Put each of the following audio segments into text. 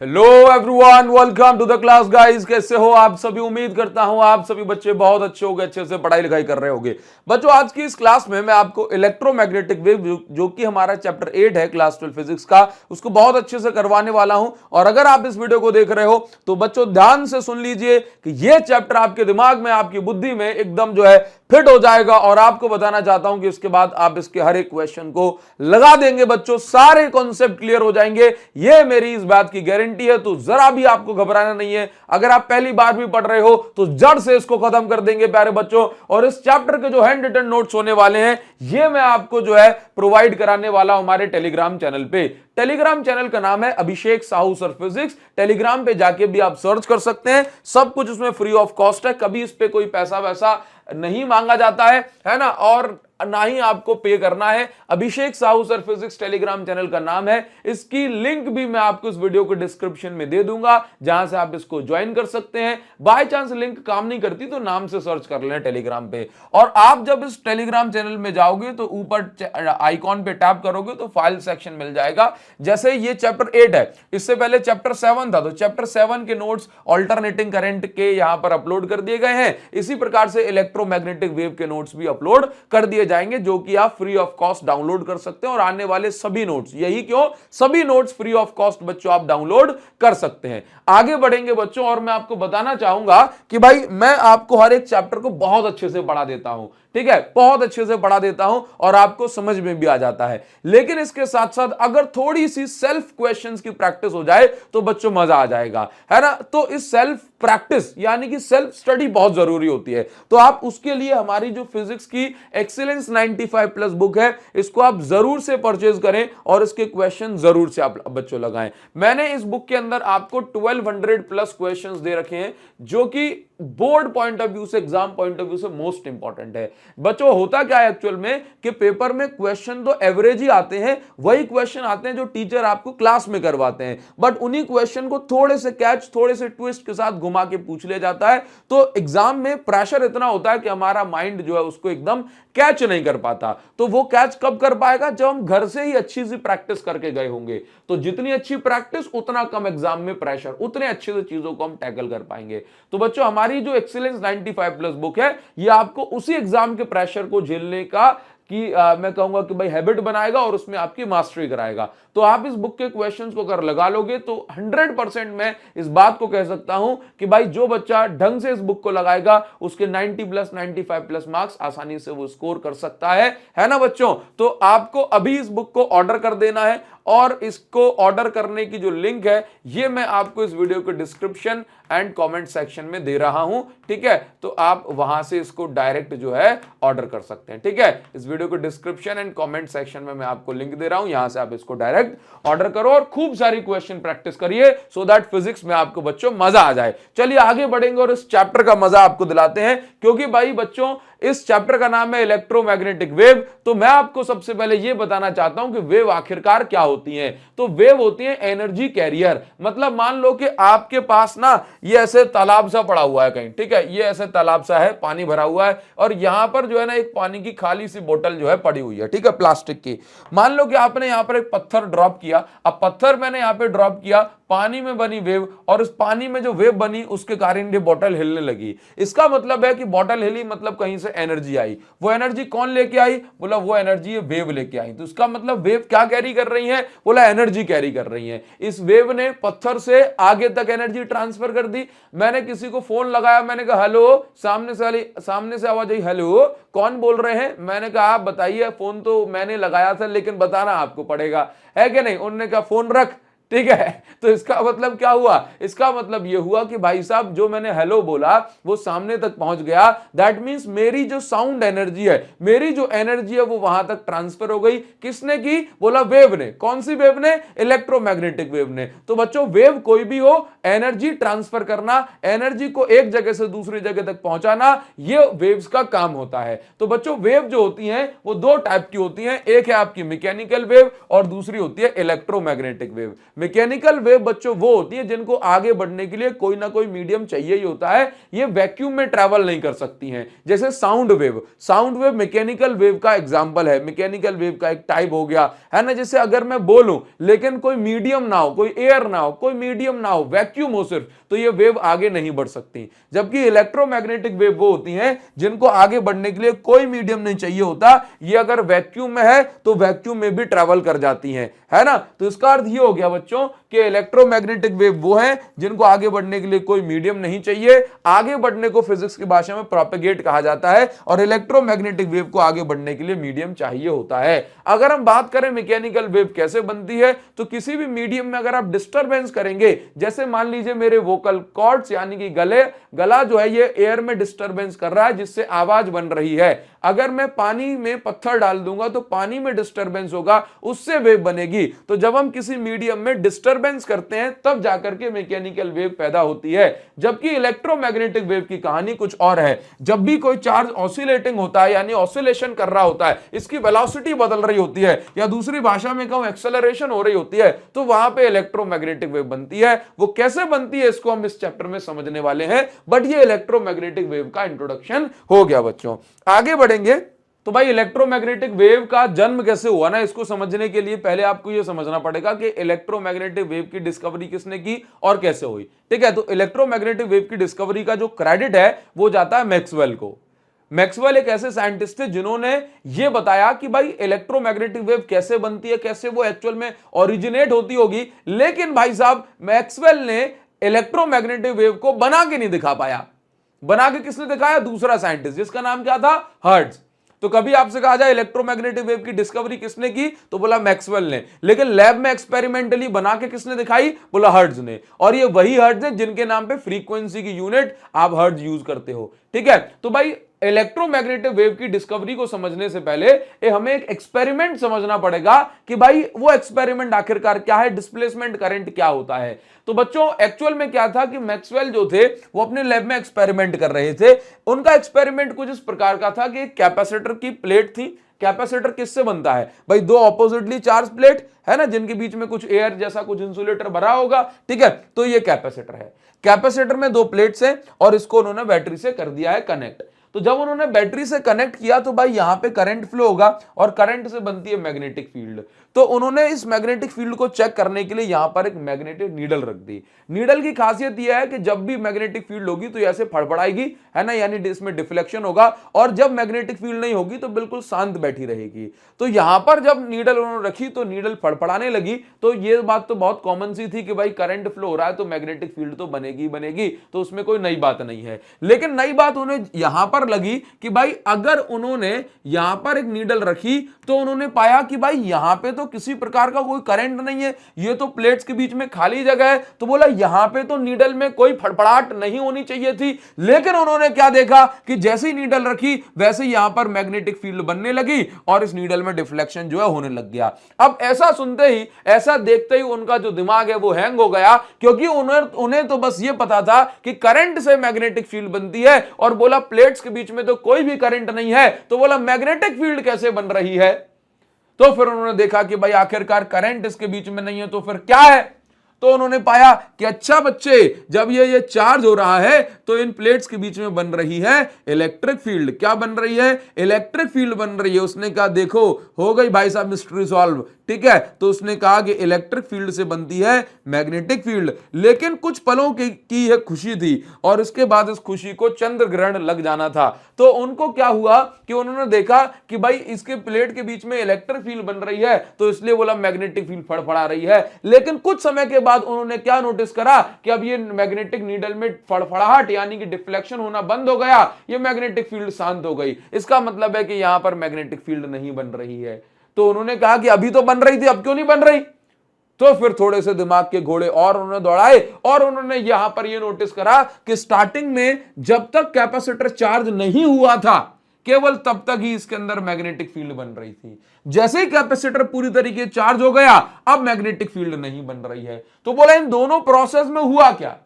Hello everyone, welcome to the class guys. कैसे हो आप सभी? उम्मीद करता हूं आप सभी बच्चे बहुत अच्छे होंगे, अच्छे से पढ़ाई लिखाई कर रहे होंगे। बच्चों, आज की इस क्लास में मैं आपको इलेक्ट्रोमैग्नेटिक वेव जो कि हमारा चैप्टर 8 है क्लास 12 फिजिक्स का, उसको बहुत अच्छे से करवाने वाला हूं। और अगर आप इस वीडियो को देख रहे हो तो बच्चों ध्यान से सुन लीजिए कि यह चैप्टर आपके दिमाग में, आपकी बुद्धि में एकदम जो है फिट हो जाएगा। और आपको बताना चाहता हूं कि इसके बाद आप इसके हर एक क्वेश्चन को लगा देंगे बच्चों, सारे कॉन्सेप्ट क्लियर हो जाएंगे, यह मेरी इस बात की गारंटी है। तो जरा भी आपको घबराना नहीं है। अगर आप पहली बार भी पढ़ रहे हो तो जड़ से इसको खत्म कर देंगे प्यारे बच्चों। और इस चैप्टर के जो हैंड रिटन नोट्स होने वाले हैं, ये मैं आपको जो है प्रोवाइड कराने वाला हूं हमारे टेलीग्राम चैनल पे। टेलीग्राम चैनल का नाम है Abhishek Sahu sir physics. Telegram पे जाके भी आप सर्च कर सकते हैं, सब कुछ उसमें फ्री ऑफ कॉस्ट है। कभी इस पे कोई पैसा वैसा नहीं मांगा जाता है ना, और ना ही आपको पे करना है। Abhishek Sahu sir physics Telegram channel का नाम है। इसकी लिंक भी मैं आपको इस वीडियो के डिस्क्रिप्शन में दे दूंगा, जहां से आप इसको ज्वाइन कर सकते हैं। बाय चांस लिंक काम नहीं करती तो नाम से सर्च कर लें टेलीग्राम पे। और आप जब इस टेलीग्राम चैनल में जाओगे तो ऊपर आइकॉन पे टैप करोगे तो फाइल सेक्शन मिल जाएगा। जैसे ये चैप्टर 8 है, इससे पहले चैप्टर 7 था, तो चैप्टर 7 के नोट्स ऑल्टरनेटिंग करंट के यहां पर अपलोड कर दिए गए हैं। इसी प्रकार से इलेक्ट्रोमैग्नेटिक वेव के नोट्स भी अपलोड कर दिए जाएंगे, जो कि आप फ्री ऑफ कॉस्ट डाउनलोड कर सकते हैं। और आने वाले सभी नोट्स, यही क्यों, सभी नोट्स फ्री ऑफ कॉस्ट बच्चों आप डाउनलोड कर सकते हैं। आगे बढ़ेंगे बच्चों, और मैं आपको बताना चाहूंगा कि भाई मैं आपको हर एक चैप्टर को बहुत अच्छे से पढ़ा देता हूं, ठीक है, बहुत अच्छे से पढ़ा देता हूं और आपको समझ में भी आ जाता है। लेकिन इसके साथ साथ अगर थोड़ी सी सेल्फ क्वेश्चंस की प्रैक्टिस हो जाए तो बच्चों मजा आ जाएगा, है ना। तो इस सेल्फ प्रैक्टिस यानी कि सेल्फ स्टडी बहुत जरूरी होती है। तो आप उसके लिए हमारी जो फिजिक्स की एक्सीलेंस 95 प्लस बुक है, इसको आप जरूर से परचेज करें और इसके क्वेश्चन जरूर से आप बच्चों लगाएं। मैंने इस बुक के अंदर आपको 1200 प्लस क्वेश्चंस दे रखे हैं, जो कि बोर्ड पॉइंट ऑफ व्यू से, एग्जाम पॉइंट ऑफ व्यू से मोस्ट इंपॉर्टेंट है। बच्चों होता क्या है एक्चुअल में कि पेपर में क्वेश्चन तो एवरेज ही आते हैं, वही क्वेश्चन आते हैं जो टीचर आपको क्लास में करवाते हैं, बट उन्हीं क्वेश्चन को थोड़े से कैच, थोड़े से ट्विस्ट के साथ घुमा के पूछ लिया जाता है। तो एग्जाम में प्रेशर इतना होता है कि हमारा माइंड जो है उसको एकदम कैच नहीं कर पाता। तो वो कैच कब कर पाएगा? जब हम घर से ही अच्छी सी प्रैक्टिस करके गए होंगे। तो जितनी अच्छी प्रैक्टिस उतना कम एग्जाम में प्रेशर, उतने अच्छे से चीजों को हम टैकल कर पाएंगे। तो बच्चों हमारी जो एक्सीलेंस 95 प्लस बुक है, ये आपको उसी एग्जाम के प्रेशर को झेलने का मैं कहूंगा कि भाई हैबिट बनाएगा और उसमें आपकी मास्टरी कराएगा। तो आप इस बुक के क्वेश्चंस को अगर लगा लोगे तो 100% मैं इस बात को कह सकता हूं कि भाई जो बच्चा ढंग से इस बुक को लगाएगा उसके 90 प्लस 95 प्लस मार्क्स आसानी से वो स्कोर कर सकता है ना बच्चों। तो आपको अभी इस बुक को ऑर्डर कर देना है, और इसको ऑर्डर करने की जो लिंक है ये मैं आपको इस वीडियो के डिस्क्रिप्शन एंड कमेंट सेक्शन में दे रहा हूं, ठीक है। तो आप वहां से इसको डायरेक्ट जो है ऑर्डर कर सकते हैं, ठीक है। इस वीडियो के डिस्क्रिप्शन एंड कमेंट सेक्शन में मैं आपको लिंक दे रहा हूं, यहां से आप इसको डायरेक्ट ऑर्डर करो और खूब सारी क्वेश्चन प्रैक्टिस करिए, सो दैट फिजिक्स में आपको बच्चों मजा आ जाए। चलिए आगे बढ़ेंगे और इस चैप्टर का मजा आपको दिलाते हैं, क्योंकि भाई बच्चों इस चैप्टर का नाम है इलेक्ट्रोमैग्नेटिक वेव। तो मैं आपको सबसे पहले यह बताना चाहता हूं कि वेव आखिरकार क्या होती हैं। तो वेव होती है एनर्जी कैरियर। मतलब मान लो कि आपके पास ना ये ऐसे तालाब सा पड़ा हुआ है कहीं, ठीक है, ये ऐसे तालाब सा है, पानी भरा हुआ है, और यहां पर जो है ना एक पानी की खाली सी बोतल जो है पड़ी हुई है, ठीक है, प्लास्टिक की। मान लो कि आपने यहां पर एक पत्थर ड्रॉप किया। अब पत्थर मैंने यहां पे ड्रॉप किया, पानी में बनी वेव, और उस पानी में जो वेव बनी उसके कारण ये बोतल हिलने लगी। इसका मतलब है कि बोतल हिली मतलब कहीं से एनर्जी आई। वो एनर्जी कौन लेके आई? बोला वो एनर्जी वेव लेके आई। तो इसका मतलब वेव क्या कैरी कर रही है? बोला एनर्जी कैरी कर रही है। इस वेव ने पत्थर से आगे तक एनर्जी ट्रांसफर कर दी। मैंने किसी को फोन लगाया, मैंने कहा हेलो, सामने से आवाज आई हेलो, कौन बोल रहे हैं? मैंने कहा आप बताइए, फोन तो मैंने लगाया था लेकिन बताना आपको पड़ेगा, है कि नहीं? उन्होंने कहा फोन रख, ठीक है। तो इसका मतलब क्या हुआ? इसका मतलब यह हुआ कि भाई साहब जो मैंने हेलो बोला वो सामने तक पहुंच गया। दैट मींस मेरी जो साउंड एनर्जी है, मेरी जो एनर्जी है वो वहां तक ट्रांसफर हो गई। किसने की? बोला वेव ने। कौन सी वेव ने? इलेक्ट्रोमैग्नेटिक वेव ने। तो बच्चों वेव कोई भी हो, एनर्जी ट्रांसफर करना, एनर्जी को एक जगह से दूसरी जगह तक पहुंचाना, ये वेव्स का काम होता है। तो बच्चों वेव जो होती हैं वो दो टाइप की होती हैं, एक है आपकी मैकेनिकल वेव और दूसरी होती है इलेक्ट्रोमैग्नेटिक वेव। मैकेनिकल वेव बच्चों वो होती है जिनको आगे बढ़ने के लिए कोई ना कोई मीडियम चाहिए ही होता है, ये वैक्यूम में ट्रैवल नहीं कर सकती हैं। जैसे साउंड वेव मैकेनिकल वेव का एग्जांपल है, मैकेनिकल वेव का एक टाइप हो गया, है ना। जैसे अगर मैं बोलूं लेकिन कोई मीडियम ना हो, कोई एयर ना हो, कोई मीडियम ना हो, वैक्यूम हो सिर्फ, तो ये वेव आगे नहीं बढ़ सकती। जबकि इलेक्ट्रोमैग्नेटिक वेव वो होती हैं जिनको आगे बढ़ने के लिए कोई मीडियम नहीं चाहिए होता, ये अगर वैक्यूम में है तो वैक्यूम में भी ट्रैवल कर जाती हैं, है ना। तो इसका अर्थ ये हो गया बच्चों कि इलेक्ट्रोमैग्नेटिक वेव वो है जिनको आगे बढ़ने के लिए कोई मीडियम नहीं चाहिए। आगे बढ़ने को फिजिक्स की भाषा में प्रोपेगेट कहा जाता है और इलेक्ट्रोमैग्नेटिक वेव को आगे बढ़ने के लिए मीडियम चाहिए होता है। अगर हम बात करें मैकेनिकल वेव कैसे बनती है, तो किसी भी मीडियम में अगर आप डिस्टरबेंस करेंगे, जैसे मान लीजिए मेरे वोकल कॉर्ड्स यानी कि गला जो है ये एयर में डिस्टरबेंस कर रहा है जिससे आवाज बन रही है। अगर मैं पानी में पत्थर डाल दूंगा तो पानी में डिस्टरबेंस होगा, उससे वेव बनेगी। तो जब हम किसी मीडियम में डिस्टरबेंस करते हैं तब जाकर के मैकेनिकल वेव पैदा होती है। जबकि इलेक्ट्रोमैग्नेटिक वेव की कहानी कुछ और है। जब भी कोई चार्ज ऑसिलेटिंग होता है यानी ऑसिलेशन कर रहा होता है, इसकी वेलोसिटी बदल रही होती है या दूसरी भाषा में कहूं एक्सेलरेशन हो रही होती है, तो वहां पे इलेक्ट्रोमैग्नेटिक वेव बनती है। वो कैसे बनती है इसको हम इस चैप्टर में समझने वाले हैं, बट ये इलेक्ट्रोमैग्नेटिक वेव का इंट्रोडक्शन हो गया बच्चों। आगे बढ़ेंगे तो भाई इलेक्ट्रोमैग्नेटिक वेव का जन्म कैसे हुआ ना, इसको समझने के लिए पहले आपको यह समझना पड़ेगा कि इलेक्ट्रोमैग्नेटिक वेव की डिस्कवरी किसने की और कैसे हुई। ठीक है, तो इलेक्ट्रोमैग्नेटिक वेव की डिस्कवरी का जो क्रेडिट है वो जाता है मैक्सवेल को। मैक्सवेल एक ऐसे साइंटिस्ट थे जिन्होंने यह बताया कि भाई इलेक्ट्रोमैग्नेटिक वेव कैसे बनती है, कैसे वो एक्चुअल में ओरिजिनेट होती होगी। लेकिन भाई साहब मैक्सवेल ने इलेक्ट्रोमैग्नेटिक वेव को बना के नहीं दिखा पाया। बना के किसने दिखाया? दूसरा साइंटिस्ट जिसका नाम क्या था? हर्ट्ज। तो कभी आपसे कहा जाए इलेक्ट्रोमैग्नेटिक वेव की डिस्कवरी किसने की, तो बोला मैक्सवेल ने। लेकिन लैब में एक्सपेरिमेंटली बना के किसने दिखाई? बोला हर्ट्ज ने। और ये वही हर्ट्ज है जिनके नाम पे फ्रीक्वेंसी की यूनिट आप हर्ट्ज यूज करते हो। ठीक है, तो भाई इलेक्ट्रोमैग्नेटिक वेव की डिस्कवरी को समझने से पहले हमें एक एक्सपेरिमेंट समझना पड़ेगा कि भाई वो एक्सपेरिमेंट आखिरकार क्या है, डिस्प्लेसमेंट करंट क्या होता है। तो बच्चों एक्चुअल में क्या था कि मैक्सवेल जो थे वो अपने लैब में एक्सपेरिमेंट कर रहे थे। उनका एक्सपेरिमेंट कुछ इस प्रकार का था कि एक कैपेसिटर की प्लेट थी। कैपेसिटर किससे बनता है भाई? दो ऑपोजिटली चार्ज प्लेट है ना, जिनके बीच में कुछ एयर जैसा कुछ इंसुलेटर भरा होगा। ठीक है, तो ये कैपेसिटर है। कैपेसिटर में दो प्लेट्स हैं और इसको उन्होंने बैटरी से कर दिया है कनेक्ट। तो जब उन्होंने बैटरी से कनेक्ट किया तो भाई यहां पे करंट फ्लो होगा और करंट से बनती है मैग्नेटिक फील्ड। तो उन्होंने इस मैग्नेटिक फील्ड को चेक करने के लिए यहां पर एक मैग्नेटिक नीडल रख दी। नीडल की खासियत यह है कि जब भी मैग्नेटिक फील्ड होगी तो ऐसे फड़फड़ाएगी, है ना, यानी इसमें डिफ्लेक्शन होगा। और जब मैग्नेटिक फील्ड नहीं होगी तो बिल्कुल शांत बैठी रहेगी। तो यहां पर जब नीडल उन्होंने रखी तो नीडल फड़फड़ाने लगी। तो ये बात तो बहुत कॉमन सी थी कि भाई करंट फ्लो हो रहा है तो मैग्नेटिक फील्ड तो बनेगी बनेगी, तो उसमें कोई नई बात नहीं है। लेकिन नई बात उन्हें यहां पर लगी कि भाई अगर उन्होंने यहां पर एक नीडल रखी तो उन्होंने पाया कि भाई यहां पे तो किसी प्रकार का कोई करंट नहीं है, ये तो प्लेट्स के बीच में खाली जगह है। तो बोला यहां पे तो नीडल में कोई फड़फड़ाहट नहीं होनी चाहिए थी। लेकिन उन्होंने क्या देखा कि जैसे ही नीडल रखी वैसे यहां पर मैग्नेटिक फील्ड बनने लगी और इस नीडल में डिफ्लेक्शन जो है होने लग गया। अब ऐसा सुनते ही, ऐसा देखते ही उनका जो दिमाग है वो हैंग हो गया, क्योंकि उन्हें तो बस ये पता था कि करंट से मैग्नेटिक फील्ड बनती है। और बोला प्लेट्स के बीच में तो कोई भी करंट नहीं है, तो बोला मैग्नेटिक फील्ड कैसे बन रही है। तो फिर उन्होंने देखा कि भाई आखिरकार करंट इसके बीच में नहीं है तो फिर क्या है। तो उन्होंने पाया कि अच्छा बच्चे, जब ये चार्ज हो रहा है तो इन प्लेट्स के बीच में बन रही है इलेक्ट्रिक फील्ड। क्या बन रही है? इलेक्ट्रिक फील्ड बन रही है। उसने कहा देखो हो गई भाई साहब मिस्ट्री सॉल्व। ठीक है, तो उसने कहा कि इलेक्ट्रिक फील्ड से बनती है मैग्नेटिक फील्ड। लेकिन कुछ पलों की यह खुशी थी और इसके बाद इस खुशी को चंद्र ग्रहण लग जाना था। तो उनको क्या हुआ कि उन्होंने देखा कि भाई इसके प्लेट के बीच में इलेक्ट्रिक फील्ड बन रही है, तो इसलिए बोला मैग्नेटिक फील्ड फड़फड़ा रही है। लेकिन कुछ समय के बाद उन्होंने क्या नोटिस करा कि अब ये मैग्नेटिक नीडल में फड़फड़ाहट यानी कि डिफ्लेक्शन होना बंद हो गया, ये मैग्नेटिक फील्ड शांत हो गई। इसका मतलब है कि यहां पर मैग्नेटिक फील्ड नहीं बन रही है। तो उन्होंने कहा कि अभी तो बन रही थी, अब क्यों नहीं बन रही। तो फिर थोड़े से दिमाग के घोड़े और उन्होंने दौड़ाए और उन्होंने यहां पर यह नोटिस करा कि स्टार्टिंग में जब तक कैपेसिटर चार्ज नहीं हुआ था केवल तब तक ही इसके अंदर मैग्नेटिक फील्ड बन रही थी। जैसे ही कैपेसिटर पूरी तरीके चार्ज हो गया अब मैग्नेटिक फील्ड नहीं बन रही है। तो बोला इन दोनों प्रोसेस में हुआ क्या।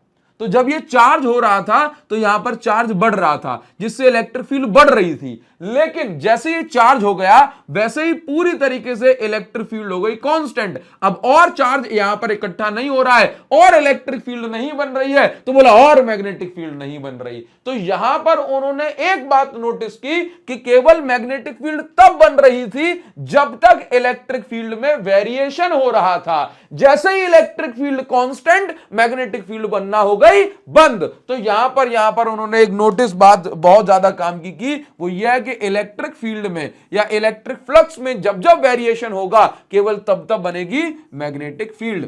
तो जब ये चार्ज हो रहा था तो यहां पर चार्ज बढ़ रहा था, जिससे इलेक्ट्रिक फील्ड बढ़ रही थी। लेकिन जैसे ये चार्ज हो गया वैसे ही पूरी तरीके से इलेक्ट्रिक फील्ड हो गई कांस्टेंट। अब और चार्ज यहां पर इकट्ठा नहीं हो रहा है और इलेक्ट्रिक फील्ड नहीं बन रही है, तो बोला और मैग्नेटिक फील्ड नहीं बन रही। तो यहां पर उन्होंने एक बात नोटिस की कि केवल मैग्नेटिक फील्ड तब बन रही थी जब तक इलेक्ट्रिक फील्ड में वेरिएशन हो रहा था। जैसे ही electric field constant, magnetic field बनना हो गई बंद। तो यहां पर उन्होंने एक नोटिस बात बहुत ज्यादा काम की वो यह है कि इलेक्ट्रिक फील्ड में या इलेक्ट्रिक फ्लक्स में जब जब वेरिएशन होगा केवल तब तब बनेगी मैग्नेटिक फील्ड।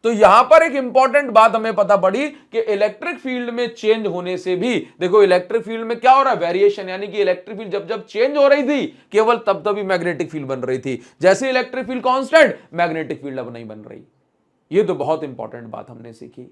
तो यहां पर एक इंपॉर्टेंट बात हमें पता पड़ी कि इलेक्ट्रिक फील्ड में चेंज होने से भी, देखो इलेक्ट्रिक फील्ड में क्या हो रहा है, वेरिएशन, यानी कि इलेक्ट्रिक फील्ड जब जब चेंज हो रही थी केवल तब तभी मैग्नेटिक फील्ड बन रही थी। जैसे electric field constant, magnetic field अब नहीं बन रही। ये तो बहुत इंपॉर्टेंट बात हमने सीखी,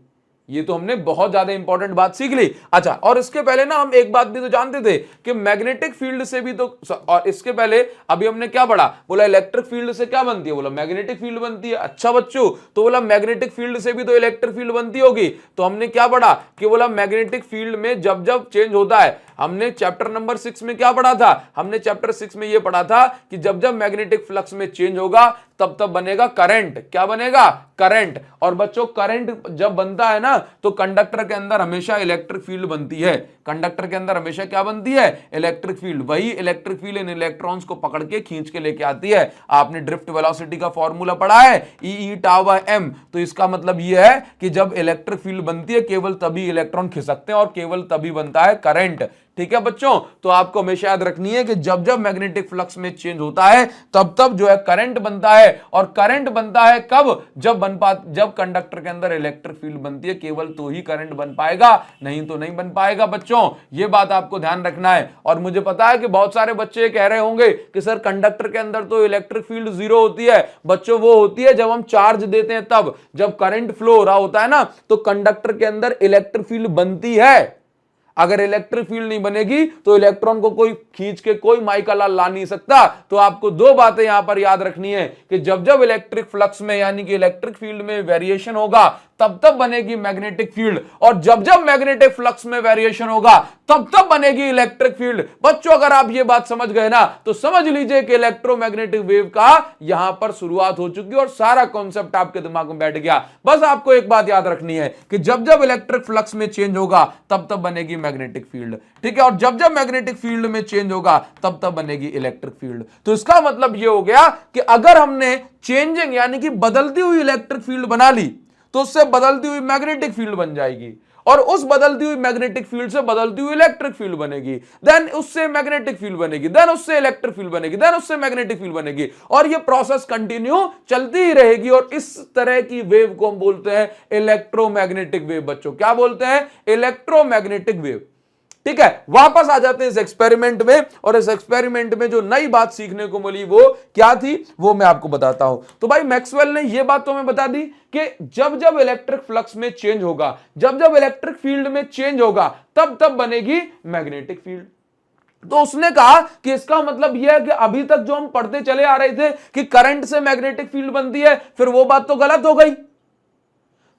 ये तो हमने बहुत ज्यादा इंपॉर्टेंट बात सीख ली। अच्छा, और इसके पहले ना हम एक बात भी तो जानते थे कि मैग्नेटिक फील्ड से भी तो, और इसके पहले अभी हमने क्या पढ़ा, बोला इलेक्ट्रिक फील्ड से क्या बनती है, बोला मैग्नेटिक फील्ड बनती है। अच्छा बच्चों, तो बोला मैग्नेटिक फील्ड से भी तो इलेक्ट्रिक फील्ड बनती होगी। तो हमने क्या पढ़ा कि बोला मैग्नेटिक फील्ड में जब जब चेंज होता है, हमने चैप्टर नंबर 6 में क्या पढ़ा था, हमने चैप्टर 6 में यह पढ़ा था कि जब जब मैग्नेटिक फ्लक्स में चेंज होगा तब तब बनेगा करंट। क्या बनेगा, करंट। और बच्चों करंट जब बनता है ना तो कंडक्टर के अंदर हमेशा इलेक्ट्रिक फील्ड बनती है। कंडक्टर के अंदर हमेशा क्या बनती है, इलेक्ट्रिक फील्ड। वही इलेक्ट्रिक फील्ड इन इलेक्ट्रॉन्स को पकड़ के खींच के लेके आती है। आपने ड्रिफ्ट वेलोसिटी का फॉर्मूला पढ़ा है, ई टाउ एम। तो इसका मतलब यह है कि जब इलेक्ट्रिक फील्ड बनती है केवल तभी इलेक्ट्रॉन खिसकते हैं और केवल तभी बनता है करंट। ठीक है बच्चों, तो आपको हमेशा याद रखनी है कि जब जब मैग्नेटिक फ्लक्स में चेंज होता है तब तब जो है करंट बनता है। और करंट बनता है कब, जब कंडक्टर के अंदर इलेक्ट्रिक फील्ड बनती है, केवल तो ही करंट बन पाएगा, नहीं तो नहीं बन पाएगा। बच्चों ये बात आपको ध्यान रखना है। और मुझे पता है कि बहुत सारे बच्चे कह रहे होंगे कि सर कंडक्टर के अंदर तो इलेक्ट्रिक फील्ड जीरो होती है। बच्चों वो होती है जब हम चार्ज देते हैं, तब जब करंट फ्लो हो रहा होता है ना तो कंडक्टर के अंदर इलेक्ट्रिक फील्ड बनती है। अगर इलेक्ट्रिक फील्ड नहीं बनेगी तो इलेक्ट्रॉन को कोई खींच के कोई माइकल ला नहीं सकता। तो आपको दो बातें यहां पर याद रखनी है कि जब जब इलेक्ट्रिक फ्लक्स में यानी कि इलेक्ट्रिक फील्ड में वेरिएशन होगा तब तब बनेगी मैग्नेटिक फील्ड, और जब जब मैग्नेटिक फ्लक्स में वेरिएशन होगा तब तब बनेगी इलेक्ट्रिक फील्ड। बच्चों अगर आप ये बात समझ गए ना तो समझ लीजिए कि इलेक्ट्रोमैग्नेटिक वेव का यहां पर शुरुआत हो चुकी है और सारा कॉन्सेप्ट आपके दिमाग में बैठ गया। बस आपको एक बात याद रखनी है कि जब जब इलेक्ट्रिक फ्लक्स में चेंज होगा तब तब बनेगी मैग्नेटिक फील्ड। ठीक है, और जब जब मैग्नेटिक फील्ड में चेंज होगा तब तब बनेगी इलेक्ट्रिक फील्ड। तो इसका मतलब यह हो गया कि अगर हमने चेंजिंग यानी कि बदलती हुई इलेक्ट्रिक फील्ड बना ली तो उससे बदलती हुई मैग्नेटिक फील्ड बन जाएगी, और उस बदलती हुई मैग्नेटिक फील्ड से बदलती हुई इलेक्ट्रिक फील्ड बनेगी, देन उससे मैग्नेटिक फील्ड बनेगी, देन उससे इलेक्ट्रिक फील्ड बनेगी, देन उससे मैग्नेटिक फील्ड बनेगी, और ये प्रोसेस कंटिन्यू चलती ही रहेगी। और इस तरह की वेव को हम बोलते हैं इलेक्ट्रोमैग्नेटिक वेव। बच्चों क्या बोलते हैं, इलेक्ट्रोमैग्नेटिक वेव। ठीक है, वापस आ जाते हैं इस एक्सपेरिमेंट में, और इस एक्सपेरिमेंट में जो नई बात सीखने को मिली वो क्या थी वो मैं आपको बताता हूं। तो भाई मैक्सवेल ने यह बात तो हमें बता दी कि जब जब इलेक्ट्रिक फ्लक्स में चेंज होगा, जब जब इलेक्ट्रिक फील्ड में चेंज होगा तब तब बनेगी मैग्नेटिक फील्ड। तो उसने कहा कि इसका मतलब यह है कि अभी तक जो हम पढ़ते चले आ रहे थे कि करंट से मैग्नेटिक फील्ड बनती है, फिर वो बात तो गलत हो गई,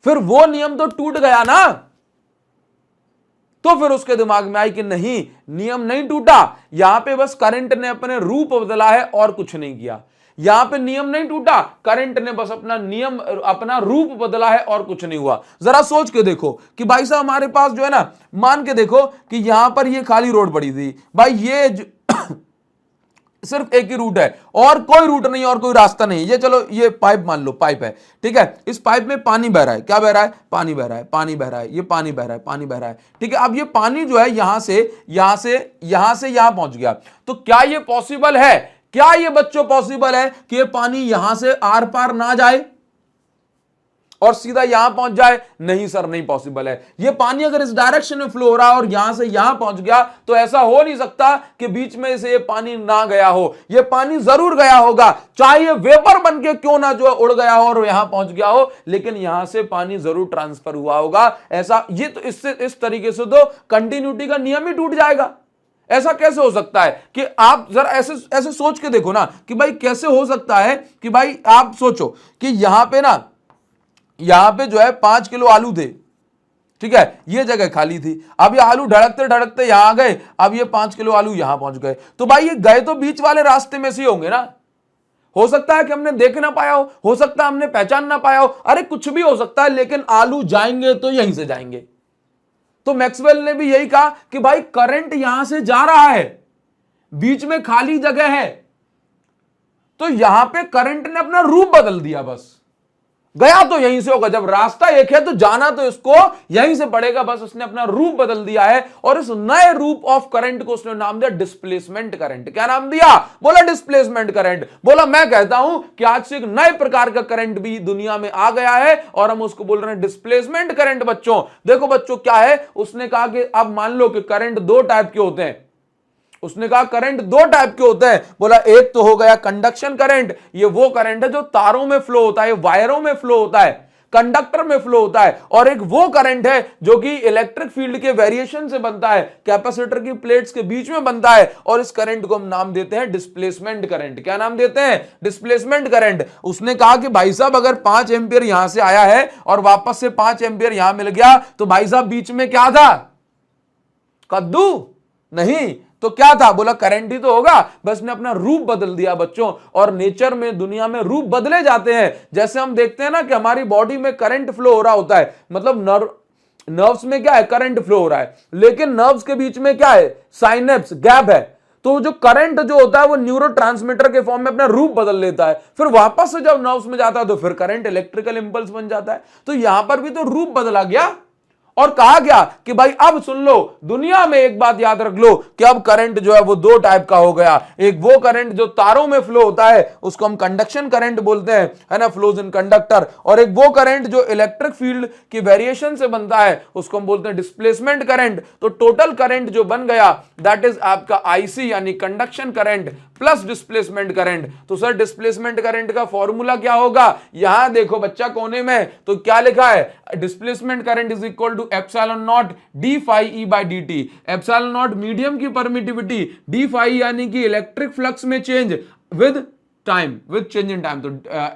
फिर वो नियम तो टूट गया ना। तो फिर उसके दिमाग में आई कि नहीं, नियम नहीं टूटा, यहां पे बस करंट ने अपने रूप बदला है और कुछ नहीं किया। यहां पे नियम नहीं टूटा, करंट ने बस अपना रूप बदला है और कुछ नहीं हुआ। जरा सोच के देखो कि भाई साहब हमारे पास जो है ना, मान के देखो कि यहां पर ये खाली रोड पड़ी थी भाई, ये सिर्फ एक ही रूट है और कोई रूट नहीं और कोई रास्ता नहीं। ये चलो ये पाइप मान लो, पाइप है, ठीक है, इस पाइप में पानी बह रहा है। क्या बह रहा है, पानी बह रहा है, पानी बह रहा है, ये पानी बह रहा है, पानी बह रहा है। ठीक है, अब ये पानी जो है यहां से यहां पहुंच गया। तो क्या ये पॉसिबल है, क्या ये बच्चों पॉसिबल है कि ये पानी यहां से आर पार ना जाए और सीधा यहां पहुंच जाए? नहीं सर, नहीं पॉसिबल है। ये पानी अगर इस डायरेक्शन में फ्लो हो रहा है और यहां से यहां पहुंच गया तो ऐसा हो नहीं सकता कि बीच में से ये पानी ना गया हो। ये पानी जरूर गया होगा, चाहे ये वेपर बन के क्यों ना जो उड़ गया हो और यहां पहुंच गया हो, लेकिन यहां से पानी जरूर ट्रांसफर हुआ होगा। ऐसा ये तो इससे इस तरीके से तो कंटिन्यूटी का नियम ही टूट जाएगा। ऐसा कैसे हो सकता है कि आप जरा ऐसे सोच के देखो ना कि भाई कैसे हो सकता है कि भाई आप सोचो कि यहां पे जो है 5 किलो आलू थे, ठीक है, ये जगह खाली थी। अब ये आलू ढड़कते ढड़कते यहां आ गए, अब ये 5 किलो आलू यहां पहुंच गए। तो भाई ये गए तो बीच वाले रास्ते में से होंगे ना। हो सकता है कि हमने देख ना पाया हो सकता है हमने पहचान ना पाया हो, अरे कुछ भी हो सकता है, लेकिन आलू जाएंगे तो यहीं से जाएंगे। तो मैक्सवेल ने भी यही कहा कि भाई करंट यहां से जा रहा है, बीच में खाली जगह है, तो यहां पे करंट ने अपना रूप बदल दिया, बस गया तो यहीं से होगा। जब रास्ता एक है तो जाना तो इसको यहीं से पड़ेगा, बस उसने अपना रूप बदल दिया है। और इस नए रूप ऑफ करंट को उसने नाम दिया डिस्प्लेसमेंट करंट। क्या नाम दिया? बोला डिस्प्लेसमेंट करंट। बोला मैं कहता हूं कि आज से एक नए प्रकार का करंट भी दुनिया में आ गया है और हम उसको बोल रहे हैं डिस्प्लेसमेंट करंट। बच्चों देखो बच्चों क्या है, उसने कहा कि अब मान लो कि करंट दो टाइप के होते हैं। उसने कहा करंट दो टाइप के होते हैं। बोला एक तो हो गया कंडक्शन करंट, ये वो करंट है जो तारों में फ्लो होता है, वायरों में फ्लो होता है, कंडक्टर में फ्लो होता है। और एक वो करंट है जो कि इलेक्ट्रिक फील्ड के वेरिएशन से बनता है, कैपेसिटर की प्लेट्स के बीच में बनता है। और इस करंट को हम नाम देते हैं डिस्प्लेसमेंट करंट। क्या नाम देते हैं? Displacement current. उसने कहा कि भाई साहब अगर 5 एंपियर यहां से आया है और वापस से 5 एंपियर यहां मिल गया, तो भाई साहब बीच में क्या था? कद्दू? नहीं, तो क्या था? बोला करंट ही तो होगा, बस ने अपना रूप बदल दिया बच्चों। और नेचर में, दुनिया में रूप बदले जाते हैं। जैसे हम देखते हैं ना कि हमारी बॉडी में करंट फ्लो हो रहा होता है, मतलब नर्व्स में क्या है? करंट फ्लो हो रहा है, लेकिन नर्व्स के बीच में क्या है? साइनेप्स, गैप है। तो जो करंट जो होता है वो न्यूरोट्रांसमीटर के फॉर्म में अपना रूप बदल लेता है, फिर वापस से जब नर्व्स में जाता है तो फिर करंट इलेक्ट्रिकल इंपल्स बन जाता है। तो यहां पर भी तो रूप बदला गया। और कहा गया कि भाई अब सुन लो, दुनिया में एक बात याद रख लो कि अब करंट जो है वो दो टाइप का हो गया। एक वो करंट जो तारों में फ्लो होता है, उसको हम कंडक्शन करंट बोलते हैं, है ना, फ्लोज इन कंडक्टर। और एक वो करंट जो इलेक्ट्रिक फील्ड की वेरिएशन से बनता है, उसको हम बोलते हैं डिस्प्लेसमेंट करंट। तो टोटल करंट जो बन गया दैट इज आपका आईसी, यानी conduction current plus displacement current. तो सर डिस्प्लेसमेंट करंट का फॉर्मूला क्या होगा? यहां देखो बच्चा कोने में, तो क्या लिखा है? Displacement current is equal to epsilon nought d phi E by d t. Epsilon nought medium की परमिटिविटी, डी फाई यानी कि इलेक्ट्रिक फ्लक्स में change with time, with change in time. तो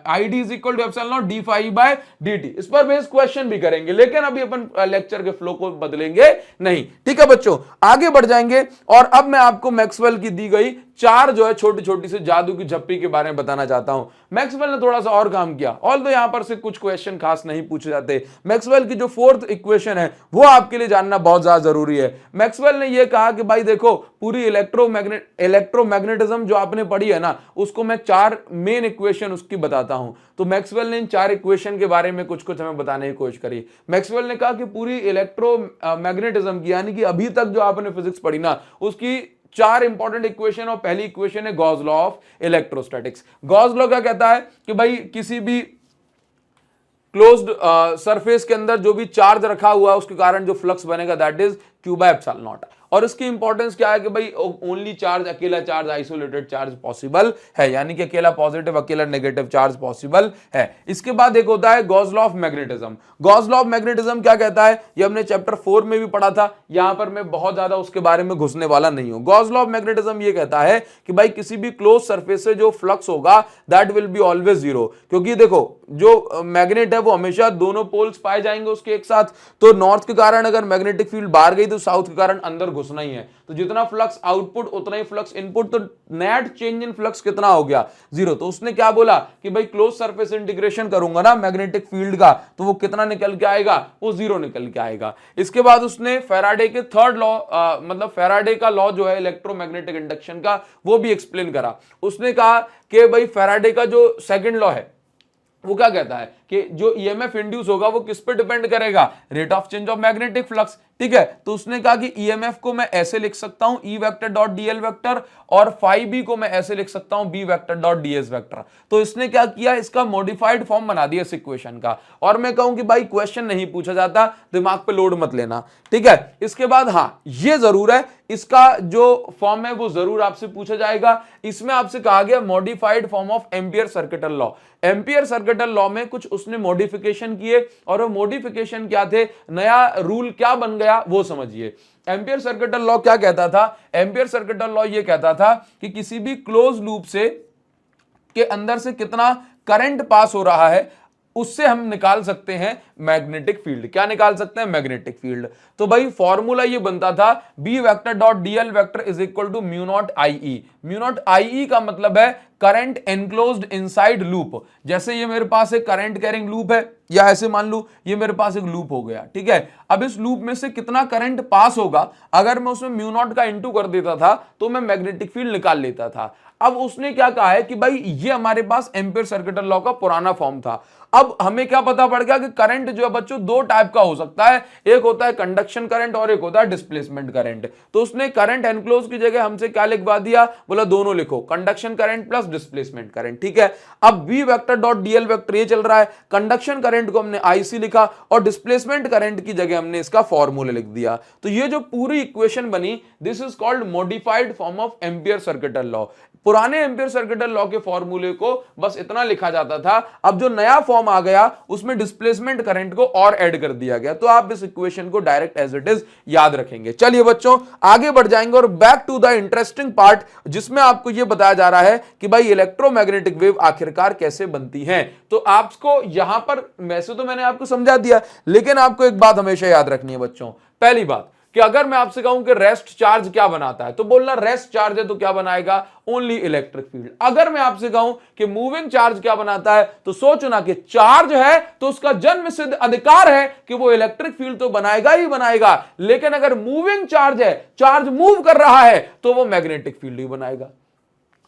I D is equal to epsilon nought d phi by d t. इस पर base question भी करेंगे, लेकिन अभी अपन लेक्चर के फ्लो को बदलेंगे नहीं। ठीक है बच्चों, आगे बढ़ जाएंगे। और अब मैं आपको मैक्सवेल की दी गई चार जो है छोटी छोटी सी जादू की झप्पी के बारे में बताना चाहता हूं। मैक्सवेल ने थोड़ा सा और काम किया, ऑल्दो यहां पर से कुछ क्वेश्चन खास नहीं पूछे जाते। मैक्सवेल की जो फोर्थ इक्वेशन है वो आपके लिए जानना बहुत ज्यादा जरूरी है। मैक्सवेल ने यह कहा कि भाई देखो, पूरी इलेक्ट्रोमैग्नेटिज्म जो आपने पढ़ी है ना, उसको मैं चार मेन इक्वेशन उसकी बताता हूं। तो मैक्सवेल ने इन चार इक्वेशन के बारे में कुछ कुछ हमें बताने की कोशिश करी। मैक्सवेल ने कहा कि पूरी इलेक्ट्रोमैग्नेटिज्म की, यानी कि अभी तक जो आपने फिजिक्स पढ़ी ना, उसकी चार इंपॉर्टेंट इक्वेशन। और पहली इक्वेशन है Gauss law of electrostatics. Gauss law क्या कहता है कि भाई किसी भी क्लोज्ड सरफेस के अंदर जो भी चार्ज रखा हुआ है उसके कारण जो फ्लक्स बनेगा that is Q by epsilon not. और इसकी इंपॉर्टेंस क्या है कि भाई ओनली चार्ज, अकेला चार्ज, आइसोलेटेड चार्ज पॉसिबल है, यानी कि अकेला पॉजिटिव अकेला नेगेटिव चार्ज पॉसिबल है। इसके बाद एक होता है Gauss law of magnetism. Gauss law of magnetism क्या कहता है? ये हमने चैप्टर 4 में भी पढ़ा था, यहां पर मैं बहुत ज्यादा उसके बारे में घुसने वाला नहीं हूं। गॉस लॉ ऑफ मैग्नेटिज्म ये कहता है कि भाई किसी भी क्लोज सरफेस से जो फ्लक्स होगा that will be always zero. क्योंकि देखो जो मैग्नेट है वो हमेशा दोनों पोल्स पाए जाएंगे उसके एक साथ। तो नॉर्थ के कारण अगर मैग्नेटिक फील्ड बाहर गई तो साउथ के कारण अंदर घुसना ही है। तो जितना फ्लक्स आउटपुट उतना ही फ्लक्स इनपुट, तो नेट चेंज इन फ्लक्स कितना हो गया? जीरो। तो उसने क्या बोला कि भाई क्लोज सरफेस इंटीग्रेशन करूंगा ना मैग्नेटिक फील्ड का, तो वो कितना निकल के आएगा? वो जीरो निकल के आएगा। इसके बाद उसने फैराडे के थर्ड लॉ, मतलब फैराडे का लॉ जो है इलेक्ट्रोमैग्नेटिक इंडक्शन का, वो भी एक्सप्लेन करा। उसने कहा कि भाई फैराडे का जो सेकंड लॉ है वो क्या कहता है कि जो ईएमएफ इंड्यूस होगा वो किस पे डिपेंड करेगा? Rate of change of magnetic flux. ठीक है, तो उसने कहा कि ईएमएफ को मैं ऐसे लिख सकता हूं E vector dot DL vector, और फाई बी को मैं ऐसे लिख सकता हूं B vector dot DS vector. तो इसने क्या किया? इसका मॉडिफाइड फॉर्म बना दिया इस इक्वेशन का। और मैं कहूं कि भाई क्वेश्चन नहीं पूछा जाता, दिमाग पे लोड मत लेना। ठीक है, इसके बाद हाँ ये जरूर है, इसका जो फॉर्म है वो जरूर आपसे पूछा जाएगा। इसमें आपसे कहा गया modified form of ampere circuital law. Ampere circuital law में कुछ उसने मॉडिफिकेशन किए, और वो मॉडिफिकेशन क्या थे, नया रूल क्या बन गया वो समझिए। एम्पियर सर्किटल लॉ क्या कहता था? एम्पियर सर्किटल लॉ ये कहता था कि किसी भी क्लोज लूप से के अंदर से कितना करंट पास हो रहा है, उससे हम निकाल सकते हैं मैग्नेटिक फील्ड। क्या निकाल सकते हैं? Magnetic field. तो भाई फॉर्मूला ये बनता था B vector dot DL vector is equal to mu nought I E. Mu nought I E का मतलब है करंट एनक्लोज्ड इनसाइड लूप। जैसे ये मेरे पास एक करंट कैरिंग लूप है, या ऐसे मान लू ये मेरे पास एक लूप हो गया, ठीक है। अब इस लूप में से कितना करंट पास होगा, अगर मैं उसमें म्यू नॉट का इनटू कर देता था तो मैं मैग्नेटिक फील्ड निकाल लेता था। अब उसने क्या कहा है कि भाई ये हमारे पास एम्पियर सर्किटल लॉ का पुराना फॉर्म था। अब हमें क्या पता पड़ गया कि करंट जो है बच्चों दो टाइप का हो सकता है, एक होता है कंडक्शन करंट और एक होता है डिस्प्लेसमेंट करंट। तो उसने करंट एनक्लोज की जगह हमसे क्या लिखवा दिया, बोला दोनों लिखो, conduction current plus displacement current, ठीक है। अब V vector dot DL vector ये चल रहा है, कंडक्शन करंट को हमने आईसी लिखा और डिस्प्लेसमेंट करंट की जगह हमने इसका फॉर्मूला लिख दिया। तो ये जो पूरी इक्वेशन बनी, this is called modified form of ampere circuital law. पुराने एम्पियर सर्किटल लॉ के फॉर्मूले को बस इतना लिखा जाता था, अब जो नया फॉर्म आ गया उसमें डिस्प्लेसमेंट करंट को और ऐड कर दिया गया। तो आप इस इक्वेशन को डायरेक्ट एज इट इज याद रखेंगे। चलिए बच्चों आगे बढ़ जाएंगे और back to the interesting part, जिसमें आपको यह बताया जा रहा है कि भाई इलेक्ट्रोमैग्नेटिक वेव आखिरकार कैसे बनती है। तो आपको यहां पर, वैसे तो मैंने आपको समझा दिया, लेकिन आपको एक बात हमेशा याद रखनी है बच्चों। पहली बात कि अगर मैं आपसे कहूं कि रेस्ट चार्ज क्या बनाता है, तो बोलना रेस्ट चार्ज है तो क्या बनाएगा, ओनली इलेक्ट्रिक फील्ड। अगर मैं आपसे कहूं कि मूविंग चार्ज क्या बनाता है, तो सोचो ना कि चार्ज है तो उसका जन्म सिद्ध अधिकार है कि वो इलेक्ट्रिक फील्ड तो बनाएगा ही बनाएगा, लेकिन अगर मूविंग चार्ज है, चार्ज मूव कर रहा है, तो वो मैग्नेटिक फील्ड ही बनाएगा।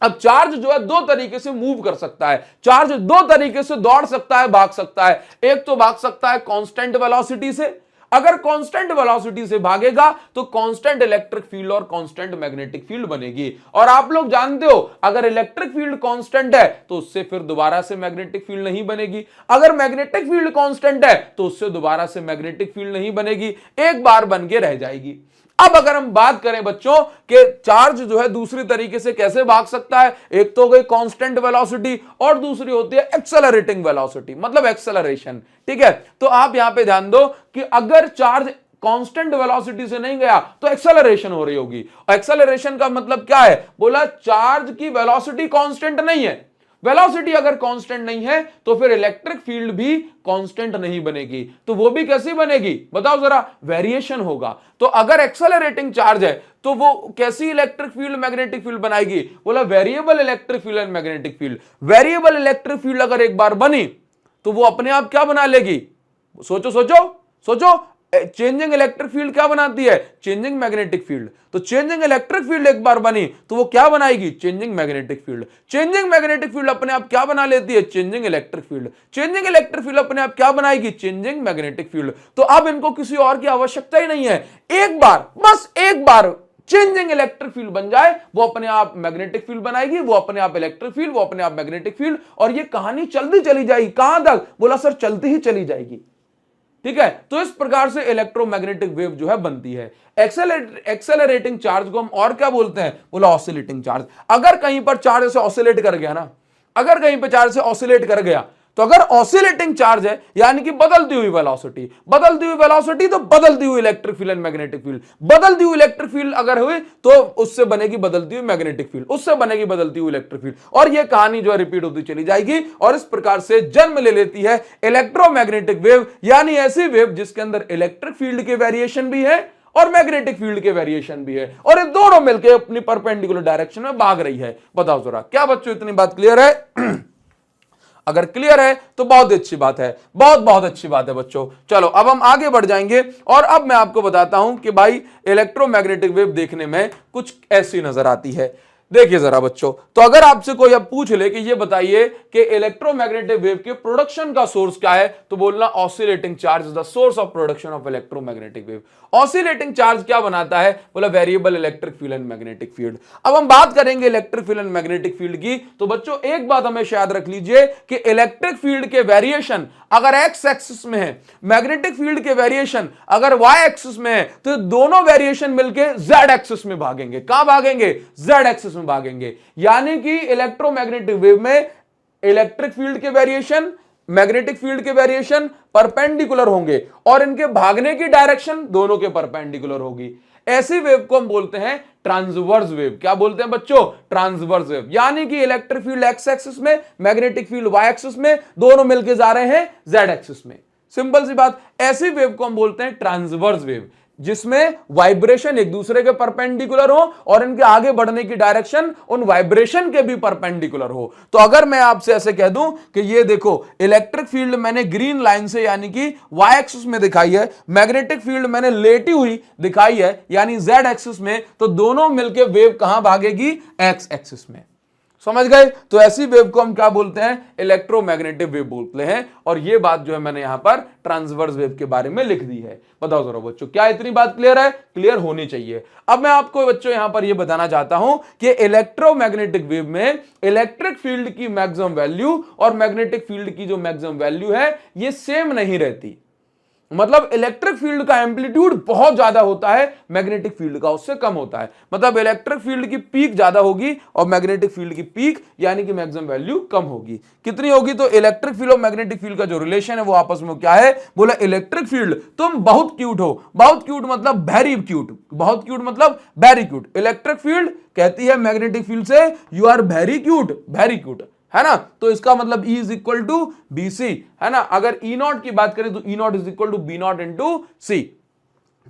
अब चार्ज जो है दो तरीके से मूव कर सकता है, चार्ज दो तरीके से दौड़ सकता है, भाग सकता है। एक तो भाग सकता है कांस्टेंट वेलोसिटी से, अगर कांस्टेंट वेलोसिटी से भागेगा तो कांस्टेंट इलेक्ट्रिक फील्ड और कांस्टेंट मैग्नेटिक फील्ड बनेगी। और आप लोग जानते हो अगर इलेक्ट्रिक फील्ड कांस्टेंट है तो उससे फिर दोबारा से मैग्नेटिक फील्ड नहीं बनेगी, अगर मैग्नेटिक फील्ड कांस्टेंट है तो उससे दोबारा से मैग्नेटिक फील्ड नहीं बनेगी, एक बार बन के रह जाएगी। अब अगर हम बात करें बच्चों कि चार्ज जो है दूसरी तरीके से कैसे भाग सकता है, एक तो हो गई कांस्टेंट वेलोसिटी और दूसरी होती है एक्सेलरेटिंग वेलोसिटी, मतलब एक्सेलरेशन, ठीक है। तो आप यहां पे ध्यान दो कि अगर चार्ज कांस्टेंट वेलोसिटी से नहीं गया तो एक्सेलरेशन हो रही होगी। एक्सेलरेशन का मतलब क्या है, बोला चार्ज की वेलोसिटी कांस्टेंट नहीं है, वेलोसिटी अगर कांस्टेंट नहीं है तो फिर इलेक्ट्रिक फील्ड भी कांस्टेंट नहीं बनेगी। तो वो भी कैसी बनेगी बताओ जरा, वेरिएशन होगा। तो अगर एक्सेलरेटिंग चार्ज है तो वो कैसी इलेक्ट्रिक फील्ड मैग्नेटिक फील्ड बनाएगी, बोला variable electric field and magnetic field. Variable electric field अगर एक बार बनी तो वो अपने आप क्या बना लेगी, सोचो सोचो सोचो, चेंजिंग इलेक्ट्रिक फील्ड क्या बनाती है, चेंजिंग मैग्नेटिक फील्ड। तो चेंजिंग इलेक्ट्रिक फील्ड एक बार बनी तो वो क्या बनाएगी, changing magnetic field. Changing magnetic field अपने आप क्या बना लेती है, changing electric field. Changing electric field अपने आप क्या बनाएगी, चेंजिंग मैग्नेटिक फील्ड। तो अब इनको किसी और की आवश्यकता ही नहीं है, एक बार, बस एक बार चेंजिंग इलेक्ट्रिक फील्ड बन जाए, वो अपने आप मैग्नेटिक फील्ड बनाएगी, वो अपने आप इलेक्ट्रिक फील्ड, वो अपने आप मैग्नेटिक फील्ड, और ये कहानी चलती चली जाएगी। कहां तक, बोला सर चलती ही चली जाएगी, ठीक है। तो इस प्रकार से इलेक्ट्रोमैग्नेटिक वेव जो है बनती है। एक्सेलरेटिंग चार्ज को हम और क्या बोलते हैं, बोला ऑसिलेटिंग चार्ज। अगर कहीं पर चार्ज से ऑसिलेट कर गया ना, अगर कहीं पर चार्ज से ऑसिलेट कर गया, तो अगर ऑसिलेटिंग चार्ज है यानी कि बदलती हुई वेलोसिटी, बदलती हुई वेलोसिटी तो बदलती हुई electric field and magnetic field. बदलती हुई इलेक्ट्रिक फील्ड अगर हुई तो उससे बनेगी बदलती हुई मैग्नेटिक फील्ड, उससे बनेगी बदलती हुई इलेक्ट्रिक फील्ड, और यह कहानी जो है रिपीट होती चली जाएगी। और इस प्रकार से जन्म ले लेती है इलेक्ट्रोमैग्नेटिक वेव, यानी ऐसी वेव जिसके अंदर इलेक्ट्रिक फील्ड के वेरिएशन भी है और मैग्नेटिक फील्ड के वेरिएशन भी है, और ये दोनों मिलकर अपनी परपेंडिकुलर डायरेक्शन में भाग रही है। बताओ जरा, क्या बच्चों इतनी बात क्लियर है? अगर क्लियर है तो बहुत अच्छी बात है, बहुत बहुत अच्छी बात है बच्चों। चलो अब हम आगे बढ़ जाएंगे और अब मैं आपको बताता हूं कि भाई इलेक्ट्रोमैग्नेटिक वेव देखने में कुछ ऐसी नजर आती है। देखिए जरा बच्चों, तो अगर आपसे कोई अब पूछ ले कि ये बताइए कि इलेक्ट्रोमैग्नेटिक वेव के प्रोडक्शन का सोर्स क्या है, तो बोलना oscillating charge is the source of production of electromagnetic wave. Oscillating charge क्या बनाता है, बोला variable electric field and magnetic field. अब हम बात करेंगे electric field and magnetic field की, तो बच्चों एक बात हमेशा याद रख लीजिए कि इलेक्ट्रिक फील्ड के वेरिएशन अगर एक्स एक्सिस में है, मैग्नेटिक फील्ड के वेरिएशन अगर वाई एक्सिस में है, तो दोनों वेरिएशन मिलकर जेड एक्सिस में भागेंगे। कहां भागेंगे, जेड एक्सिस में भागेंगे। यानी कि इलेक्ट्रोमैग्नेटिक वेव में इलेक्ट्रिक फील्ड के वेरिएशन, मैग्नेटिक फील्ड के वेरिएशन परपेंडिकुलर होंगे और इनके भागने की डायरेक्शन दोनों के परपेंडिकुलर होगी। ऐसी वेव को हम बोलते हैं ट्रांसवर्स वेव। क्या बोलते हैं बच्चों? Transverse wave. यानी कि इलेक्ट्रिक फील्ड एक्स एक्सिस में, मैग्नेटिक फील्ड वाई एक्सिस में, दोनों मिलकर जा रहे हैं जेड एक्सिस में। सिंपल सी बात। ऐसी वेव को हम बोलते हैं ट्रांसवर्स वेव, जिसमें वाइब्रेशन एक दूसरे के परपेंडिकुलर हो और इनके आगे बढ़ने की डायरेक्शन उन वाइब्रेशन के भी परपेंडिकुलर हो। तो अगर मैं आपसे ऐसे कह दूं कि ये देखो, इलेक्ट्रिक फील्ड मैंने ग्रीन लाइन से यानी कि वाई एक्सिस में दिखाई है, मैग्नेटिक फील्ड मैंने लेटी हुई दिखाई है यानी जेड एक्सिस में, तो दोनों मिलकर वेव कहां भागेगी? एक्स एक्सिस में। समझ गए? तो ऐसी वेव को हम क्या बोलते हैं? इलेक्ट्रोमैग्नेटिक वेव बोलते हैं। और ये बात जो है मैंने यहां पर ट्रांसवर्स वेव के बारे में लिख दी है। बताओ जरा बच्चों, क्या इतनी बात क्लियर है? क्लियर होनी चाहिए। अब मैं आपको बच्चों यहां पर यह बताना चाहता हूं कि इलेक्ट्रोमैग्नेटिक वेव में इलेक्ट्रिक फील्ड की मैक्सिमम वैल्यू और मैग्नेटिक फील्ड की जो मैक्सिमम वैल्यू है ये सेम नहीं रहती। मतलब इलेक्ट्रिक फील्ड का एम्पलीट्यूड बहुत ज्यादा होता है, मैग्नेटिक फील्ड का उससे कम होता है। मतलब इलेक्ट्रिक फील्ड की पीक ज्यादा होगी और मैग्नेटिक फील्ड की पीक यानी कि मैक्सिमम वैल्यू कम होगी। कितनी होगी? तो इलेक्ट्रिक फील्ड और मैग्नेटिक फील्ड का जो रिलेशन है वो आपस में क्या है? बोला इलेक्ट्रिक फील्ड तुम बहुत क्यूट हो। बहुत क्यूट मतलब वेरी क्यूट, बहुत क्यूट मतलब वेरी क्यूट। इलेक्ट्रिक फील्ड कहती है मैग्नेटिक फील्ड से you are very cute, very cute, है ना। तो इसका मतलब E is equal to B C, है ना। अगर E नॉट की बात करें तो E nought is equal to B nought into C.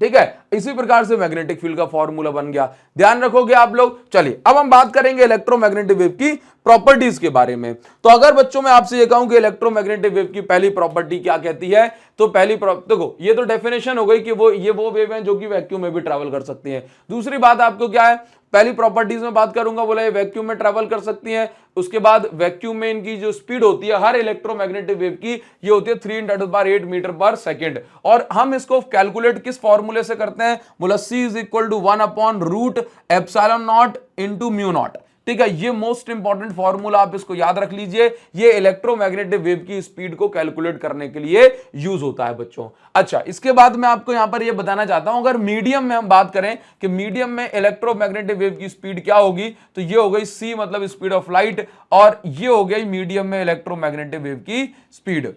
ठीक है, इसी प्रकार से मैग्नेटिक फील्ड का फॉर्मूला बन गया। ध्यान रखोगे आप लोग। चलिए अब हम बात करेंगे इलेक्ट्रोमैग्नेटिक वेव की प्रॉपर्टीज के बारे में। तो अगर बच्चों मैं आपसे ये कहूं कि इलेक्ट्रोमैग्नेटिक वेव की पहली प्रॉपर्टी क्या कहती है, तो पहली देखो ये तो डेफिनेशन हो गई कि वो वेव है जो कि वैक्यूम में भी ट्रैवल कर सकती है। दूसरी बात आपको क्या है, पहली प्रॉपर्टीज में बात करूंगा, बोला ये वैक्यूम में ट्रैवल कर सकती है। उसके बाद वैक्यूम में इनकी जो स्पीड होती है हर इलेक्ट्रोमैग्नेटिक वेव की, ये होती है 3 × 10⁸ मीटर पर सेकेंड। और हम इसको कैलकुलेट किस फॉर्मूले से करते हैं? बोला C is equal to 1/√ε0 into mu nought. ठीक है, ये मोस्ट इंपॉर्टेंट फॉर्मूला, आप इसको याद रख लीजिए। ये इलेक्ट्रोमैग्नेटिक वेव की स्पीड को कैलकुलेट करने के लिए यूज होता है बच्चों। अच्छा, इसके बाद मैं आपको यहां पर ये बताना चाहता हूं, अगर मीडियम में हम बात करें कि मीडियम में इलेक्ट्रोमैग्नेटिक वेव की स्पीड क्या होगी, तो ये हो गई c मतलब स्पीड ऑफ लाइट, और ये हो गई मीडियम में इलेक्ट्रोमैग्नेटिक वेव की स्पीड।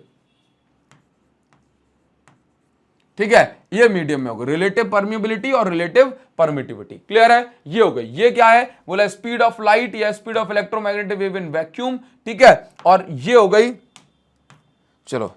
ठीक है, ये मीडियम में होगा, रिलेटिव परमिएबिलिटी और रिलेटिव परमिटिविटी। क्लियर है? ये हो गई। ये क्या है? बोला स्पीड ऑफ लाइट या speed of electromagnetic wave in vacuum. ठीक है, और ये हो गई, चलो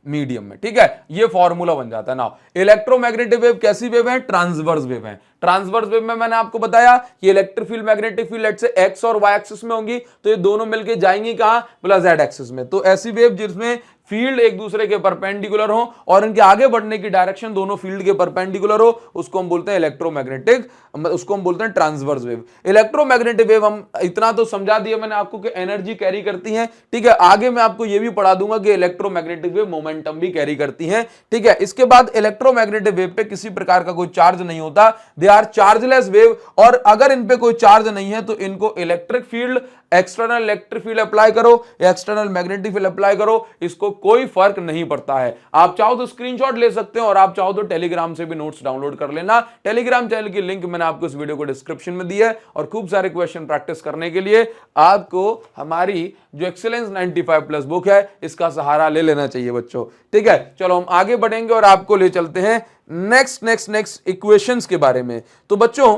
मीडियम में। ठीक है, ये फॉर्मूला बन जाता है ना। इलेक्ट्रोमैग्नेटिक वेव कैसी वेव है? ट्रांसवर्स वेव है। ट्रांसवर्स वेव में मैंने आपको बताया कि electric field magnetic field let से एक्स और वाई एक्सिस में होंगी, तो ये दोनों मिलके जाएंगी कहां? बोला जेड एक्सिस में। तो ऐसी वेव जिसमें फील्ड एक दूसरे के परपेंडिकुलर हो और इनके आगे बढ़ने की डायरेक्शन दोनों फील्ड के परपेंडिकुलर हो, उसको हम बोलते हैं इलेक्ट्रोमैग्नेटिक, उसको हम बोलते हैं ट्रांसवर्स वेव। इलेक्ट्रोमैग्नेटिक वेव हम इतना तो समझा दिया मैंने आपको कि एनर्जी कैरी करती है। ठीक है, आगे मैं आपको यह भी पढ़ा दूंगा कि इलेक्ट्रोमैग्नेटिक वेव मोमेंटम भी कैरी करती है। ठीक है, इसके बाद इलेक्ट्रोमैग्नेटिक वेव पे किसी प्रकार का कोई चार्ज नहीं होता, दे आर चार्जलेस वेव। और अगर इन पे कोई चार्ज नहीं है तो इनको electric field, external electric field apply करो या एक्सटर्नल मैग्नेटिक फील्ड अप्लाई करो, इसको कोई फर्क नहीं पड़ता है। आप चाहो तो स्क्रीनशॉट ले सकते हो और आप चाहो तो टेलीग्राम से भी नोट्स डाउनलोड कर लेना। टेलीग्राम चैनल की लिंक मैंने आपको इस वीडियो को डिस्क्रिप्शन में दी है। और खूब सारे क्वेश्चन प्रैक्टिस करने के लिए आपको हमारी जो एक्सीलेंस 95+ बुक है, इसका सहारा ले लेना चाहिए बच्चों। ठीक है, चलो हम आगे बढ़ेंगे और आपको ले चलते हैं नेक्स्ट इक्वेशंस के बारे में। तो बच्चों,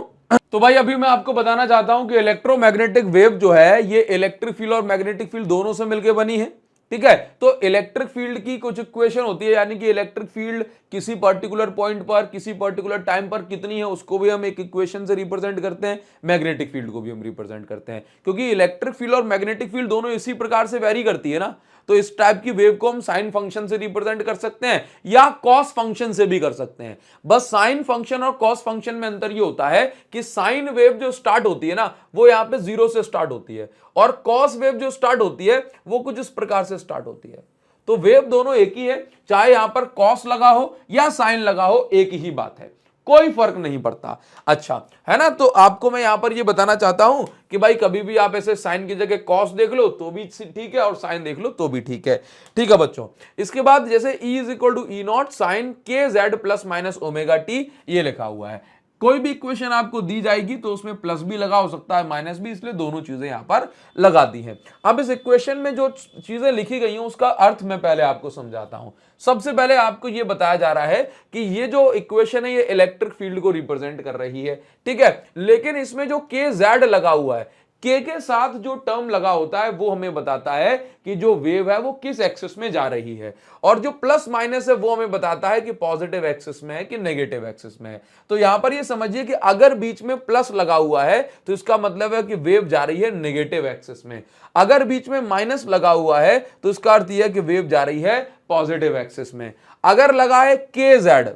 तो भाई अभी मैं आपको बताना चाहता हूं कि इलेक्ट्रोमैग्नेटिक वेव जो है ये इलेक्ट्रिक फील्ड और मैग्नेटिक फील्ड दोनों से मिलकर बनी है। ठीक है, तो इलेक्ट्रिक फील्ड की कुछ इक्वेशन होती है, यानी कि इलेक्ट्रिक फील्ड किसी पर्टिकुलर पॉइंट पर किसी पर्टिकुलर टाइम पर कितनी है उसको भी हम एक इक्वेशन से रिप्रेजेंट करते हैं, मैग्नेटिक फील्ड को भी हम रिप्रेजेंट करते हैं। क्योंकि इलेक्ट्रिक फील्ड और मैग्नेटिक फील्ड दोनों इसी प्रकार से वेरी करती है ना, तो इस टाइप की वेव को हम साइन फंक्शन से रिप्रेजेंट कर सकते हैं या कॉस फंक्शन से भी कर सकते हैं। बस साइन फंक्शन और कॉस फंक्शन में अंतर ये होता है कि साइन वेव जो स्टार्ट होती है ना वो यहां पे 0 से स्टार्ट होती है, और कॉस वेव जो स्टार्ट होती है वो कुछ इस प्रकार से स्टार्ट होती है। तो वेव दोनों एक ही है, चाहे यहां पर कॉस लगा हो या साइन लगा हो, एक ही बात है, कोई फर्क नहीं पड़ता। अच्छा है ना, तो आपको मैं यहां पर ये बताना चाहता हूं कि भाई कभी भी आप ऐसे साइन की जगह कॉस देख लो तो भी ठीक है और साइन देख लो तो भी ठीक है। ठीक है बच्चों, इसके बाद जैसे E is equal to E nought sine के z plus minus omega t, ये लिखा हुआ है। कोई भी इक्वेशन आपको दी जाएगी तो उसमें प्लस भी लगा हो सकता है, माइनस भी, इसलिए दोनों चीजें यहां पर लगा दी हैं। अब इस इक्वेशन में जो चीजें लिखी गई हैं उसका अर्थ मैं पहले आपको समझाता हूं। सबसे पहले आपको यह बताया जा रहा है कि ये जो इक्वेशन है ये इलेक्ट्रिक फील्ड को रिप्रेजेंट कर रही है, ठीक है, लेकिन इसमें जो के जेड लगा हुआ है, के साथ जो टर्म लगा होता है वो हमें बताता है कि जो वेव है वो किस एक्सिस में जा रही है, और जो प्लस माइनस है वो हमें बताता है कि पॉजिटिव एक्सिस में है कि नेगेटिव एक्सिस में है। तो यहां पर ये समझिए कि अगर बीच में प्लस लगा हुआ है तो इसका मतलब है कि वेव जा रही है नेगेटिव एक्सिस में, अगर बीच में माइनस लगा हुआ है तो इसका अर्थ यह है कि वेव जा रही है पॉजिटिव एक्सिस में, अगर लगा है के जेड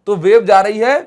तो वेव जा रही है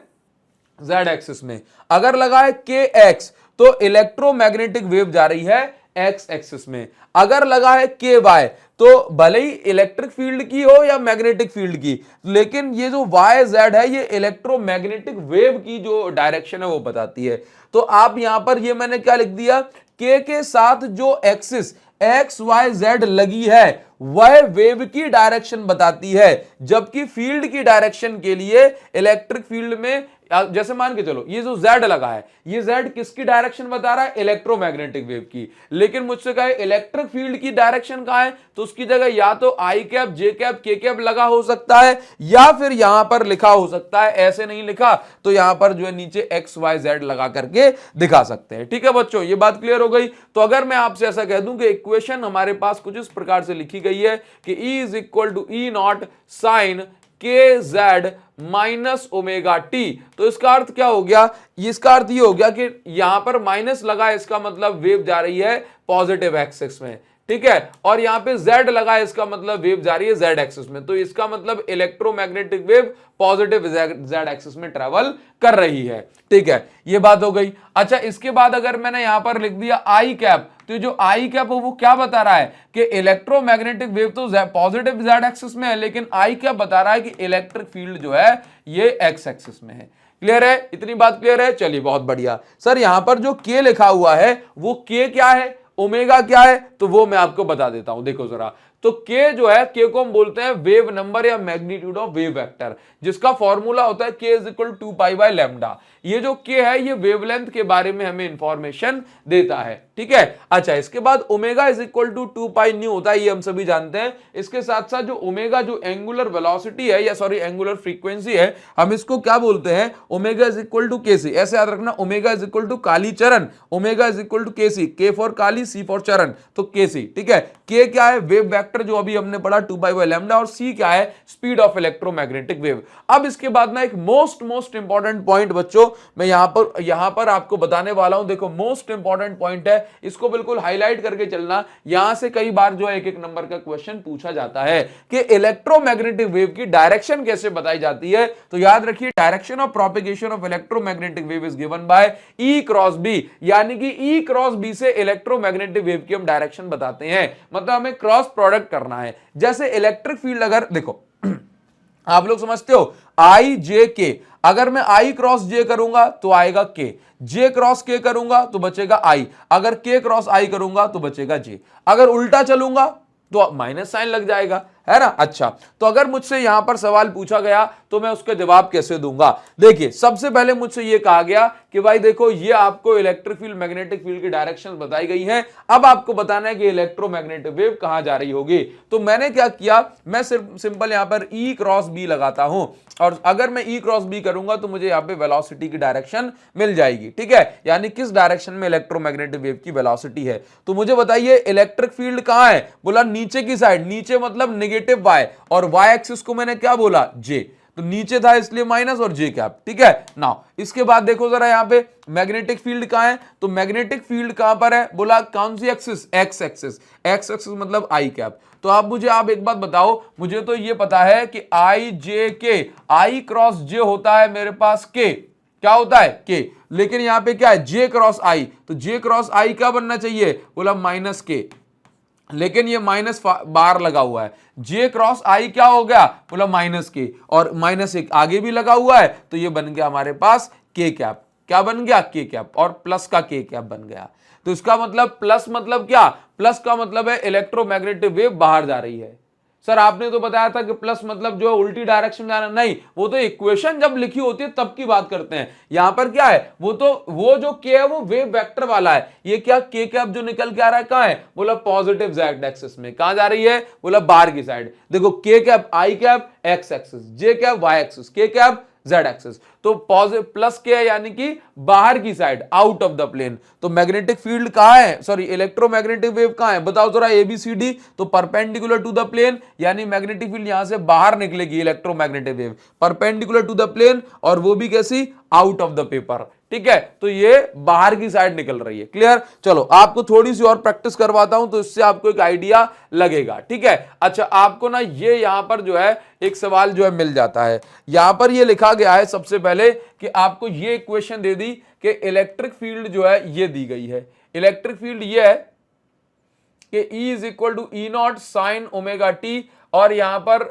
जेड एक्सिस में, अगर लगा है के एक्स तो इलेक्ट्रोमैग्नेटिक वेव जा रही है एक्स एक्सिस में, अगर लगा है के वाई तो भले ही इलेक्ट्रिक फील्ड की हो या मैग्नेटिक फील्ड की, लेकिन ये जो वाई जेड है ये इलेक्ट्रोमैग्नेटिक वेव की जो डायरेक्शन है वो बताती है। तो आप यहां पर ये मैंने क्या लिख दिया, के साथ जो एक्सिस एक्स वाई जेड लगी है वह वेव की डायरेक्शन बताती है, जबकि फील्ड की डायरेक्शन के लिए इलेक्ट्रिक फील्ड में जैसे मान के चलो ये जो जेड लगा है ये जेड किसकी डायरेक्शन बता रहा है, इलेक्ट्रोमैग्नेटिक वेव की, लेकिन मुझसे कहे इलेक्ट्रिक फील्ड की डायरेक्शन कहां है तो उसकी जगह या तो आई कैप जे कैप के कैप लगा हो सकता है या फिर यहां पर लिखा हो सकता है, ऐसे नहीं लिखा तो यहां पर जो है नीचे एक्स वाई जेड लगा करके दिखा सकते हैं। ठीक है बच्चों, ये बात क्लियर हो गई। तो अगर मैं आपसे ऐसा कह दूं कि इक्वेशन हमारे पास कुछ इस प्रकार से लिखी गई है कि E is equal to E naught sine के जेड माइनस ओमेगा टी, तो इसका अर्थ क्या हो गया, इसका अर्थ ये हो गया कि यहां पर माइनस लगा, इसका मतलब वेव जा रही है पॉजिटिव एक्सिस में, ठीक है, और यहां पे z लगा है इसका मतलब वेव जा रही है z एक्सिस में, तो इसका मतलब electromagnetic wave positive z axis में ट्रेवल कर रही है। ठीक है, ये बात हो गई। अच्छा, इसके बाद अगर मैंने यहां पर लिख दिया आई कैप, तो जो आई कैप है वो क्या बता रहा है कि इलेक्ट्रोमैग्नेटिक वेव तो पॉजिटिव z एक्सिस में है, लेकिन आई कैप बता रहा है कि इलेक्ट्रिक फील्ड जो है ये x एक्सिस में है। क्लियर है, इतनी बात क्लियर है? चलिए बहुत बढ़िया। सर यहां पर जो k लिखा हुआ है वो k क्या है, ओमेगा क्या है, तो वो मैं आपको बता देता हूं। देखो जरा, तो k जो है, k को हम बोलते हैं वेव नंबर या मैग्नीट्यूड ऑफ वेव वेक्टर, जिसका फॉर्मूला होता है k is equal to 2 pi by lambda. ये जो k है ये वेवलेंथ के बारे में हमें इंफॉर्मेशन देता है। ठीक है, अच्छा, इसके बाद omega is equal to 2 pi nu होता है, ये हम सभी जानते हैं। इसके साथ साथ जो ओमेगा जो एंगुलर वेलोसिटी है या सॉरी एंगुलर फ्रीक्वेंसी है, हम इसको क्या बोलते हैं, ओमेगा इज इक्वल टू के सी। ऐसे याद रखना, ओमेगा इज इक्वल टू काली चरण, ओमेगा इज इक्वल टू के सी, के फॉर काली, सी फॉर चरण, तो के सी। ठीक है, के क्या है, वेव वेक्टर जो अभी हमने पढ़ा 2 पाई बाय लैम्डा, और सी क्या है, स्पीड ऑफ इलेक्ट्रोमैग्नेटिक वेव। अब इसके बाद ना एक मोस्ट इंपॉर्टेंट पॉइंट बच्चों मैं यहां पर आपको बताने वाला हूं। देखो मोस्ट इंपॉर्टेंट पॉइंट है, इसको बिल्कुल हाईलाइट करके चलना। यहां से कई बार जो है एक नंबर का क्वेश्चन पूछा जाता है कि इलेक्ट्रोमैग्नेटिक वेव की डायरेक्शन कैसे बताई जाती है। तो याद रखिए, direction of propagation of electromagnetic wave is given by E cross B, यानी कि ई क्रॉस बी से इलेक्ट्रोमैग्नेटिक वेव की हम डायरेक्शन बताते हैं, मतलब हमें क्रॉस प्रोडक्ट करना है। जैसे इलेक्ट्रिक फील्ड, अगर देखो आप लोग समझते हो आई जे के, अगर मैं आई क्रॉस जे करूंगा तो आएगा के, जे क्रॉस के करूंगा तो बचेगा आई, अगर के क्रॉस आई करूंगा तो बचेगा जे, अगर उल्टा चलूंगा तो माइनस साइन लग जाएगा, है ना। अच्छा, तो अगर मुझसे यहां पर सवाल पूछा गया तो मैं उसका जवाब कैसे दूंगा। देखिए, सबसे पहले मुझसे यह कहा गया कि भाई देखो ये आपको इलेक्ट्रिक फील्ड मैग्नेटिक फील्ड की डायरेक्शन बताई गई है, अब आपको बताना है कि इलेक्ट्रोमैग्नेटिक वेव कहां जा रही होगी। तो मैंने क्या किया, मैं सिर्फ सिंपल यहां पर ई क्रॉस बी लगाता हूं, और अगर मैं ई क्रॉस बी करूंगा तो मुझे यहां पे वेलोसिटी की डायरेक्शन मिल जाएगी। ठीक है, यानी किस डायरेक्शन में इलेक्ट्रोमैग्नेटिक वेव की वेलोसिटी है। तो मुझे बताइए इलेक्ट्रिक फील्ड कहां है, बोला नीचे की साइड, नीचे मतलब नेगेटिव वाई, और वाई एक्सिस को मैंने क्या बोला, जे, तो नीचे था इसलिए माइनस और जे कैप। ठीक है, नाउ इसके बाद देखो जरा यहां पे मैग्नेटिक फील्ड कहां है, तो मैग्नेटिक फील्ड कहां पर है, बोला कौन सी axis, x axis, x axis मतलब आई कैप। तो आप एक बात बताओ, मुझे तो ये पता है कि आई जे के, आई क्रॉस जे होता है मेरे पास के, क्या होता है के, लेकिन यहां पे क्या है, जे क्रॉस आई, तो जे क्रॉस आई क्या बनना चाहिए, बोला माइनस के, लेकिन ये माइनस बार लगा हुआ है, जे क्रॉस आई क्या हो गया, बोला माइनस के, और माइनस एक आगे भी लगा हुआ है, तो ये बन गया हमारे पास के कैप, क्या बन गया, के कैप, और प्लस का के कैप बन गया। तो इसका मतलब प्लस मतलब क्या, प्लस का मतलब है इलेक्ट्रोमैग्नेटिक वेव बाहर जा रही है, सर आपने तो बताया था कि प्लस मतलब जो है उल्टी डायरेक्शन में जाना, नहीं, वो तो इक्वेशन जब लिखी होती है तब की बात करते हैं। यहां पर क्या है, वो जो के है वो वेव वेक्टर वाला है। ये क्या के कैप जो निकल के आ रहा है कहां है, बोला पॉजिटिव जेड एक्सिस में। कहां जा रही है, बोला बाहर की साइड। देखो के cap I cap X axis, J cap Y axis, K cap Z axis. तो पॉजिटिव प्लस के है यानी कि बाहर की side, out of the plane. तो मैग्नेटिक फील्ड कहां है, सॉरी इलेक्ट्रोमैग्नेटिक वेव कहां है, बताओ जरा एबीसीडी। तो परपेंडिकुलर टू द प्लेन, यानी मैग्नेटिक फील्ड यहां से बाहर निकलेगी, electromagnetic wave perpendicular to the plane, और वो भी कैसी, आउट ऑफ द पेपर। ठीक है, तो ये बाहर की साइड निकल रही है। क्लियर, चलो आपको थोड़ी सी और प्रैक्टिस करवाता हूं तो इससे आपको एक आइडिया लगेगा। ठीक है, अच्छा आपको ना ये यहां पर जो है एक सवाल जो है मिल जाता है। यहां पर ये लिखा गया है सबसे पहले कि आपको ये इक्वेशन दे दी कि इलेक्ट्रिक फील्ड जो है ये दी गई है। इलेक्ट्रिक फील्ड ये है कि E is equal to E naught sine omega T, और यहां पर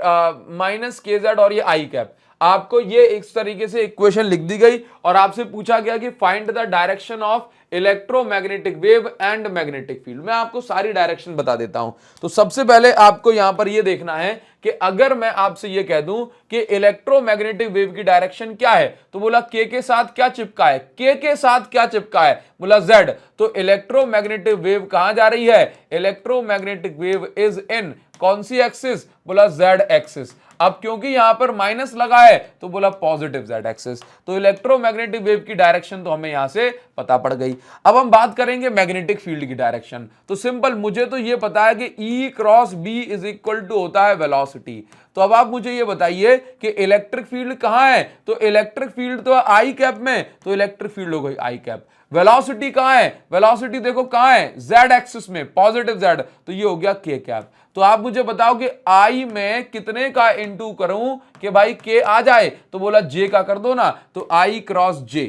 माइनस के जेड, और ये आई कैप। आपको ये इस तरीके से इक्वेशन लिख दी गई और आपसे पूछा गया कि find the direction of electromagnetic wave and magnetic field. मैं आपको सारी डायरेक्शन बता देता हूं। तो सबसे पहले आपको यहां पर यह देखना है कि अगर मैं आपसे यह कह दूं कि इलेक्ट्रोमैग्नेटिक वेव की डायरेक्शन क्या है, तो बोला के साथ क्या चिपका है, के साथ क्या चिपका है, बोला जेड। तो इलेक्ट्रोमैग्नेटिक वेव कहां जा रही है, इलेक्ट्रोमैग्नेटिक वेव इज इन कौन सी एक्सिस, बोला जेड एक्सिस। अब क्योंकि यहां पर माइनस लगा है तो बोला पॉजिटिव जेड एक्सिस। तो इलेक्ट्रोमैग्नेटिक वेव की डायरेक्शन तो हमें यहां से पता पड़ गई। अब हम बात करेंगे मैग्नेटिक फील्ड की डायरेक्शन। तो सिंपल, मुझे तो यह पता है कि E cross B is equal to होता है वेलोसिटी। तो अब आप मुझे ये बताइए कि इलेक्ट्रिक फील्ड कहां है, तो इलेक्ट्रिक फील्ड तो आई कैप में, तो इलेक्ट्रिक फील्ड हो गई आई कैप। वेलोसिटी कहां है, वेलोसिटी देखो कहां है, जेड एक्सिस में, पॉजिटिव जेड, तो ये हो गया के कैप। तो आप मुझे बताओ कि आई में कितने का इनटू करूं कि भाई के आ जाए, तो बोला जे का कर दो ना, तो आई क्रॉस जे।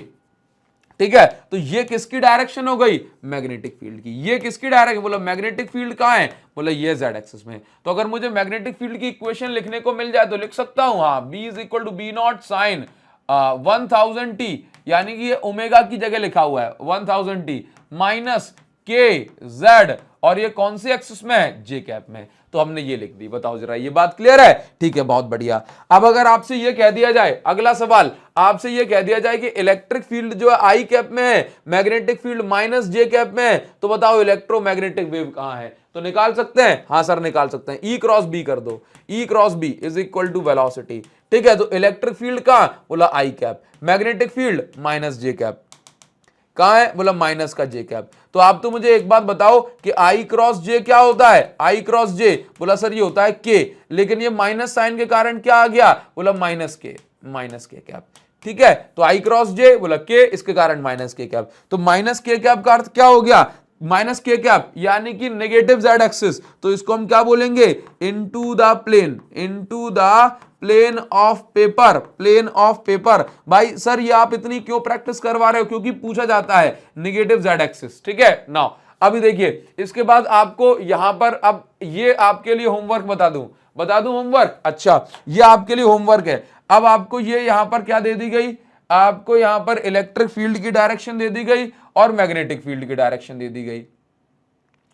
ठीक है, तो ये किसकी डायरेक्शन हो गई, मैग्नेटिक फील्ड की। ये किसकी डायरेक्शन, बोला मैग्नेटिक फील्ड कहां है, बोला ये जेड एक्सिस में। तो अगर मुझे मैग्नेटिक फील्ड की इक्वेशन लिखने को मिल जाए तो लिख सकता हूं, हाँ, B is equal to B naught sine 1000 T, यानी कि ये ओमेगा की जगह लिखा हुआ है 1000 टी माइनस के जेड, और ये कौन सी एक्सिस में है, जे कैप में। तो हमने ये लिख दी। बताओ जरा, ये बात क्लियर है, ठीक है, बहुत बढ़िया। अब अगर आपसे ये कह दिया जाए, अगला सवाल आपसे ये कह दिया जाए कि इलेक्ट्रिक फील्ड जो है आई कैप में है, magnetic field minus J cap में है, तो बताओ इलेक्ट्रोमैग्नेटिक वेव कहां है। तो निकाल सकते हैं, हाँ सर निकाल सकते हैं। ई क्रॉस बी कर दो, E cross B is equal to velocity. ठीक है, तो इलेक्ट्रिक फील्ड कहां, बोला I cap, magnetic field minus J cap, कहां है, बोला माइनस का जे कैप। तो आप तो मुझे एक बात बताओ कि आई क्रॉस जे क्या होता है, आई क्रॉस जे, बोला सर ये होता है के, लेकिन ये माइनस साइन के कारण क्या आ गया, बोला माइनस के कैप। ठीक है, तो आई क्रॉस जे बोला के, इसके कारण माइनस के कैप। तो माइनस के कैप का अर्थ क्या हो गया, माइनस के कैप यानी कि नेगेटिव जेड एक्सिस। तो इसको हम क्या बोलेंगे, into the plane, into the plane of paper, plane of paper. भाई सर ये आप इतनी क्यों प्रैक्टिस करवा रहे हो, क्योंकि पूछा जाता है नेगेटिव जेड एक्सिस। ठीक है, नाउ अभी देखिए इसके बाद आपको यहां पर, अब ये आपके लिए होमवर्क बता दूं होमवर्क। अच्छा ये आपके लिए होमवर्क है। अब आपको ये यहां पर क्या दे दी गई, आपको यहां पर इलेक्ट्रिक फील्ड की डायरेक्शन दे दी गई और मैग्नेटिक फील्ड की डायरेक्शन दे दी गई,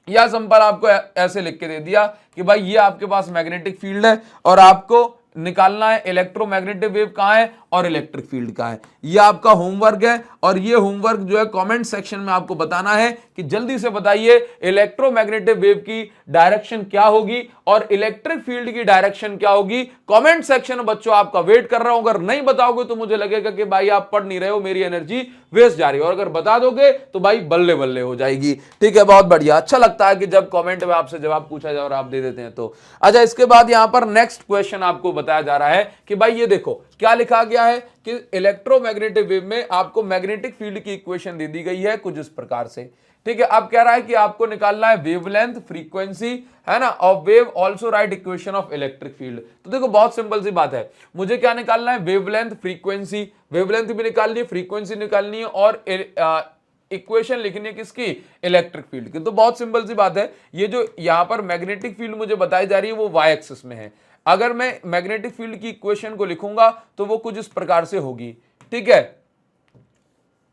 या सिंपल आपको ऐसे लिख के दे दिया कि भाई ये आपके पास मैग्नेटिक फील्ड है और आपको निकालना है इलेक्ट्रोमैग्नेटिक वेव कहां है और इलेक्ट्रिक फील्ड कहां है। ये आपका होमवर्क है, और ये होमवर्क जो है कमेंट सेक्शन में आपको बताना है कि जल्दी से बताइए इलेक्ट्रोमैग्नेटिक वेव की डायरेक्शन क्या होगी और इलेक्ट्रिक फील्ड की डायरेक्शन क्या होगी। कमेंट सेक्शन में बच्चों आपका वेट कर रहा हूं। अगर नहीं बताओगे तो मुझे लगेगा कि भाई आप पढ़ नहीं रहे हो, मेरी एनर्जी वेस्ट जा रही है, और अगर बता दोगे तो भाई बल्ले बल्ले हो जाएगी। ठीक है, बहुत बढ़िया। अच्छा लगता है कि जब कमेंट में आपसे जवाब पूछा जाए और आप दे देते हैं तो। अच्छा, इसके बाद यहां पर नेक्स्ट क्वेश्चन आपको बताया जा रहा है कि भाई ये देखो क्या लिखा गया है कि इलेक्ट्रोमैग्नेटिक वेव में आपको मैग्नेटिक फील्ड की इक्वेशन दे दी गई है कुछ इस प्रकार से। ठीक है, अब कह रहा है कि आपको निकालना है वेवलेंथ, फ्रीक्वेंसी, है ना, of wave, also right equation of electric field. तो देखो बहुत सिंपल सी बात है, मुझे क्या निकालना है, वेवलेंथ, फ्रीक्वेंसी, वेवलेंथ भी निकालनी है, फ्रीक्वेंसी निकालनी है, और इक्वेशन लिखनी है किसकी, इलेक्ट्रिक फील्ड की। तो बहुत सिंपल सी बात है, ये जो यहां पर मैग्नेटिक फील्ड मुझे बताई जा रही है वो वाई एक्सिस में है। अगर मैं मैग्नेटिक फील्ड की इक्वेशन को लिखूंगा तो वो कुछ इस प्रकार से होगी। ठीक है,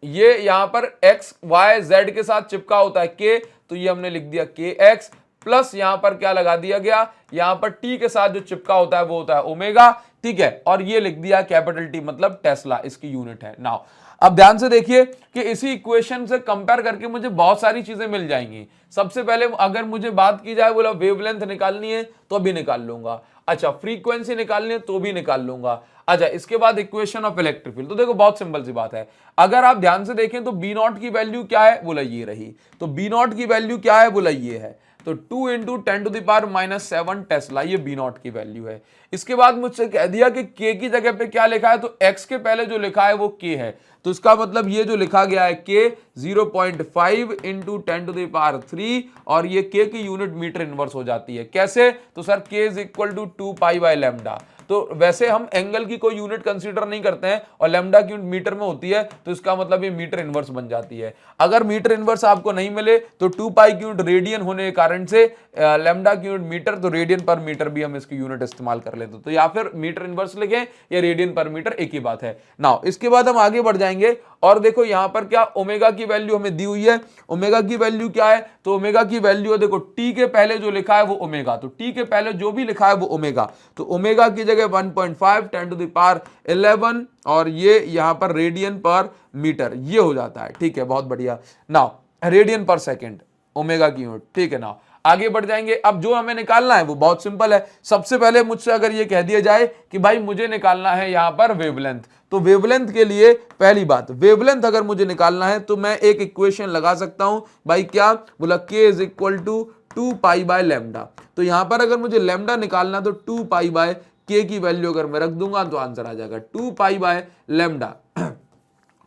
ये यहां पर एक्स वाई जेड के साथ चिपका होता है के, तो ये हमने लिख दिया के एक्स प्लस यहां पर क्या लगा दिया गया, यहां पर टी के साथ जो चिपका होता है वो होता है ओमेगा, ठीक है, और ये लिख दिया कैपिटल टी मतलब टेस्ला इसकी यूनिट है। नाउ अब ध्यान से देखिए कि इसी इक्वेशन से कंपेयर करके मुझे बहुत सारी चीजें मिल जाएंगी। सबसे पहले अगर मुझे बात की जाए, बोला वेवलेंथ निकालनी है तो भी निकाल लूंगा, अच्छा फ्रीक्वेंसी निकालनी है तो भी निकाल लूंगा। अच्छा इसके बाद इक्वेशन ऑफ इलेक्ट्रिक फील्ड, तो देखो बहुत सिंपल सी बात है, अगर आप ध्यान से देखें तो बी नॉट की वैल्यू क्या है, बोला ये रही, तो बी नॉट की वैल्यू क्या है, बोला ये है, तो 2 इंटू 10⁻⁻7 टेस्ला, ये बी नॉट की वैल्यू है। इसके बाद मुझसे कह दिया कि के की जगह पे क्या लिखा है, तो एक्स के पहले जो लिखा है वो के है, तो इसका मतलब ये जो लिखा गया है के 0.5 इंटू 10⁻3 और ये के की यूनिट मीटर इनवर्स हो जाती है। कैसे, तो सर के इज इक्वल टू 2π/λ। तो वैसे हम एंगल की कोई यूनिट कंसीडर नहीं करते हैं और लैम्डा की यूनिट मीटर में होती है, तो इसका मतलब ये मीटर इनवर्स बन जाती है। अगर मीटर इनवर्स आपको नहीं मिले तो 2π की यूनिट रेडियन होने के कारण से लैम्डा की यूनिट मीटर, तो रेडियन पर मीटर भी हम इसकी यूनिट इस्तेमाल कर लेते, तो या फिर मीटर इनवर्स लिखें या रेडियन पर मीटर, एक ही बात है। नाउ इसके बाद हम आगे बढ़ जाएंगे और देखो यहां पर क्या ओमेगा की वैल्यू हमें दी हुई है, ओमेगा की वैल्यू क्या है, तो ओमेगा की वैल्यू देखो टी के पहले जो लिखा है वो ओमेगा, तो टी के पहले जो भी लिखा है वो ओमेगा, तो ओमेगा की जगह 1.5 10⁻11 और ये यहां पर रेडियन पर मीटर ये हो जाता है, ठीक है, बहुत बढ़िया। नाउ रेडियन पर सेकेंड ओमेगा की यूनिट, ठीक है। नाउ आगे बढ़ जाएंगे, अब जो हमें निकालना है वो बहुत सिंपल है। सबसे पहले मुझसे अगर ये कह दिया जाए कि भाई मुझे निकालना है यहां पर वेवलेंथ, तो वेवलेंथ के लिए पहली बात, वेवलेंथ अगर मुझे निकालना है तो मैं एक इक्वेशन लगा सकता हूं भाई, क्या बोला, k इज इक्वल टू 2π/λ। तो यहां पर अगर मुझे लैम्डा निकालना तो 2π/k की वैल्यू अगर मैं रख दूंगा तो आंसर आ जाएगा 2π/λ।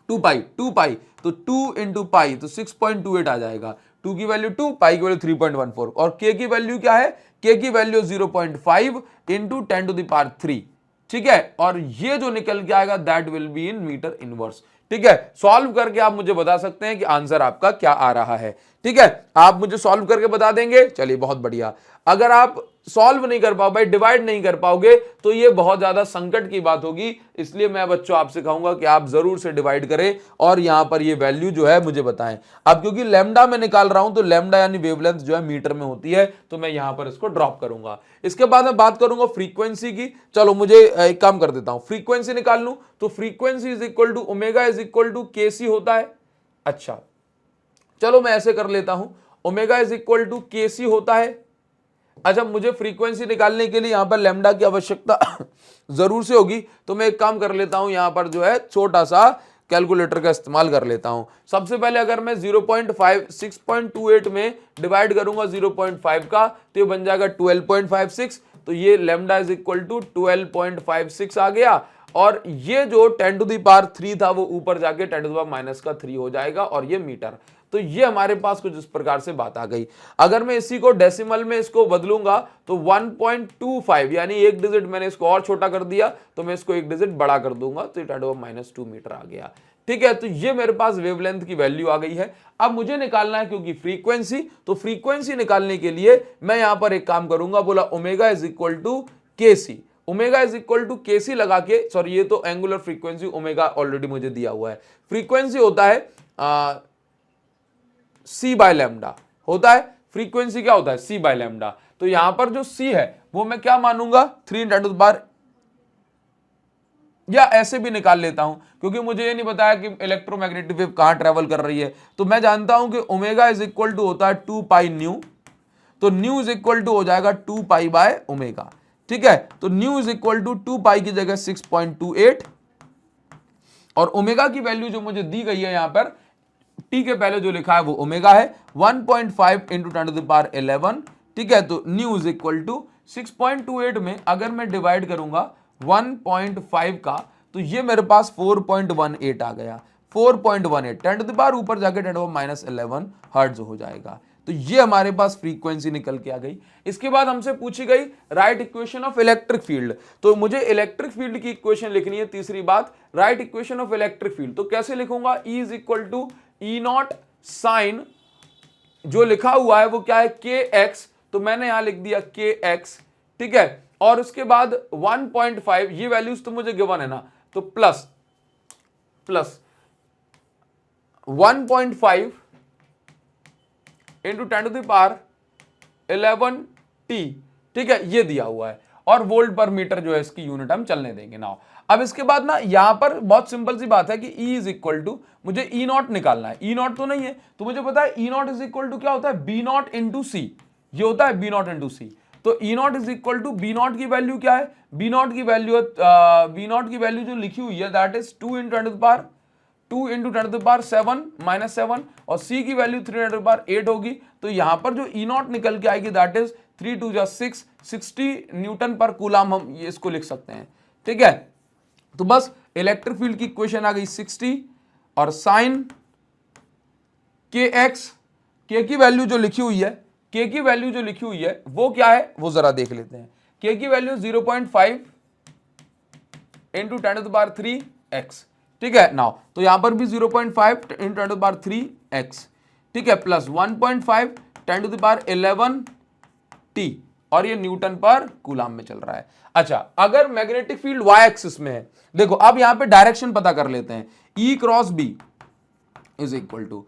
2π तो 2 इंटू पाई तो 6.28 आ जाएगा, 2 की वैल्यू 2, पाई की वैल्यू 3.14 और k की वैल्यू क्या है, k की वैल्यू 0.5 इंटू 10⁻3, ठीक है, और ये जो निकल के आएगा that will be in metre inverse, ठीक है। सॉल्व करके आप मुझे बता सकते हैं कि आंसर आपका क्या आ रहा है, ठीक है, आप मुझे सॉल्व करके बता देंगे, चलिए बहुत बढ़िया। अगर आप सॉल्व नहीं कर पाओ भाई, डिवाइड नहीं कर पाओगे तो ये बहुत ज्यादा संकट की बात होगी, इसलिए मैं बच्चों आपसे कहूंगा कि आप जरूर से डिवाइड करें और यहां पर ये वैल्यू जो है मुझे बताएं। अब क्योंकि लैम्डा में निकाल रहा हूं तो लैम्डा यानी वेवलेंथ जो है मीटर में होती है, तो मैं यहां पर इसको ड्रॉप करूंगा। इसके बाद मैं बात करूंगा फ्रीक्वेंसी की, चलो मुझे एक काम कर देता हूं, फ्रीक्वेंसी निकाल लूं, तो frequency is equal to omega is equal to k c होता है। अच्छा चलो मैं ऐसे कर लेता हूं, omega is equal to k c होता है। अच्छा मुझे फ्रीक्वेंसी निकालने के लिए यहां पर लैम्डा की आवश्यकता जरूर से होगी, तो मैं एक काम कर लेता हूं, यहां पर जो है छोटा सा कैलकुलेटर का इस्तेमाल कर लेता हूं। सबसे पहले अगर मैं 0.5 6.28 में डिवाइड करूंगा 0.5 का तो ये बन जाएगा 12.56, तो ये लैम्डा इज इक्वल टू 12.56 आ गया, और ये जो 10⁻³ था वो ऊपर जाके 10⁻³ हो जाएगा और ये मीटर। तो ये हमारे पास कुछ इस प्रकार से बात आ गई। अगर मैं इसी को डेसिमल में इसको बदलूंगा तो 1.25 यानी एक डिजिट मैंने इसको और छोटा कर दिया, तो मैं इसको एक डिजिट बड़ा कर दूंगा तो 10⁻² मीटर आ गया, ठीक है। तो ये मेरे पास वेवलेंथ की वैल्यू आ गई है। अब मुझे निकालना है क्योंकि फ्रीक्वेंसी, तो फ्रीक्वेंसी निकालने के लिए मैं यहां पर एक काम करूंगा, बोला omega is equal to k c, omega is equal to k c लगा के, सॉरी ये तो एंगुलर फ्रीक्वेंसी ओमेगा ऑलरेडी मुझे दिया हुआ है, फ्रीक्वेंसी होता है c/λ होता है, फ्रीक्वेंसी क्या होता है c/λ, तो यहां पर जो c है वो मैं क्या मानूंगा 3 × 10⁻, या ऐसे भी निकाल लेता हूं क्योंकि मुझे ये नहीं बताया कि इलेक्ट्रोमैग्नेटिक वेव कहां ट्रेवल कर रही है, तो मैं जानता हूं कि ओमेगा इज इक्वल टू होता है 2π न्यू, तो न्यू इज इक्वल टू हो जाएगा 2π/ω, ठीक है। तो न्यू इज इक्वल टू 2π की जगह 6.28 और ओमेगा की वैल्यू जो मुझे दी गई है यहां पर टी के पहले जो लिखा है वो ओमेगा है 1.5 इंटू 10⁻11, ठीक है। तो न्यू इज इक्वल टू 6.28 में अगर मैं डिवाइड करूंगा 1.5 का तो ये मेरे पास 4.18 आ गया, 4.18 10⁻, ऊपर जाके 10⁻11 हर्ट्ज हो जाएगा। तो ये हमारे पास फ्रीक्वेंसी निकल के आ गई। इसके बाद हमसे पूछी गई right equation of electric field, तो मुझे इलेक्ट्रिक फील्ड की इक्वेशन लिखनी है। तीसरी बात write equation of electric field, तो कैसे लिखूंगा, E is equal to E0 sine, जो लिखा हुआ है वो क्या है kx, तो मैंने यहां लिख दिया kx, ठीक है, और उसके बाद 1.5 ये वैल्यूज तो मुझे गिवन है ना, तो प्लस 1.5 इंटू 10⁻⁻⁴ 11t, ठीक है, ये दिया हुआ है, और वोल्ट पर मीटर जो है इसकी यूनिट हम चलने देंगे नाउ। अब इसके बाद ना यहां पर बहुत सिंपल सी बात है कि E इज इक्वल टू, मुझे ई नॉट निकालना है, ई नॉट तो नहीं है तो मुझे पता है ई नॉट इज इक्वल टू क्या होता है, बी नॉट इंटू सी, ये होता है बी नॉट इंटू सी। तो E nought is equal to B nought की वैल्यू क्या है, बी नॉट की वैल्यू जो लिखी हुई है दैट इज 2 इंटू 10⁻7 माइनस 7, और सी की वैल्यू 3 10⁻8 होगी। तो यहां पर जो ई नॉट निकल के आएगी दैट इज 3 2 6, 60 न्यूटन पर कूलाम, हम ये इसको लिख सकते हैं, ठीक है। तो बस इलेक्ट्रिक फील्ड की इक्वेशन आ गई 60, और साइन के एक्स, के की वैल्यू जो लिखी हुई है, के की वैल्यू जो लिखी हुई है वो क्या है वो जरा देख लेते हैं। के की वैल्यू 0.5 इंटू 10⁻3x, ठीक है नाउ। तो यहां पर भी 0.5 इंटू 10⁻3x, ठीक है, प्लस 1.5 10⁻11t, और ये न्यूटन पर कूलाम में चल रहा है। अच्छा, अगर मैग्नेटिक फील्ड y एक्सिस में है, देखो अब यहां पे डायरेक्शन पता कर लेते हैं, E cross B is equal to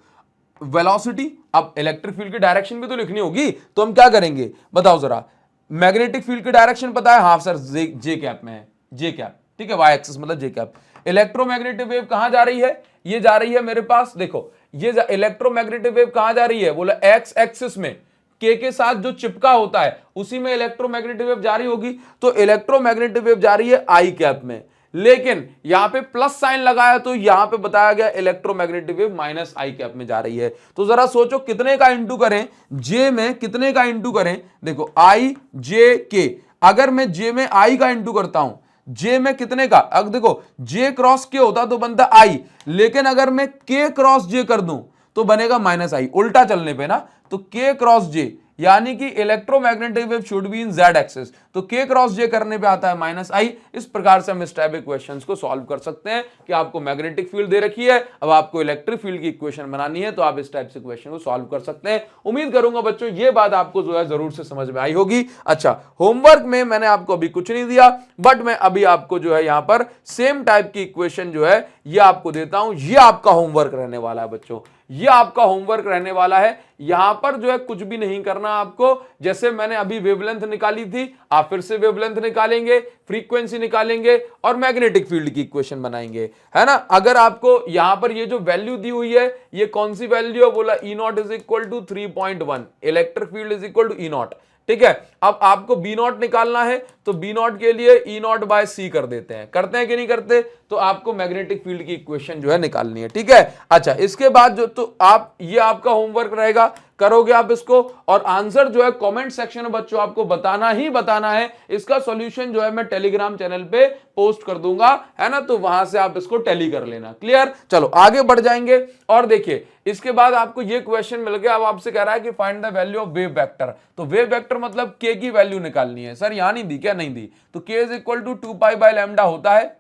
velocity. अब इलेक्ट्रिक फील्ड की डायरेक्शन भी तो लिखनी होगी, तो हम क्या करेंगे बताओ जरा। मैग्नेटिक फील्ड की डायरेक्शन पता है, हाफ सर जे कैप में है, जे कैप, ठीक है, y एक्सिस मतलब जे कैप। इलेक्ट्रोमैग्नेटिक वेव कहां जा रही है, ये जा रही है मेरे पास, देखो ये इलेक्ट्रोमैग्नेटिक वेव कहां जा रही है, बोला x एक्सिस में, के साथ जो चिपका होता है उसी में इलेक्ट्रोमैग्नेटिक वेव जारी होगी। तो इलेक्ट्रोमैग्नेटिक वेव जा रही है आई कैप में, लेकिन यहां पे प्लस साइन लगाया तो यहां पे बताया गया इलेक्ट्रोमैग्नेटिक वेव माइनस आई कैप में जा रही है। तो जरा सोचो कितने का इंटू करें, जे में कितने का इंटू करें, देखो आई जे के, अगर मैं जे में आई का इंटू करता हूं, जे में कितने का, अब देखो जे क्रॉस के होता तो बनता आई, लेकिन अगर मैं के क्रॉस जे कर दूं तो बनेगा माइनस आई, उल्टा चलने पे ना। तो के क्रॉस जे यानी कि electromagnetic wave should be in Z axis, तो के क्रॉस जे करने पे आता है माइनस आई। इस प्रकार से हम इस टाइप के क्वेश्चंस को सॉल्व कर सकते हैं कि आपको मैग्नेटिक फील्ड दे रखी है, अब आपको इलेक्ट्रिक फील्ड की इक्वेशन बनानी है, तो आप इस टाइप से क्वेश्चन को सॉल्व कर सकते हैं। उम्मीद करूंगा बच्चों ये बात आपको जो है जरूर से समझ में आई होगी। अच्छा, होमवर्क में मैंने आपको अभी कुछ नहीं दिया, बट मैं अभी आपको जो है यहां पर सेम टाइप की इक्वेशन जो है ये आपको देता हूं, ये आपका होमवर्क रहने वाला है बच्चों, ये आपका होमवर्क रहने वाला है। यहां पर जो है कुछ भी नहीं करना आपको, जैसे मैंने अभी वेवलेंथ निकाली थी आप फिर से वेवलेंथ निकालेंगे, फ्रीक्वेंसी निकालेंगे और मैग्नेटिक फील्ड की इक्वेशन बनाएंगे, है ना। अगर आपको यहां पर ये जो वैल्यू दी हुई है ये कौन सी वैल्यू है, बोला E nought is equal to 3.1, electric field is equal to E nought, ठीक है। अब आपको बी नॉट निकालना है तो बी नॉट के लिए ई नॉट बाय सी कर देते हैं, करते हैं कि नहीं करते, तो आपको मैग्नेटिक फील्ड की इक्वेशन जो है निकालनी है, ठीक है। अच्छा, इसके बाद जो तो आप ये आपका होमवर्क रहेगा, करोगे आप इसको, और आंसर जो है कमेंट सेक्शन में बच्चों आपको बताना ही बताना है। इसका सॉल्यूशन जो है मैं टेलीग्राम चैनल पे पोस्ट कर दूंगा, है ना, तो वहां से आप इसको टैली कर लेना। क्लियर, चलो आगे बढ़ जाएंगे। और देखिए इसके बाद आपको ये क्वेश्चन मिल गया, अब आपसे कह रहा है कि find the value of wave vector. तो वेव वेक्टर मतलब के की वैल्यू निकालनी है। सर यहां नहीं दी, क्या नहीं दी, तो के इज इक्वल टू 2π/λ होता है,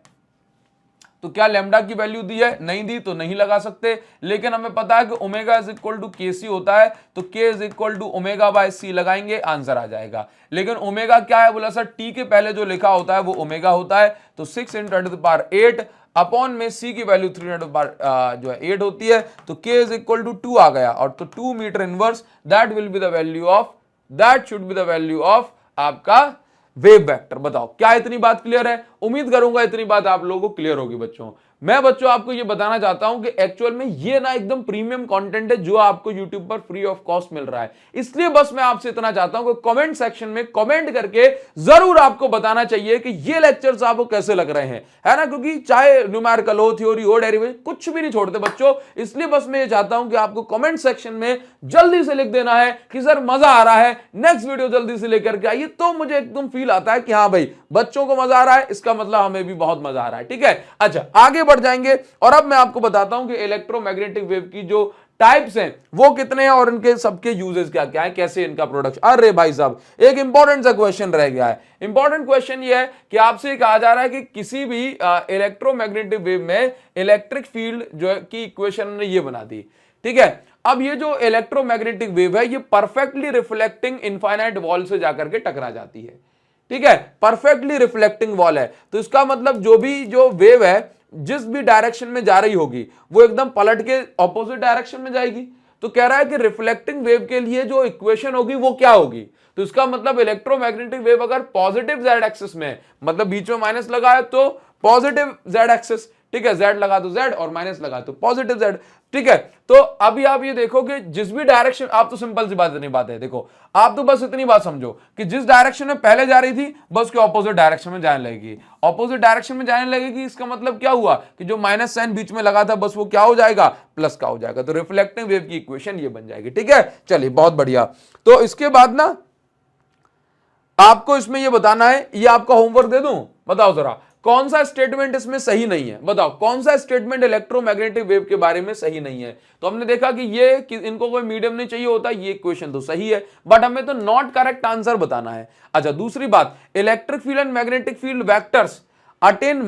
तो क्या लैम्डा की वैल्यू दी है, नहीं दी तो नहीं लगा सकते। लेकिन हमें पता है कि ओमेगा इज इक्वल टू के सी होता है, तो k is equal to omega by C लगाएंगे, आंसर आ जाएगा। लेकिन ओमेगा क्या है, बोला सर टी के पहले जो लिखा होता है वो ओमेगा होता है, तो 6 × 10⁸ अपॉन में सी की वैल्यू 3 जो है 8 होती है, तो के इज इक्वल टू 2 आ गया, और तो 2 metre inverse, that will be the value of, that should be the value of आपका वेव वेक्टर। बताओ क्या इतनी बात क्लियर है, उम्मीद करूंगा इतनी बात आप लोगों को क्लियर होगी बच्चों। मैं बच्चों आपको ये बताना चाहता हूं कि एक्चुअल में ये ना एकदम प्रीमियम कंटेंट है जो आपको यूट्यूब पर फ्री ऑफ कॉस्ट मिल रहा है, इसलिए बस मैं आपसे इतना चाहता हूं कि कमेंट सेक्शन में कमेंट करके जरूर आपको बताना चाहिए कि ये लेक्चर्स आपको कैसे लग रहे हैं, है ना, क्योंकि चाहे न्यूमेरिकल हो, थ्योरी हो, डेरिवेटिव, कुछ भी नहीं छोड़ते बच्चों। इसलिए बस मैं ये चाहता हूं कि आपको कमेंट सेक्शन में जल्दी से लिख देना है कि सर मजा आ रहा है, नेक्स्ट वीडियो जल्दी से लेकर के आइए, तो मुझे एकदम फील आता है कि हाँ भाई बच्चों को मजा आ रहा है, इसका मतलब हमें भी बहुत मजा आ रहा है, ठीक है। अच्छा, आगे बढ़ जाएंगे, और अब मैं आपको बताता हूं कि इलेक्ट्रोमैग्नेटिक वेव की जो टाइप्स हैं वो कितने हैं और इनके सबके यूजेस क्या क्या है, कैसे इनका प्रोडक्शन। अरे भाई साहब एक इंपॉर्टेंट सा क्वेश्चन रह गया है। इंपॉर्टेंट क्वेश्चन ये है कि आपसे कहा जा रहा है कि किसी भी इलेक्ट्रोमैग्नेटिक वेव में इलेक्ट्रिक फील्ड जो है की इक्वेशन ने ये बना दी, ठीक है। अब ये जो इलेक्ट्रोमैग्नेटिक वेव है ये परफेक्टली रिफ्लेक्टिंग इनफाइनाइट वॉल से जाकर के टकरा जाती है, ठीक है, परफेक्टली रिफ्लेक्टिंग वॉल है, तो इसका मतलब जो वेव है जिस भी डायरेक्शन में जा रही होगी वो एकदम पलट के ऑपोजिट डायरेक्शन में जाएगी। तो कह रहा है कि रिफ्लेक्टिंग वेव के लिए जो इक्वेशन होगी वो क्या होगी। तो इसका मतलब इलेक्ट्रोमैग्नेटिक वेव अगर पॉजिटिव जेड एक्सिस में, मतलब बीच में माइनस लगा है तो पॉजिटिव जेड एक्सिस, ठीक है, जेड लगा तो जेड और माइनस लगा तो पॉजिटिव जेड, ठीक है। तो अभी आप ये देखो कि जिस भी डायरेक्शन, आप तो सिंपल सी बात है, देखो आप तो बस इतनी बात समझो कि जिस डायरेक्शन में पहले जा रही थी बस उसके ऑपोजिट डायरेक्शन में जाने लगेगी, ऑपोजिट डायरेक्शन में जाने लगेगी। इसका मतलब क्या हुआ कि जो माइनस साइन बीच में लगा था बस वो क्या हो जाएगा, प्लस का हो जाएगा। तो रिफ्लेक्टिंग वेव की इक्वेशन ये बन जाएगी, ठीक है। चलिए बहुत बढ़िया। तो इसके बाद ना आपको इसमें ये बताना है, ये आपका होमवर्क दे दूं, बताओ जरा कौन सा स्टेटमेंट इसमें सही नहीं है, बताओ कौन सा स्टेटमेंट इलेक्ट्रोमैग्नेटिक वेव के बारे में सही नहीं है। तो हमने देखा कि ये कि इनको कोई मीडियम नहीं चाहिए होता, ये क्वेश्चन तो सही है बट हमें तो नॉट करेक्ट आंसर बताना है। अच्छा दूसरी बात, electric field and magnetic field vectors attain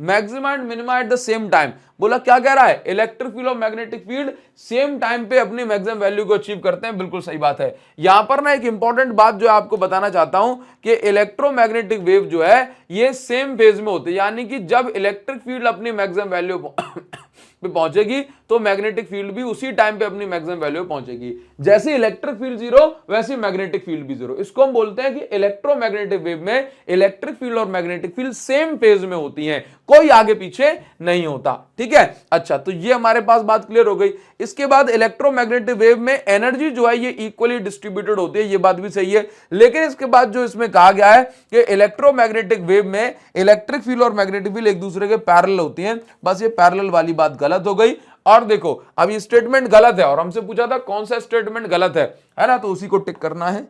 maxima and minima at the same time. बोला क्या कह रहा है, इलेक्ट्रिक फील्ड और मैग्नेटिक फील्ड सेम टाइम पे अपनी मैक्सिमम वैल्यू को अचीव करते हैं। बिल्कुल सही बात है। यहां पर ना एक इंपॉर्टेंट बात जो आपको बताना चाहता हूं कि इलेक्ट्रोमैग्नेटिक वेव जो है ये सेम फेज में होती है, यानी कि जब इलेक्ट्रिक फील्ड अपनी मैक्सिमम वैल्यू पे पहुंचेगी तो मैग्नेटिक फील्ड भी उसी टाइम पे अपनी मैक्सिमम वैल्यू पहुंचेगी। जैसे इलेक्ट्रिक फील्ड जीरो वैसे मैग्नेटिक फील्ड भी जीरो। इसको हम बोलते हैं कि इलेक्ट्रोमैग्नेटिक वेव में इलेक्ट्रिक फील्ड और मैग्नेटिक फील्ड सेम फेज में होती हैं, कोई आगे पीछे नहीं होता, ठीक है। अच्छा तो ये हमारे पास बात क्लियर हो गई। इसके बाद इलेक्ट्रोमैग्नेटिक वेव में एनर्जी जो है ये इक्वली डिस्ट्रीब्यूटेड होती है, ये बात भी सही है। लेकिन इसके बाद जो इसमें कहा गया है कि इलेक्ट्रोमैग्नेटिक वेव में इलेक्ट्रिक फील्ड और मैग्नेटिक फील्ड एक दूसरे के पैरेलल होती हैं, बस ये पैरेलल वाली बात गलत हो गई। और देखो अब ये स्टेटमेंट गलत है और हमसे पूछा था कौन सा स्टेटमेंट गलत है ना, तो उसी को टिक करना है।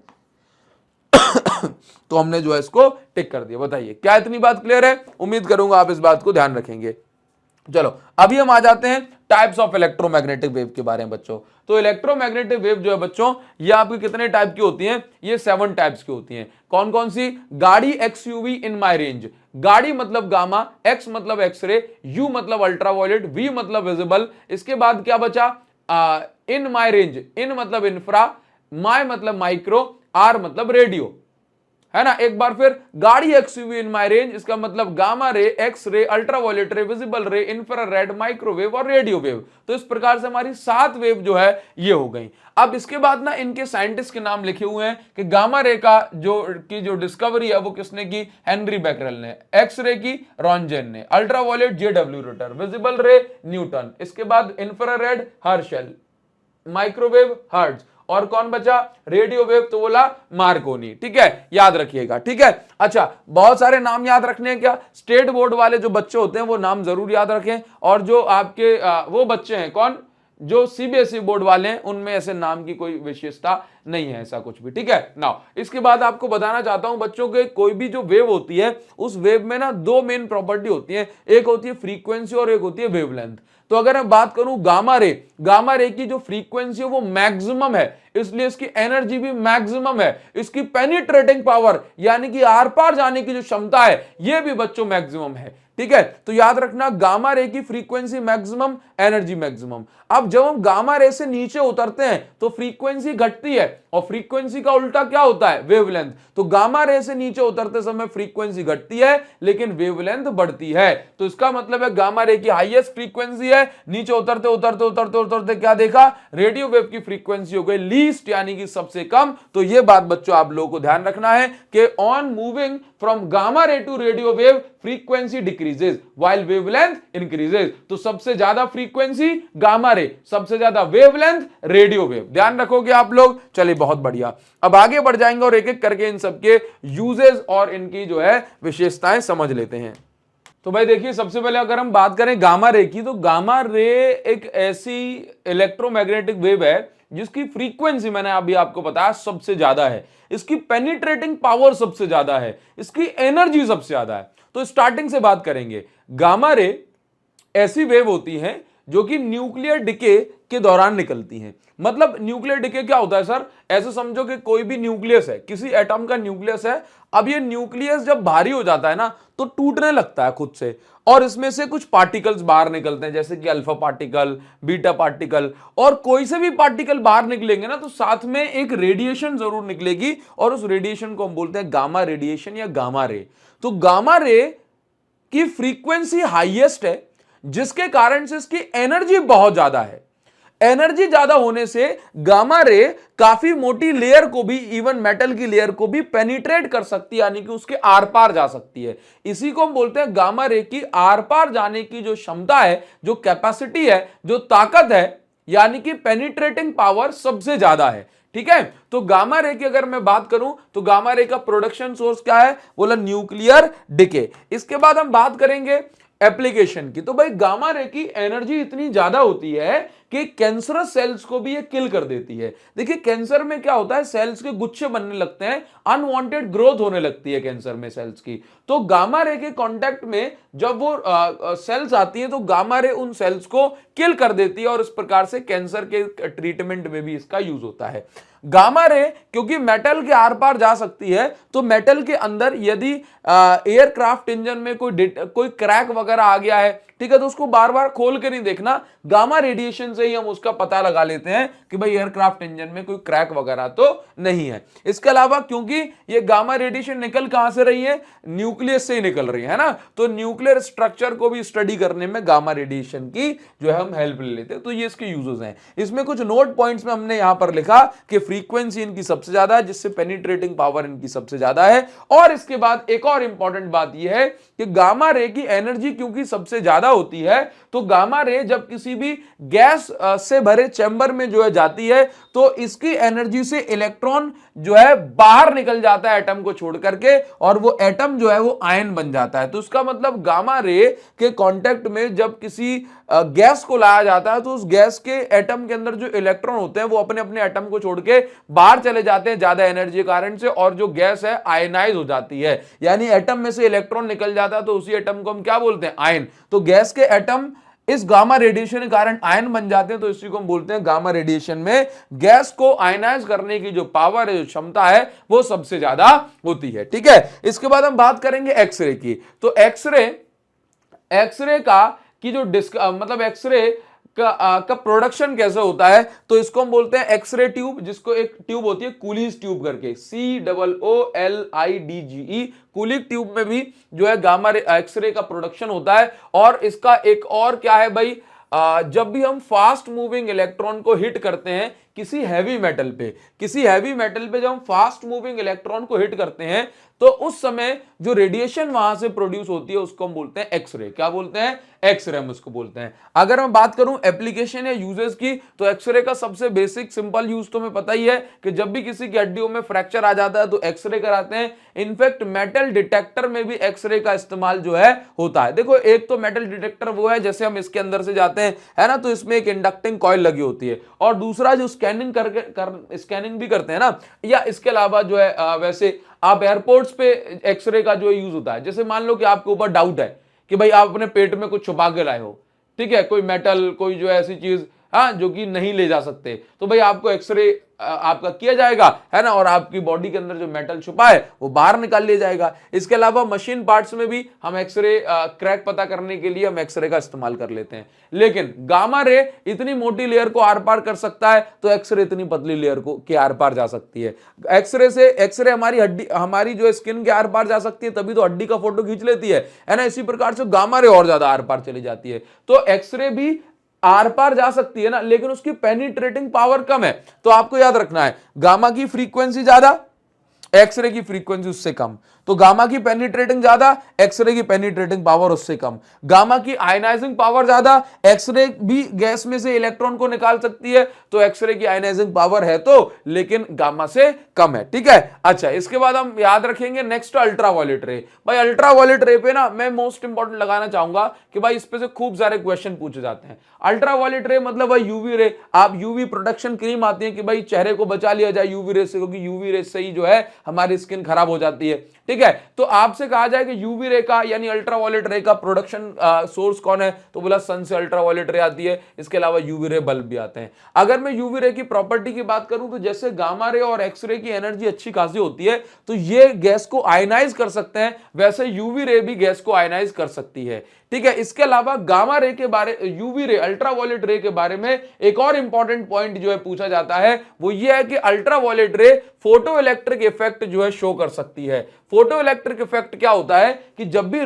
तो हमने जो है इसको टिक कर दिया। बताइए क्या इतनी बात क्लियर है? उम्मीद करूंगा आप इस बात को ध्यान रखेंगे। चलो अभी हम आ जाते हैं टाइप्स ऑफ इलेक्ट्रोमैग्नेटिक वेव के बारे में बच्चों। तो इलेक्ट्रोमैग्नेटिक वेव जो है बच्चों ये आपकी कितने टाइप की होती हैं? ये 7 टाइप्स की होती हैं। कौन कौन सी? गाड़ी एक्सयूवी इन माई रेंज। गाड़ी मतलब गामा, एक्स मतलब एक्सरे, यू मतलब अल्ट्रावायलेट, वी मतलब विजिबल। इसके बाद क्या बचा? इन माई रेंज, इन मतलब इंफ्रा, माई मतलब माइक्रो, आर मतलब रेडियो, है ना। एक बार फिर, गाड़ी एक्सयूवी इन माई रेंज, इसका मतलब gamma ray, X ray, ultraviolet रे, विजिबल रे, इंफ्रारेड, माइक्रोवेव और रेडियो वेव। तो इस प्रकार से हमारी 7 वेव जो है ये हो गई। अब इसके बाद ना इनके साइंटिस्ट के नाम लिखे हुए हैं कि गामा रे का जो डिस्कवरी है वो किसने की? हेनरी बैकरेल ने। एक्स रे की रॉन्जेन ने, अल्ट्रावायलेट जेडब्ल्यू रिटर, विजिबल रे न्यूटन, इसके बाद इंफ्रारेड हर्शल, माइक्रोवेव हर्ट्ज, और कौन बचा? रेडियो वेव तो बोला मार्कोनी, ठीक है, याद रखिएगा, ठीक है। अच्छा बहुत सारे नाम याद रखने हैं क्या? स्टेट बोर्ड वाले जो बच्चे होते हैं वो नाम जरूर याद रखें, और जो आपके वो बच्चे हैं कौन, जो सीबीएसई बोर्ड वाले हैं, उनमें ऐसे नाम की कोई विशेषता नहीं है, ऐसा कुछ भी, ठीक है ना। इसके बाद आपको बताना चाहता हूं बच्चों के, कोई भी जो वेव होती है उस वेव में ना 2 मेन प्रॉपर्टी होती है, एक होती है फ्रीक्वेंसी और एक होती है वेवलेंथ। तो अगर मैं बात करूं गामा रे की जो फ्रीक्वेंसी है वो मैक्सिमम है, इसलिए इसकी एनर्जी भी मैक्सिमम है। इसकी पेनिट्रेटिंग पावर यानी कि आर पार जाने की जो क्षमता है ये भी बच्चों मैक्सिमम है, ठीक है। तो याद रखना गामा रे की फ्रीक्वेंसी मैक्सिमम, एनर्जी मैक्सिमम। अब जब हम गामा रे से नीचे उतरते हैं तो फ्रीक्वेंसी घटती है, और फ्रीक्वेंसी का उल्टा क्या होता है? वेवलेंथ। तो गामा रे से नीचे उतरते समय फ्रीक्वेंसी घटती है लेकिन वेवलेंथ बढ़ती है। तो इसका मतलब है गामा रे की हाईएस्ट फ्रीक्वेंसी है, नीचे उतरते उतरते उतरते उतरते क्या देखा? रेडियो वेव की फ्रीक्वेंसी हो गई लीस्ट यानी कि सबसे कम। तो यह बात बच्चों आप लोगों को ध्यान रखना है कि on moving from gamma ray to radio wave frequency decreases while wavelength increases. तो सबसे ज्यादा फ्रीक्वेंसी गामा रे, सबसे ज्यादा वेवलेंथ रेडियो वेव। ध्यान रखोगे आप लोग। चलिए बहुत बढ़िया, अब आगे बढ़ जाएंगे और एक एक करके इन सबके यूजेस और इनकी जो है विशेषताएं समझ लेते हैं। तो भाई देखिए सबसे पहले अगर हम बात करें गामा रे की, तो गामा रे एक ऐसी इलेक्ट्रोमैग्नेटिक वेव है जिसकी फ्रीक्वेंसी मैंने अभी आपको बताया सबसे ज्यादा है, इसकी पेनिट्रेटिंग पावर सबसे ज्यादा है, इसकी एनर्जी सबसे ज्यादा है। तो स्टार्टिंग से बात करेंगे, गामा रे ऐसी वेव होती है जो कि न्यूक्लियर डिके के दौरान निकलती हैं। मतलब न्यूक्लियर डिके क्या होता है सर? ऐसे समझो कि कोई भी न्यूक्लियस है, किसी एटम का न्यूक्लियस है, अब ये न्यूक्लियस जब भारी हो जाता है ना तो टूटने लगता है खुद से, और इसमें से कुछ पार्टिकल्स बाहर निकलते हैं, जैसे कि अल्फा पार्टिकल, बीटा पार्टिकल, और कोई से भी पार्टिकल बाहर निकलेंगे ना तो साथ में एक रेडिएशन जरूर निकलेगी, और उस रेडिएशन को हम बोलते हैं गामा रेडिएशन या गामा रे। तो गामा रे की फ्रीक्वेंसी हाईएस्ट है जिसके कारण से इसकी एनर्जी बहुत ज्यादा है। एनर्जी ज्यादा होने से गामा रे काफी मोटी लेयर को भी, इवन मेटल की लेयर को भी पेनिट्रेट कर सकती है, यानी कि उसके आर पार जा सकती है। इसी को हम बोलते हैं गामा रे की आर पार जाने की जो क्षमता है, जो कैपेसिटी है, जो ताकत है, यानी कि पेनिट्रेटिंग पावर सबसे ज्यादा है। ठीक है, तो गामा रे की अगर मैं बात करूं तो गामा रे का प्रोडक्शन सोर्स क्या है, बोला न्यूक्लियर डिके। इसके बाद हम बात करेंगे एप्लीकेशन की। तो भाई गामा रे की एनर्जी इतनी ज्यादा होती है कि कैंसरस सेल्स को भी ये किल कर देती है। देखिए कैंसर में क्या होता है, सेल्स के गुच्छे बनने लगते हैं, अनवांटेड ग्रोथ होने लगती है कैंसर में सेल्स की। तो गामा रे के कांटेक्ट में जब वो सेल्स आती है तो गामा रे उन सेल्स को किल कर देती है, और इस प्रकार से कैंसर के ट्रीटमेंट में भी इसका यूज होता है। गामा रे क्योंकि मेटल के आर पार जा सकती है, तो मेटल के अंदर यदि एयरक्राफ्ट इंजन में कोई क्रैक वगैरह आ गया है, ठीक है, तो उसको बार बार खोल के नहीं देखना, गामा रेडिएशन से ही हम उसका पता लगा लेते हैं कि भाई एयरक्राफ्ट इंजन में कोई क्रैक वगैरह तो नहीं है। इसके अलावा क्योंकि ये गामा रेडिएशन निकल कहां से रही है, न्यूक्लियस से ही निकल रही है ना, तो न्यूक्लियर स्ट्रक्चर को भी स्टडी करने में गामा रेडिएशन की जो है हम हेल्प ले लेते हैं। तो ये इसके यूजेस हैं। इसमें कुछ नोट पॉइंट्स में हमने यहां पर लिखा कि फ्रीक्वेंसी इनकी सबसे ज्यादा है, जिससे पेनिट्रेटिंग पावर इनकी सबसे ज्यादा है। और इसके बाद एक और इंपॉर्टेंट बात यह है कि गामा रे की एनर्जी क्योंकि सबसे ज्यादा होती है, तो गामा रे जब किसी भी गैस से भरे चैम्बर में जो है जाती है, तो इसकी एनर्जी से इलेक्ट्रॉन जो है बाहर निकल जाता है एटम को छोड़ करके, और वो एटम जो है वो आयन बन जाता है। तो इसका मतलब गामा रे के कांटेक्ट में जब किसी गैस को लाया जाता है, तो उस गैस के एटम के अंदर जो इलेक्ट्रॉन होते हैं वो अपने अपने एटम को छोड़ के बाहर चले जाते हैं ज्यादा एनर्जी के कारण से, और जो गैस है आयनाइज हो जाती है, यानी एटम में से इलेक्ट्रॉन निकल जाता है, तो उसी एटम को हम क्या बोलते हैं, आयन। तो गैस के एटम इस गामा रेडिएशन के कारण आयन बन जाते हैं, तो इसी को हम बोलते हैं गामा रेडिएशन में गैस को आयनाइज करने की जो पावर है, जो क्षमता है, वो सबसे ज्यादा होती है। ठीक है, इसके बाद हम बात करेंगे एक्सरे की। तो एक्सरे का की जो मतलब एक्सरे का प्रोडक्शन कैसे होता है, तो इसको हम बोलते हैं एक्सरे ट्यूब, जिसको एक ट्यूब होती है कूलीज ट्यूब करके, COOLIDGE। कूलिंग ट्यूब में भी जो है गामा एक्सरे का प्रोडक्शन होता है। और इसका एक और क्या है भाई, जब भी हम फास्ट मूविंग इलेक्ट्रॉन को हिट करते हैं किसी हैवी मेटल पे जब हम फास्ट मूविंग इलेक्ट्रॉन को हिट करते हैं, तो उस समय जो रेडिएशन वहां से प्रोड्यूस होती है उसको हम बोलते हैं एक्सरे। क्या बोलते हैं, एक्सरे हम उसको बोलते हैं। अगर मैं बात करूं एप्लीकेशन या यूजेस की, तो एक्सरे का सबसे बेसिक सिंपल यूज तो हमें पता ही है कि जब भी किसी की हड्डियों में फ्रैक्चर आ जाता है तो एक्सरे कराते हैं। इनफैक्ट मेटल डिटेक्टर में भी एक्सरे का इस्तेमाल जो है होता है। देखो एक तो मेटल डिटेक्टर वो है, जैसे हम इसके अंदर से जाते हैं, है ना, तो इसमें एक इंडक्टिंग कॉइल लगी होती है, और दूसरा जो स्कैनिंग भी करते हैं ना, या इसके अलावा जो है वैसे आप एयरपोर्ट्स पे एक्सरे का जो यूज होता है, जैसे मान लो कि आपके ऊपर डाउट है कि भाई आप अपने पेट में कुछ छुपा के लाए हो, ठीक है, कोई मेटल, कोई जो ऐसी चीज जो कि नहीं ले जा सकते, तो भाई आपको एक्सरे आपका किया जाएगा, है ना, और आपकी बॉडी के अंदर जो मेटल छुपा है वो बाहर निकाल लिया जाएगा। इसके अलावा मशीन पार्ट्स में भी हम एक्सरे क्रैक पता करने के लिए हम एक्सरे का इस्तेमाल कर लेते हैं। लेकिन गामा रे इतनी मोटी लेयर को आर पार कर सकता है, तो एक्सरे इतनी पतली लेयर को के आर पार जा सकती है। एक्सरे हमारी जो स्किन के आर पार जा सकती है, तभी तो हड्डी का फोटो खींच लेती है ना। इसी प्रकार से गामा रे और ज्यादा आर पार चली जाती है। तो एक्सरे भी आर पार जा सकती है ना, लेकिन उसकी पेनिट्रेटिंग पावर कम है। तो आपको याद रखना है, गामा की फ्रीक्वेंसी ज्यादा, एक्सरे की फ्रीक्वेंसी उससे कम। तो गामा की पेनिट्रेटिंग ज्यादा, एक्सरे की पेनिट्रेटिंग पावर उससे कम। गामा की आयनाइजिंग पावर ज्यादा, एक्सरे भी गैस में से इलेक्ट्रॉन को निकाल सकती है, तो एक्सरे की आयनाइजिंग पावर है तो, लेकिन गामा से कम है। ठीक है, अच्छा, इसके बाद हम याद रखेंगे नेक्स्ट अल्ट्रावायलेट रे। भाई अल्ट्रावायलेट रे पे ना मैं मोस्ट इंपॉर्टेंट लगाना चाहूंगा कि भाई इस पे से खूब सारे क्वेश्चन पूछे जाते हैं। अल्ट्रावायलेट रे मतलब भाई यूवी रे। आप यूवी प्रोटेक्शन क्रीम आती है कि भाई चेहरे को बचा लिया जाए यूवी रे से, क्योंकि यूवी रे से ही जो है हमारी स्किन खराब हो जाती है। ठीक है, तो आपसे कहा जाए कि यूवी रे का यानी अल्ट्रावायलेट रे का प्रोडक्शन सोर्स कौन है, तो बोला सन से अल्ट्रावायलेट रे आती है। इसके अलावा यूवी रे बल्ब भी आते हैं। अगर मैं यूवी रे की प्रॉपर्टी की बात करूं, तो जैसे गामा रे और एक्सरे की एनर्जी अच्छी खासी होती है, तो ये गैस को आयनाइज कर सकते हैं, वैसे यूवी रे भी गैस को आयनाइज कर सकती है। ठीक है, इसके अलावा गामा रे के बारे, यूवी रे, अल्ट्रावायलेट रे के बारे में एक और इंपॉर्टेंट पॉइंट जो है पूछा जाता है, वो ये है कि अल्ट्रावायलेट रे फोटो इलेक्ट्रिक इफेक्ट जो है शो कर सकती है। फोटो इलेक्ट्रिक इफेक्ट क्या होता है कि जब भी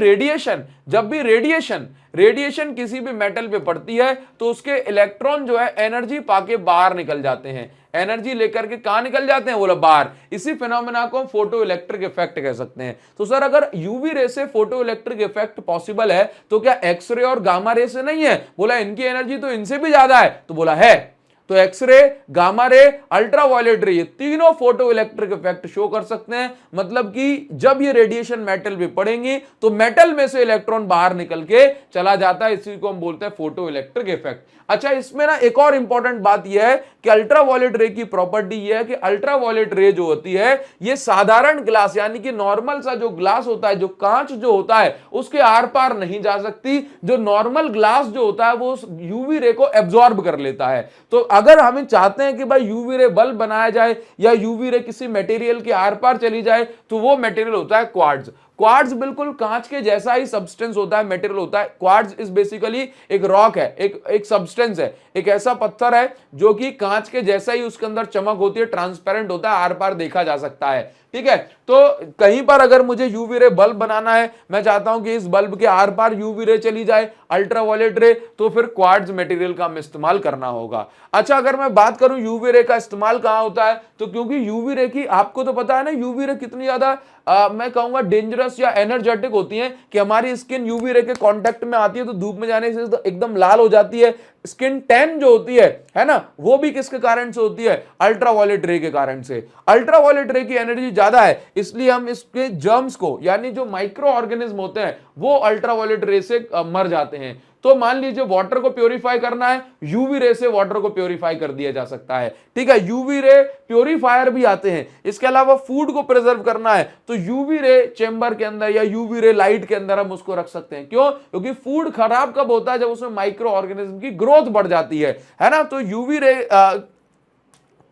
रेडिएशन किसी भी मेटल पे पड़ती है तो उसके इलेक्ट्रॉन जो है एनर्जी पाके बाहर निकल जाते हैं, एनर्जी लेकर के कहां निकल जाते हैं, बोला बाहर। इसी फिनोमेना को हम फोटो इलेक्ट्रिक इफेक्ट कह सकते हैं। तो सर अगर यूवी रे से फोटो इलेक्ट्रिक इफेक्ट पॉसिबल है तो क्या एक्सरे और गामा रे से नहीं है? बोला इनकी एनर्जी तो इनसे भी ज्यादा है, तो बोला है। तो एक्सरे, गामा रे, अल्ट्रावायलेट रे, ये तीनों फोटो इलेक्ट्रिक इफेक्ट शो कर सकते हैं। मतलब कि जब ये रेडिएशन मेटल पे पड़ेंगी तो मेटल में से इलेक्ट्रॉन बाहर निकल के चला जाता है, इसी को हम बोलते हैं फोटो इलेक्ट्रिक इफेक्ट। अच्छा, इसमें ना एक और इंपॉर्टेंट बात यह है कि अल्ट्रावायलेट रे की प्रॉपर्टी यह है कि अल्ट्रावायलेट रे जो होती है ये साधारण ग्लास यानी कि नॉर्मल सा जो ग्लास होता है, जो कांच जो होता है उसके आर पार नहीं जा सकती। जो नॉर्मल ग्लास जो होता है वो यूवी रे को एब्जॉर्ब कर लेता है। तो अगर हम चाहते हैं कि भाई यूवी रे बल्ब बनाया जाए या यूवी रे किसी मटेरियल के आर पार चली जाए तो वो मटेरियल होता है क्वार्ट्ज। क्वार्ट्ज बिल्कुल कांच के जैसा ही सब्सटेंस होता है, मटेरियल होता है। क्वार्ट्ज इज बेसिकली एक रॉक है, एक सब्सटेंस है, एक ऐसा पत्थर है जो कि कांच के जैसा ही उसके अंदर चमक होती है, ट्रांसपेरेंट होता है, आर पार देखा जा सकता है। ठीक है, तो कहीं पर अगर मुझे यूवी रे बल्ब बनाना है, मैं चाहता हूं कि इस बल्ब के आर पार यूवी रे चली जाए, अल्ट्रावायलेट रे, तो फिर क्वार्ट्ज मटेरियल का हम इस्तेमाल करना होगा। अच्छा, अगर मैं बात करूं यूवी रे का इस्तेमाल कहां होता है, तो क्योंकि यूवी रे की आपको तो पता है ना, यूवी रे कितनी ज्यादा मैं कहूंगा डेंजरस या एनर्जेटिक होती है कि हमारी स्किन यूवी रे के कांटेक्ट में आती है तो धूप में जाने से एकदम लाल हो जाती है। स्किन टैन जो होती है ना, वो भी किसके कारण से होती है? अल्ट्रावायलेट रे के कारण से। अल्ट्रावायलेट रे की एनर्जी ज्यादा है, इसलिए हम इसके जर्म्स को यानी जो माइक्रो ऑर्गेनिज्म होते हैं वो अल्ट्रावायलेट रे से मर जाते हैं। तो मान लीजिए वाटर को प्योरीफाई करना है, यूवी रे से वाटर को प्योरीफाई कर दिया जा सकता है। ठीक है, यूवी रे प्योरीफायर भी आते हैं। इसके अलावा फूड को प्रिजर्व करना है तो यूवी रे चेंबर के अंदर या यूवी रे लाइट के अंदर हम उसको रख सकते हैं। क्यों? क्योंकि फूड खराब कब होता है? जब उसमें माइक्रो ऑर्गेनिज्म की ग्रोथ बढ़ जाती है ना। तो यूवी रे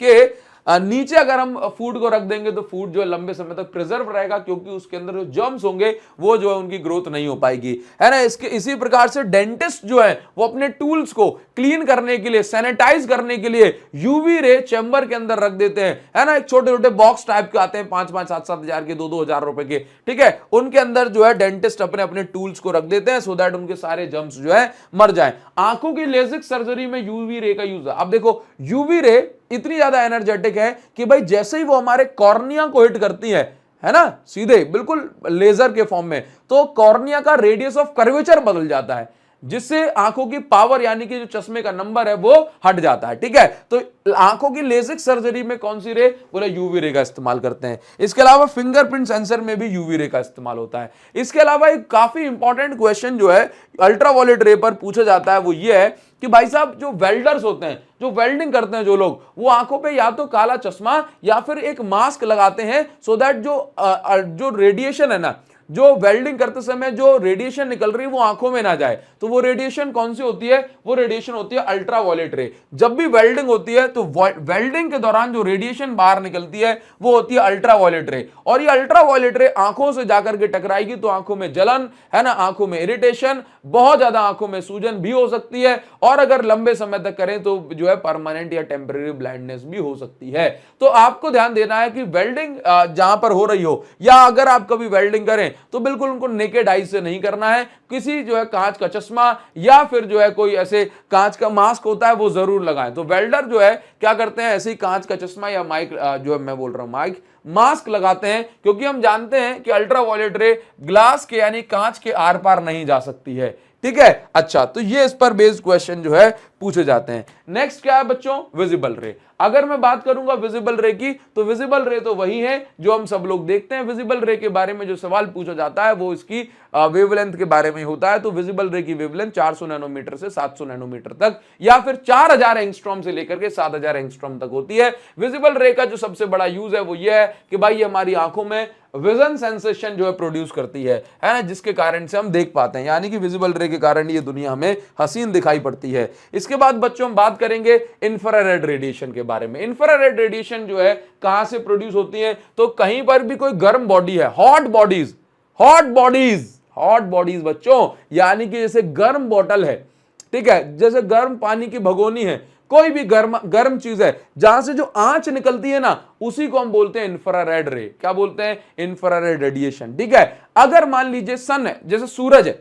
के नीचे अगर हम फूड को रख देंगे तो फूड जो है लंबे समय तक प्रिजर्व रहेगा, क्योंकि उसके अंदर जो जर्म्स होंगे वो जो है उनकी ग्रोथ नहीं हो पाएगी, है ना। इसी प्रकार से डेंटिस्ट जो है वो अपने टूल्स को क्लीन करने के लिए, सैनिटाइज करने के लिए यूवी रे चैम्बर के अंदर रख देते हैं, है ना। एक छोटे छोटे बॉक्स टाइप के आते हैं, 5-5, 7-7 हजार के, 2-2 हजार रुपए के। ठीक है, उनके अंदर जो है डेंटिस्ट अपने अपने टूल्स को रख देते हैं सो दैट उनके सारे जर्म्स जो है मर जाए। आंखों की लेजिक सर्जरी में यूवी रे का यूज है। अब देखो, यूवी रे इतनी ज्यादा एनर्जेटिक है कि भाई जैसे ही वो हमारे कॉर्निया को हिट करती है ना, सीधे बिल्कुल लेजर के फॉर्म में, तो कॉर्निया का रेडियस ऑफ कर्वेचर बदल जाता है, जिससे आंखों की पावर यानी कि जो चश्मे का नंबर है वो हट जाता है। ठीक है, तो आंखों की लेजिक सर्जरी में कौन सी रे? बोले यूवी रे का इस्तेमाल करते हैं। इसके अलावा फिंगरप्रिंट सेंसर में भी यूवी रे का इस्तेमाल होता है। इसके अलावा एक काफी इंपॉर्टेंट क्वेश्चन जो है अल्ट्रावायलेट रे पर पूछा जाता है वो ये है कि भाई साहब, जो वेल्डर्स होते हैं, जो वेल्डिंग करते हैं जो लोग, वो आंखों पे या तो काला चश्मा या फिर एक मास्क लगाते हैं सो दैट जो रेडिएशन है ना, जो वेल्डिंग करते समय जो रेडिएशन निकल रही है वो आंखों में ना जाए। तो वो रेडिएशन कौन सी होती है? वो रेडिएशन होती है अल्ट्रावायलेट रे। जब भी वेल्डिंग होती है तो वेल्डिंग के दौरान जो रेडिएशन बाहर निकलती है वो होती है अल्ट्रावायलेट रे, और ये अल्ट्रावायलेट रे आंखों से जाकर के टकराएगी तो आंखों में जलन, है ना, आंखों में इरिटेशन, बहुत ज्यादा आंखों में सूजन भी हो सकती है, और अगर लंबे समय तक करें तो जो है परमानेंट या टेम्परेरी ब्लाइंडनेस भी हो सकती है। तो आपको ध्यान देना है कि वेल्डिंग जहां पर हो रही हो, या अगर आप कभी वेल्डिंग करें तो बिल्कुल उनको नेकेड आई से नहीं करना है। किसी जो है कांच का चश्मा या फिर जो है कोई ऐसे कांच का मास्क होता है वो जरूर लगाएं। तो वेल्डर जो है क्या करते हैं, ऐसे ही कांच का चश्मा या माइक जो है मैं बोल रहा हूं माइक मास्क लगाते हैं, क्योंकि हम जानते हैं कि अल्ट्रावायलेट रे ग्लास के यानी कांच के आर पार नहीं जा सकती है। ठीक है, अच्छा, तो ये इस पर बेस्ड क्वेश्चन जो है पूछे जाते हैं। नेक्स्ट क्या है बच्चों? विजिबल रे। अगर मैं बात करूंगा विजिबल रे की, तो विजिबल रे तो वही है जो हम सब लोग देखते हैं। विजिबल रे के बारे में जो सवाल पूछा जाता है वो इसकी वेवलेंथ के बारे में होता है। तो विजिबल रे की वेवलेंथ 400 नैनोमीटर से 700 नैनोमीटर तक, या फिर 4000 एंगस्ट्रॉम से लेकर के 7000 एंगस्ट्रॉम तक होती है। विजिबल रे का जो सबसे बड़ा यूज है वो ये है कि भाई ये हमारी आंखों में विजन सेंसेशन जो है प्रोड्यूस करती है ना, जिसके कारण से हम देख पाते हैं, यानी कि विजिबल रे के कारण ये दुनिया हमें हसीन दिखाई पड़ती है। इसके बाद बच्चों हम बात करेंगे इंफ्रारेड रेडिएशन के बारे में। इंफ्रारेड रेडिएशन जो है कहां से प्रोड्यूस होती है? तो कहीं पर भी कोई गर्म बॉडी है, हॉट बॉडीज बच्चों, यानी कि जैसे गर्म बोतल है, ठीक है, जैसे गर्म पानी की भगोनी है, कोई भी गर्म गर्म चीज है जहां से जो आंच निकलती है ना, उसी को हम बोलते हैं इंफ्रारेड रे। क्या बोलते हैं? Infrared radiation. ठीक है, अगर मान लीजिए सन है, जैसे सूरज है,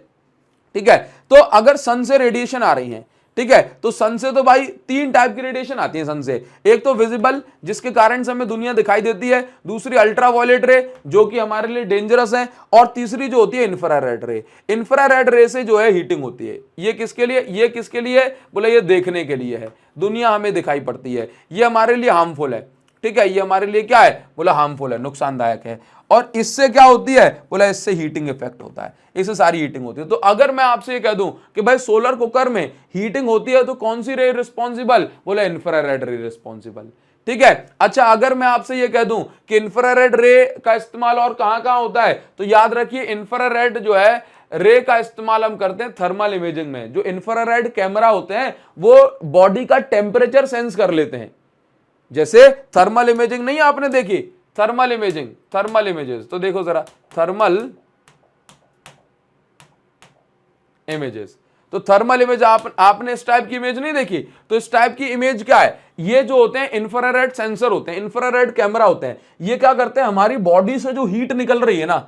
ठीक है, तो अगर सन से रेडिएशन आ रही है, ठीक है, तो सन से तो भाई तीन टाइप की रेडिएशन आती है सन से। एक तो विजिबल, जिसके कारण से हमें दुनिया दिखाई देती है, दूसरी अल्ट्रावायलेट रे जो कि हमारे लिए डेंजरस है, और तीसरी जो होती है इंफ्रारेड रे। इंफ्रारेड रे से जो है हीटिंग होती है। ये किसके लिए? ये किसके लिए? बोले ये देखने के लिए है, दुनिया हमें दिखाई पड़ती है, ये हमारे लिए हार्मफुल है। ठीक है, ये हमारे लिए क्या है? बोला हार्मफुल है, नुकसानदायक है। और इससे क्या होती है? बोला इससे हीटिंग इफेक्ट होता है, इससे सारी हीटिंग होती है। तो अगर मैं आपसे ये कह दूं कि भाई सोलर कुकर में हीटिंग होती है, तो कौन सी रे रिस्पॉन्सिबल? बोला इंफ्रारेड रे रिस्पॉन्सिबल। ठीक है, अच्छा अगर मैं आपसे ये कह दूं कि इंफ्रारेड रे का इस्तेमाल और कहां कहां होता है, तो याद रखिए इंफ्रारेड जो है रे का इस्तेमाल हम करते हैं थर्मल इमेजिंग में। जो इंफ्रारेड कैमरा होते हैं वो बॉडी का टेम्परेचर सेंस कर लेते हैं। जैसे थर्मल इमेजिंग नहीं आपने देखी, थर्मल इमेजिंग, थर्मल इमेजेस, तो देखो जरा थर्मल इमेजेस, तो थर्मल इमेज आपने इस टाइप की इमेज नहीं देखी, तो इस टाइप की इमेज क्या है? ये जो होते हैं इंफ्रारेड सेंसर होते हैं, इंफ्रारेड कैमरा होते हैं। ये क्या करते हैं? हमारी बॉडी से जो हीट निकल रही है ना,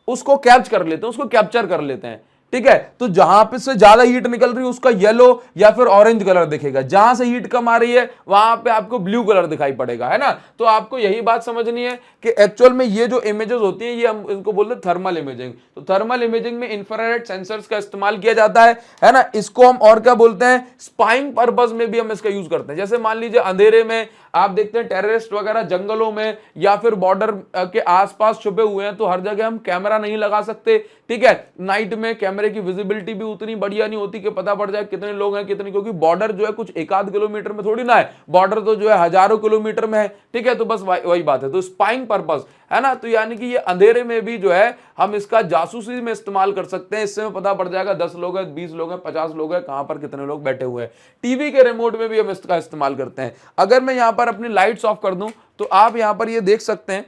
उसको कैच कर लेते हैं, उसको कैप्चर कर लेते हैं। ठीक है, तो जहां पे से ज्यादा हीट निकल रही है उसका येलो या फिर ऑरेंज कलर दिखेगा, जहां से हीट कम आ रही है वहां पे आपको ब्लू कलर दिखाई पड़ेगा, है ना। तो आपको यही बात समझनी है कि एक्चुअल में ये जो इमेजेस होती हैं ये हम इनको बोलते हैं थर्मल इमेजिंग। तो थर्मल इमेजिंग में इंफ्रारेड सेंसर्स का इस्तेमाल किया जाता है ना। इसको हम और क्या बोलते हैं? स्पाइंग पर्पस में भी हम इसका यूज करते हैं। जैसे मान लीजिए अंधेरे में आप देखते हैं टेररिस्ट वगैरह जंगलों में या फिर बॉर्डर के आसपास छुपे हुए हैं, तो हर जगह हम कैमरा नहीं लगा सकते। ठीक है, नाइट में कैमरे की विजिबिलिटी भी उतनी बढ़िया नहीं होती कि पता पड़ जाए कितने लोग हैं कितने, क्योंकि बॉर्डर जो है कुछ एक आध किलोमीटर में थोड़ी ना है, बॉर्डर तो जो है हजारों किलोमीटर में है। ठीक है, तो बस वही बात है। तो स्पाइंग पर्पस है ना, तो यानी कि ये अंधेरे में भी जो है हम इसका जासूसी में इस्तेमाल कर सकते हैं। इससे हमें पता पड़ जाएगा 10 लोग हैं, 20 लोग हैं, 50 लोग हैं, कहां पर कितने लोग बैठे हुए हैं। टीवी के रिमोट में भी हम इसका इस्तेमाल करते हैं। अगर मैं यहां पर अपनी लाइट्स ऑफ कर दूं तो आप यहां पर ये देख सकते हैं,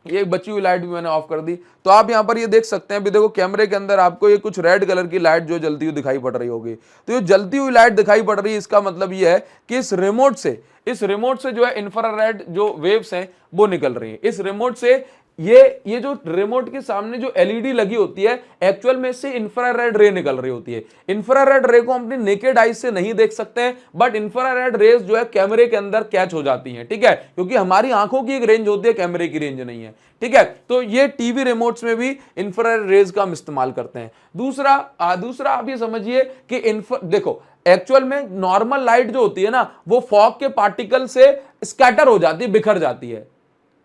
ये एक बची हुई लाइट भी मैंने ऑफ कर दी, तो आप यहां पर ये देख सकते हैं। अभी देखो कैमरे के अंदर आपको ये कुछ रेड कलर की लाइट जो जलती हुई दिखाई पड़ रही होगी। तो ये जलती हुई लाइट दिखाई पड़ रही है, इसका मतलब ये है कि इस रिमोट से जो है इंफ्रारेड जो वेव्स हैं वो निकल रही है। इस रिमोट से ये जो रिमोट के सामने जो एलईडी लगी होती है, एक्चुअल में इससे इंफ्रारेड रे निकल रही होती है। इंफ्रारेड रे को हम अपनी नेकेड आइज से नहीं देख सकते हैं, बट इंफ्रारेड रेज जो है कैमरे के अंदर कैच हो जाती हैं। ठीक है, क्योंकि हमारी आंखों की एक रेंज होती है, कैमरे की रेंज नहीं है। ठीक है, तो ये टीवी रिमोट्स में भी इंफ्रारेड रेज का हम इस्तेमाल करते हैं। दूसरा आप ये समझिए कि देखो एक्चुअल में नॉर्मल लाइट जो होती है ना, वो फॉग के पार्टिकल से स्कैटर हो जाती है, बिखर जाती है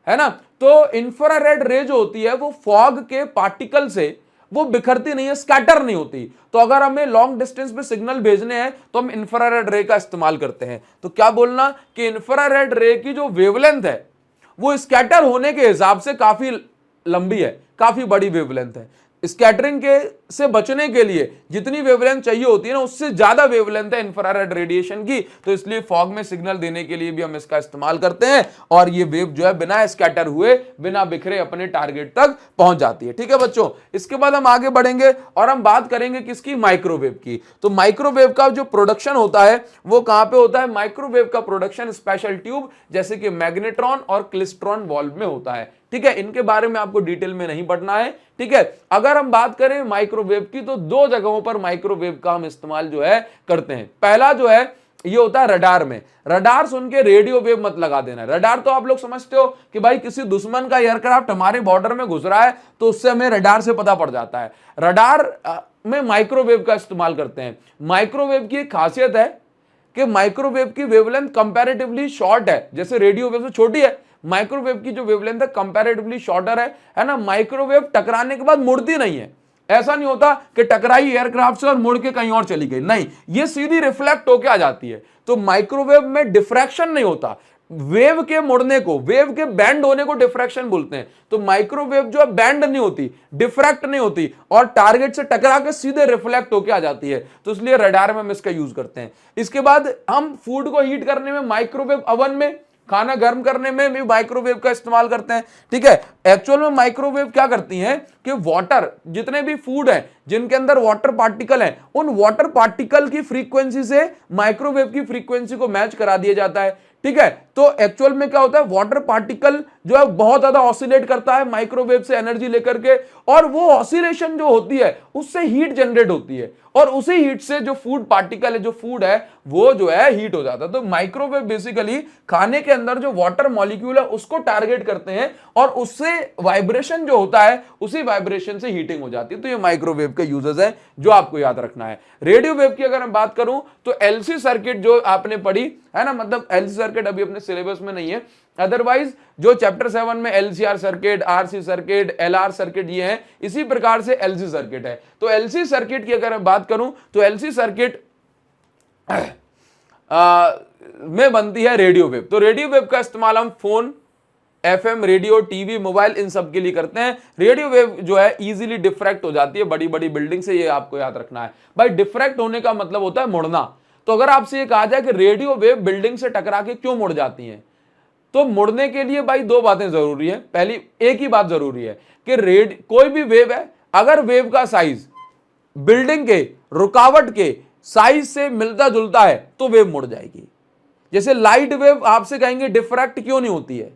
ना। तो इंफ्रारेड रे जो होती है वो फॉग के पार्टिकल से वो बिखरती नहीं है, स्कैटर नहीं होती। तो अगर हमें लॉन्ग डिस्टेंस पे सिग्नल भेजने हैं तो हम इंफ्रारेड रे का इस्तेमाल करते हैं। तो क्या बोलना कि इंफ्रारेड रे की जो वेवलेंथ है वो स्कैटर होने के हिसाब से काफी लंबी है, काफी बड़ी वेवलेंथ है। स्कैटरिंग के से बचने के लिए जितनी वेवलेंथ चाहिए होती है ना, उससे ज्यादा वेवलेंथ है इंफ्रारेड रेडिएशन की। तो इसलिए फॉग में सिग्नल देने के लिए भी हम इसका इस्तेमाल करते हैं, और ये वेव जो है बिना स्कैटर हुए, बिना बिखरे अपने टारगेट तक पहुंच जाती है। ठीक है बच्चों, इसके बाद हम आगे बढ़ेंगे और हम बात करेंगे किसकी? माइक्रोवेव की। तो माइक्रोवेव का जो प्रोडक्शन होता है वो कहां पे होता है? माइक्रोवेव का प्रोडक्शन स्पेशल ट्यूब जैसे कि मैग्नेट्रॉन और क्लिस्ट्रॉन वाल्व में होता है। ठीक है, इनके बारे में आपको डिटेल में नहीं पढ़ना है। ठीक है, अगर हम बात करें माइक्रोवेव की तो दो जगहों पर माइक्रोवेव का हम इस्तेमाल जो है करते हैं। पहला जो है ये होता है रडार में। रडार सुन के रेडियो वेव मत लगा देना। रडार तो आप लोग समझते हो कि भाई किसी दुश्मन का एयरक्राफ्ट हमारे बॉर्डर में घुस रहा है तो उससे हमें रडार से पता पड़ जाता है। रडार में माइक्रोवेव का इस्तेमाल करते हैं। माइक्रोवेव की एक खासियत है कि माइक्रोवेव की वेवलेंथ कंपैरेटिवली शॉर्ट है, जैसे रेडियो वेव से छोटी है, माइक्रोवेव की जो वेवलेंथ है कंपैरेटिवली शॉर्टर है ना। माइक्रोवेव टकराने के बाद मुड़ती नहीं है। ऐसा नहीं होता कि टकराई एयरक्राफ्ट से और मुड़ के कहीं और चली गई, नहीं, ये सीधी रिफ्लेक्ट होके आ जाती है। तो माइक्रोवेव में डिफ्रैक्शन नहीं होता। वेव के मुड़ने को, वेव के बैंड होने को डिफ्रैक्शन बोलते हैं। तो माइक्रोवेव जो है बैंड नहीं होती, डिफ्रैक्ट नहीं होती, और टारगेट से टकरा के सीधे रिफ्लेक्ट होके आ जाती है। तो इसलिए रडार में हम इसका यूज करते हैं। इसके बाद हम फूड को हीट करने में माइक्रोवेव ओवन में, खाना गर्म करने में भी माइक्रोवेव का इस्तेमाल करते हैं। ठीक है, एक्चुअल में माइक्रोवेव क्या करती हैं कि वाटर, जितने भी फूड हैं जिनके अंदर वाटर पार्टिकल हैं, उन वाटर पार्टिकल की फ्रीक्वेंसी से माइक्रोवेव की फ्रीक्वेंसी को मैच करा दिया जाता है। ठीक है, तो एक्चुअल में क्या होता है, वाटर पार्टिकल जो है बहुत ज्यादा ऑसिलेट करता है माइक्रोवेव से एनर्जी लेकर के, और वो ऑसिलेशन जो होती है उससे हीट जनरेट होती है, और उसी हीट से जो फूड पार्टिकल है, जो फूड है वो जो है हीट हो जाता है। तो माइक्रोवेव बेसिकली खाने के अंदर जो वाटर मॉलिक्यूल है उसको टारगेट करते हैं, और उससे वाइब्रेशन जो होता है उसी वाइब्रेशन से हीटिंग हो जाती है। तो ये माइक्रोवेव के यूजेस है जो आपको याद रखना है। रेडियो वेव की अगर मैं बात करूं तो एलसी सर्किट जो आपने पढ़ी है ना, मतलब एलसी सर्किट अभी अपने सिलेबस में नहीं है, अदरवाइज जो चैप्टर 7 में LCR circuit, RC circuit, LR circuit ये हैं, इसी प्रकार से एलसी सर्किट है। तो एलसी सर्किट की अगर मैं बात करूं तो एलसी सर्किट में बनती है रेडियो वेव। तो रेडियो वेव का इस्तेमाल हम phone, FM radio, TV, mobile इन सब के लिए करते हैं। रेडियो वेव जो है इजीली डिफ्रैक्ट हो जाती है बड़ी बड़ी बिल्डिंग से, ये आपको याद रखना है भाई। डिफ्रैक्ट होने का मतलब होता है मुड़ना। तो अगर आपसे ये कहा जाए कि रेडियो वेव बिल्डिंग से टकरा के क्यों मुड़ जाती हैं, तो मुड़ने के लिए भाई दो बातें जरूरी है। पहली, एक ही बात जरूरी है कि कोई भी वेव है, अगर वेव का साइज बिल्डिंग के, रुकावट के साइज से मिलता जुलता है तो वेव मुड़ जाएगी। जैसे लाइट वेव आपसे कहेंगे डिफ्रैक्ट क्यों नहीं होती है,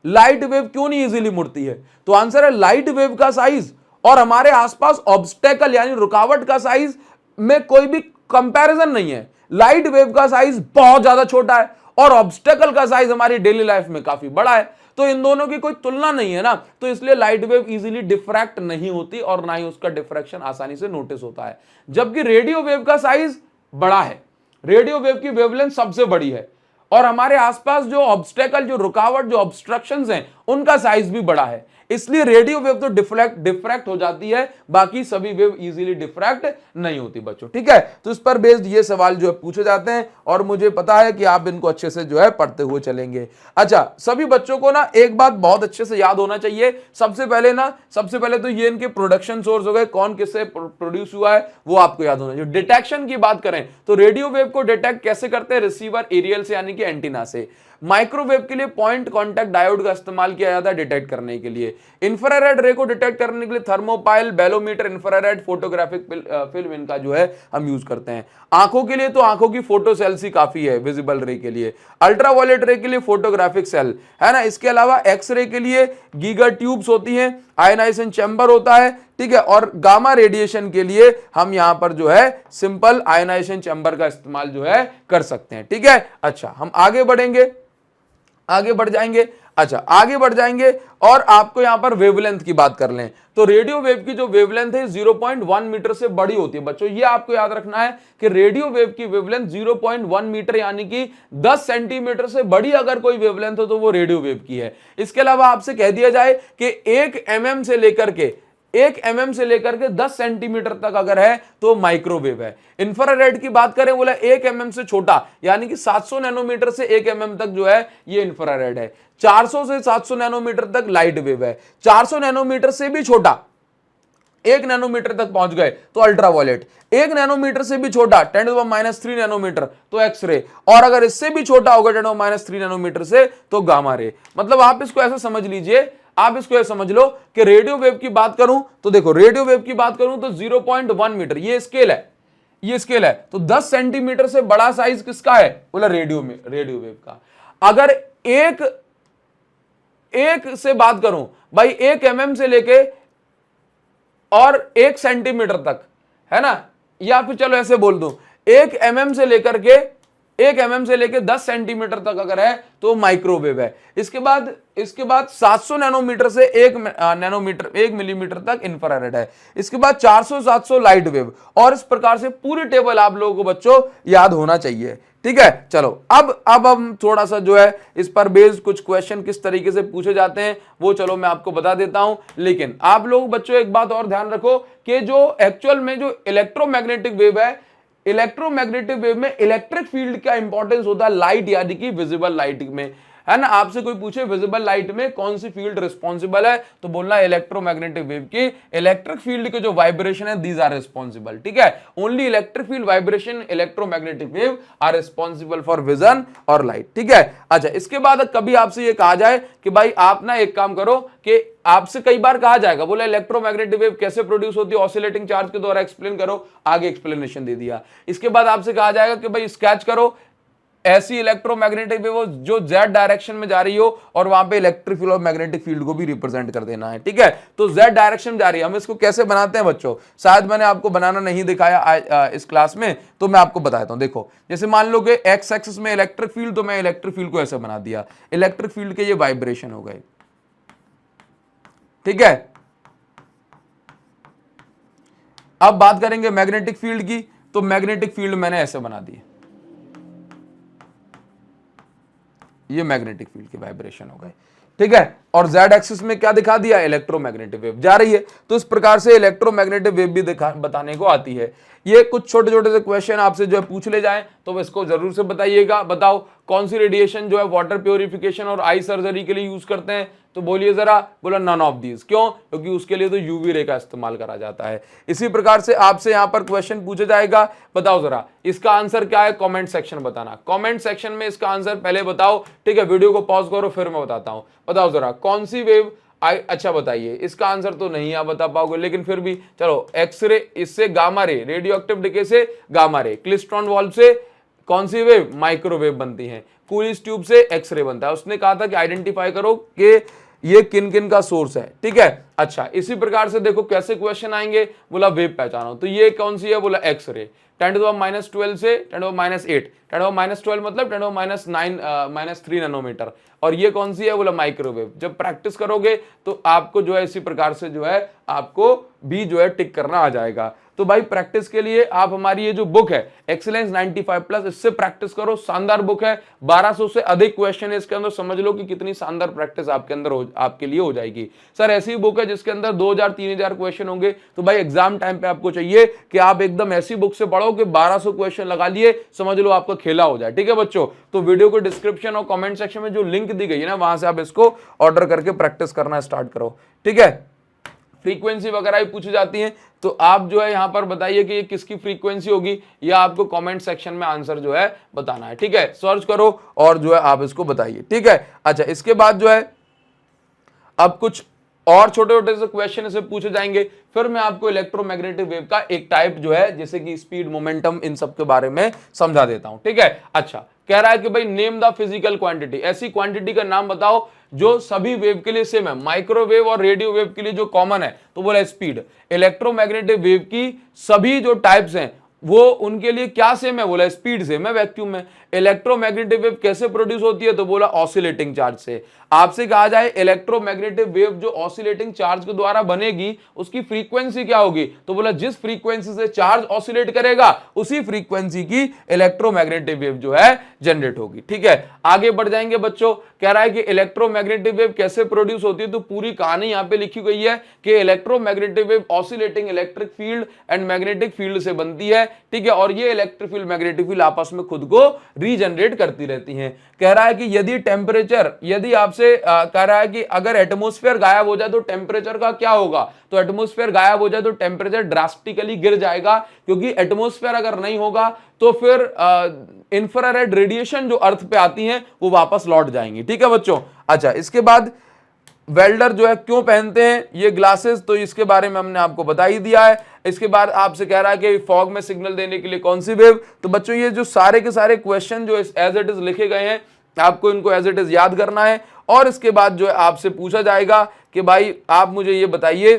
लाइट वेव क्यों नहीं इजीली मुड़ती है, तो आंसर है लाइट वेव का साइज और हमारे आसपास ऑब्स्टेकल यानी रुकावट का साइज में कोई भी कंपैरिजन नहीं है। लाइट वेव का साइज बहुत ज्यादा छोटा है और ऑब्स्टेकल का साइज हमारी डेली लाइफ में काफी बड़ा है, तो इन दोनों की कोई तुलना नहीं है ना। तो इसलिए लाइट वेव इजीली डिफ्रैक्ट नहीं होती और ना ही उसका डिफ्रैक्शन आसानी से नोटिस होता है। जबकि रेडियो वेव का साइज बड़ा है, रेडियो वेव की वेवलेंथ सबसे बड़ी है और हमारे आसपास जो ऑब्स्टेकल, जो रुकावट, जो ऑब्स्ट्रक्शंस हैं उनका साइज भी बड़ा है, इसलिए रेडियो वेव तो डिफ्रैक्ट हो जाती है, बाकी सभी वेव इजीली डिफ्रैक्ट नहीं होती बच्चों। ठीक है, तो इस पर बेस्ड ये सवाल जो है पूछे जाते हैं और मुझे पता है कि आप इनको अच्छे से जो है पढ़ते हुए चलेंगे। अच्छा, सभी बच्चों को ना एक बात बहुत अच्छे से याद होना चाहिए। सबसे पहले तो ये इनके प्रोडक्शन सोर्स हो गए, कौन किससे प्रोड्यूस हुआ है वो आपको याद होना चाहिए। डिटेक्शन की बात करें तो रेडियो वेव को डिटेक्ट कैसे करते हैं, रिसीवर एरियल से यानी कि एंटीना से। माइक्रोवेव के लिए पॉइंट कांटेक्ट डायोड का इस्तेमाल किया जाता है डिटेक्ट करने के लिए। इंफ्रारेड रे को डिटेक्ट करने के लिए थर्मोपाइल, बेलोमीटर, इंफ्रारेड, फोटोग्राफिक फिल्म इनका जो है हम यूज करते हैं। आंखों के लिए तो आंखों की फोटो सेल्स ही काफी है विजिबल रे के लिए। अल्ट्रावायलेट रे के लिए फोटोग्राफिक सेल है ना। इसके अलावा एक्सरे के लिए गीगर ट्यूब्स होती हैं, आयनाइजेशन चैम्बर होता है, ठीक है, और गामा रेडिएशन के लिए हम यहां पर जो है सिंपल आयनाइजेशन चैम्बर का इस्तेमाल जो है कर सकते हैं। ठीक है, अच्छा हम आगे बढ़ेंगे, आगे बढ़ जाएंगे और आपको यहां पर वेवलेंथ की बात कर लें तो रेडियो वेव की जो वेवलेंथ है 0.1 मीटर से बड़ी होती है बच्चों। ये आपको याद रखना है कि रेडियो वेव की वेवलेंथ 0.1 मीटर यानी कि 10 सेंटीमीटर से बड़ी अगर कोई वेवलेंथ हो तो वो रेडियो वेव की है। इसके अलावा आपसे कह दिया जाए कि 1 mm से लेकर के 10 सेंटीमीटर तक अगर है तो माइक्रोवेव है। इंफ्रारेड की बात करें बोला 1 mm से छोटा यानी कि 700 नैनोमीटर से 1 mm तक जो है ये इंफ्रारेड है। 400 से 700 नैनोमीटर तक लाइट वेव है। 400 नैनोमीटर से भी छोटा 1 नैनोमीटर तक पहुंच गए तो अल्ट्रावायलेट, 1 नैनोमीटर से भी छोटा 10⁻³ नैनोमीटर तो एक्सरे, और अगर इससे भी छोटा होगा 10⁻³ नैनोमीटर से तो गामा रे। मतलब आप इसको ऐसा समझ लीजिए, आप इसको ऐसा समझ लो कि रेडियो वेव की बात करूं तो देखो, रेडियो वेव की बात करूं तो 0.1 मीटर ये स्केल है, तो 10 सेंटीमीटर से बड़ा साइज किसका है बोला रेडियो वेव का। अगर एक से बात करूं भाई 1 mm से लेके और 1 सेंटीमीटर तक है ना, या फिर चलो ऐसे बोल दूं 1 mm से लेकर 10 सेंटीमीटर तक अगर है तो माइक्रोवेव है। इसके बाद 700 नैनोमीटर से 1 मिलीमीटर तक इंफ्रारेड है। इसके बाद 400-700 लाइट वेव, और इस प्रकार से पूरी टेबल आप लोगों को बच्चों याद होना चाहिए। ठीक है, चलो अब हम थोड़ा सा जो है इस पर बेस्ड कुछ क्वेश्चन किस तरीके से पूछे जाते हैं वो चलो मैं आपको बता देता हूं। लेकिन आप लोग बच्चों एक बात और ध्यान रखो कि जो एक्चुअल में जो इलेक्ट्रोमैग्नेटिक वेव है, इलेक्ट्रोमैग्नेटिक वेव में इलेक्ट्रिक फील्ड का इंपॉर्टेंस होता है लाइट यानी कि विजिबल लाइट में, है ना। आपसे कोई पूछे विजिबल लाइट में कौन सी फील्ड रिस्पॉन्सिबल है, तो बोलना इलेक्ट्रोमैग्नेटिक वेव की इलेक्ट्रिक फील्ड के जो वाइब्रेशन है दीज आर रिस्पॉन्सिबल। ठीक है, only electric field vibration electromagnetic wave are responsible for vision और लाइट। ठीक है, अच्छा इसके बाद कभी आपसे ये कहा जाए कि भाई आप ना एक काम करो कि आपसे कई बार कहा जाएगा, बोला इलेक्ट्रोमैग्नेटिक वेव कैसे प्रोड्यूस होती है ऑसिलेटिंग चार्ज के द्वारा, एक्सप्लेन करो, आगे एक्सप्लेनेशन दे दिया। इसके बाद आपसे कहा जाएगा कि भाई स्केच करो ऐसी इलेक्ट्रोमैग्नेटिक वेव जो जेड डायरेक्शन में जा रही हो और वहां पे इलेक्ट्रिक फील्ड और मैग्नेटिक फील्ड को भी रिप्रेजेंट कर देना है। ठीक है, तो जेड डायरेक्शन जा रही है, हम इसको कैसे बनाते हैं बच्चों, शायद मैंने आपको बनाना नहीं दिखाया इस क्लास में, तो मैं आपको बताता हूं। देखो जैसे मान लो कि एक्स एक्सिस में इलेक्ट्रिक फील्ड, तो मैं इलेक्ट्रिक फील्ड को ऐसे बना दिया, इलेक्ट्रिक फील्ड के ये वाइब्रेशन हो गए। ठीक है, अब बात करेंगे मैग्नेटिक फील्ड की, तो मैग्नेटिक फील्ड मैंने ऐसे बना दी, ये मैग्नेटिक फील्ड के वाइब्रेशन हो गए। ठीक है, और जेड एक्सिस में क्या दिखा दिया, इलेक्ट्रोमैग्नेटिक वेव जा रही है। तो इस प्रकार से इलेक्ट्रोमैग्नेटिक वेव भी बताने को आती है। ये कुछ छोटे छोटे से क्वेश्चन आपसे जो है पूछ ले जाएं तो इसको जरूर से बताइएगा। बताओ कौन सी रेडिएशन जो है वाटर प्योरिफिकेशन और आई सर्जरी के लिए यूज करते हैं, तो बोलिए जरा, बोला नन ऑफ दीज। क्यों, क्योंकि उसके लिए तो यूवी रे का इस्तेमाल करा जाता है। इसी प्रकार से आपसे यहां पर क्वेश्चन पूछा जाएगा, बताओ जरा इसका आंसर क्या है, कमेंट सेक्शन बताना, कमेंट सेक्शन में इसका आंसर पहले बताओ। ठीक है, वीडियो को पॉज करो फिर मैं बताता हूं। बताओ जरा कौन सी वेव अच्छा बताइए, इसका आंसर तो नहीं आप बता पाओगे, लेकिन फिर भी चलो, एक्सरे इससे gamma ray, radio active decay से गामा रे, क्लिस्ट्रॉन वॉल्व से कौन सी वेव, माइक्रोवेव बनती है, कूलिस ट्यूब से एक्सरे बनता है। उसने कहा था कि आइडेंटिफाई करो कि ये किन किन का सोर्स है। ठीक है, अच्छा इसी प्रकार से देखो कैसे क्वेश्चन आएंगे, बोला वेव पहचानो, तो ये कौन सी है, बोला एक्सरे, 10⁻12 से 10⁻8, 10⁻12 मतलब 10⁻9 -3 नैनोमीटर, और ये कौन सी है, बोला माइक्रोवेव। जब प्रैक्टिस करोगे तो आपको जो है इसी प्रकार से जो है आपको भी जो है टिक करना आ जाएगा। तो भाई प्रैक्टिस के लिए आप हमारी ये जो बुक है एक्सीलेंस 95+, इससे प्रैक्टिस करो, शानदार बुक है, 1200 से अधिक क्वेश्चन है इसके अंदर, समझ लो कि कितनी शानदार प्रैक्टिस आपके अंदर आपके लिए हो जाएगी। सर ऐसी बुक है जिसके अंदर 2000-3000 क्वेश्चन होंगे, तो भाई एग्जाम टाइम पे आपको चाहिए कि आप एकदम ऐसी बुक से पढ़ो कि 1200 क्वेश्चन लगा लिए, समझ लो आपका खेला हो जाए। ठीक है बच्चों, तो वीडियो को डिस्क्रिप्शन और कमेंट सेक्शन में जो लिंक दी गई है ना, वहां से आप इसको ऑर्डर करके प्रैक्टिस करना स्टार्ट करो। ठीक है, फ्रीक्वेंसी वगैरह भी पूछी जाती है, तो आप जो है यहां पर बताइए कि ये किसकी फ्रीक्वेंसी होगी, या आपको कमेंट सेक्शन में आंसर जो है बताना है। ठीक है, सर्च करो और जो है आप इसको बताइए। ठीक है, अच्छा इसके बाद जो है अब कुछ और छोटे छोटे से क्वेश्चन से पूछे जाएंगे, फिर मैं आपको इलेक्ट्रोमैग्नेटिक वेव का एक टाइप जो है जैसे कि स्पीड, मोमेंटम, इन सब के बारे में समझा देता हूं। ठीक है, अच्छा कह रहा है कि भाई नेम द फिजिकल क्वांटिटी, ऐसी क्वांटिटी का नाम बताओ जो सभी वेव के लिए सेम है, माइक्रोवेव और रेडियो वेव के लिए जो कॉमन है, तो बोला स्पीड। इलेक्ट्रोमैग्नेटिक वेव की सभी जो टाइप्स हैं वो उनके लिए क्या सेम है, बोला स्पीड सेम है वैक्यूम में। इलेक्ट्रोमैग्नेटिक वेव कैसे प्रोड्यूस होती है, तो बोला ऑसिलेटिंग चार्ज से। आपसे कहा जाए इलेक्ट्रोमैग्नेटिक वेव जो ऑसिलेटिंग चार्ज के द्वारा बनेगी उसकी फ्रीक्वेंसी क्या होगी, तो बोला जिस फ्रीक्वेंसी से चार्ज ऑसिलेट करेगा उसी फ्रीक्वेंसी की इलेक्ट्रोमैग्नेटिक वेव जो है जनरेट होगी। ठीक है, आगे बढ़ जाएंगे बच्चों। कह रहा है कि इलेक्ट्रोमैग्नेटिक वेव कैसे प्रोड्यूस होती है, तो पूरी कहानी यहां पे लिखी गई है कि electromagnetic wave oscillating electric field and magnetic field से बनती है। ठीक है, और ये इलेक्ट्रिक फील्ड मैग्नेटिक फील्ड आपस में खुद को रीजनरेट करती रहती हैं। कह रहा है कि यदि टेम्परेचर, यदि आपसे कह रहा है कि अगर एटमॉस्फेयर गायब हो जाए तो टेम्परेचर का क्या होगा, तो एटमॉस्फेयर गायब हो जाए तो टेम्परेचर ड्रास्टिकली गिर जाएगा, क्योंकि एटमॉस्फेयर अगर नहीं होगा तो फिर इंफ्रारेड रेडिएशन जो अर्थ पे आती हैं वो वापस लौट जाएंगी। ठीक है बच्चों, अच्छा इसके बाद वेल्डर जो है क्यों पहनते हैं ये ग्लासेस, तो इसके बारे में हमने आपको बता ही दिया है। इसके बाद आपसे कह रहा है कि फॉग में सिग्नल देने के लिए कौन सी वेव, तो बच्चों ये जो सारे के सारे क्वेश्चन जो एज इट इज लिखे गए हैं आपको इनको एज इट इज याद करना है। और इसके बाद जो है आपसे पूछा जाएगा कि भाई आप मुझे ये बताइए,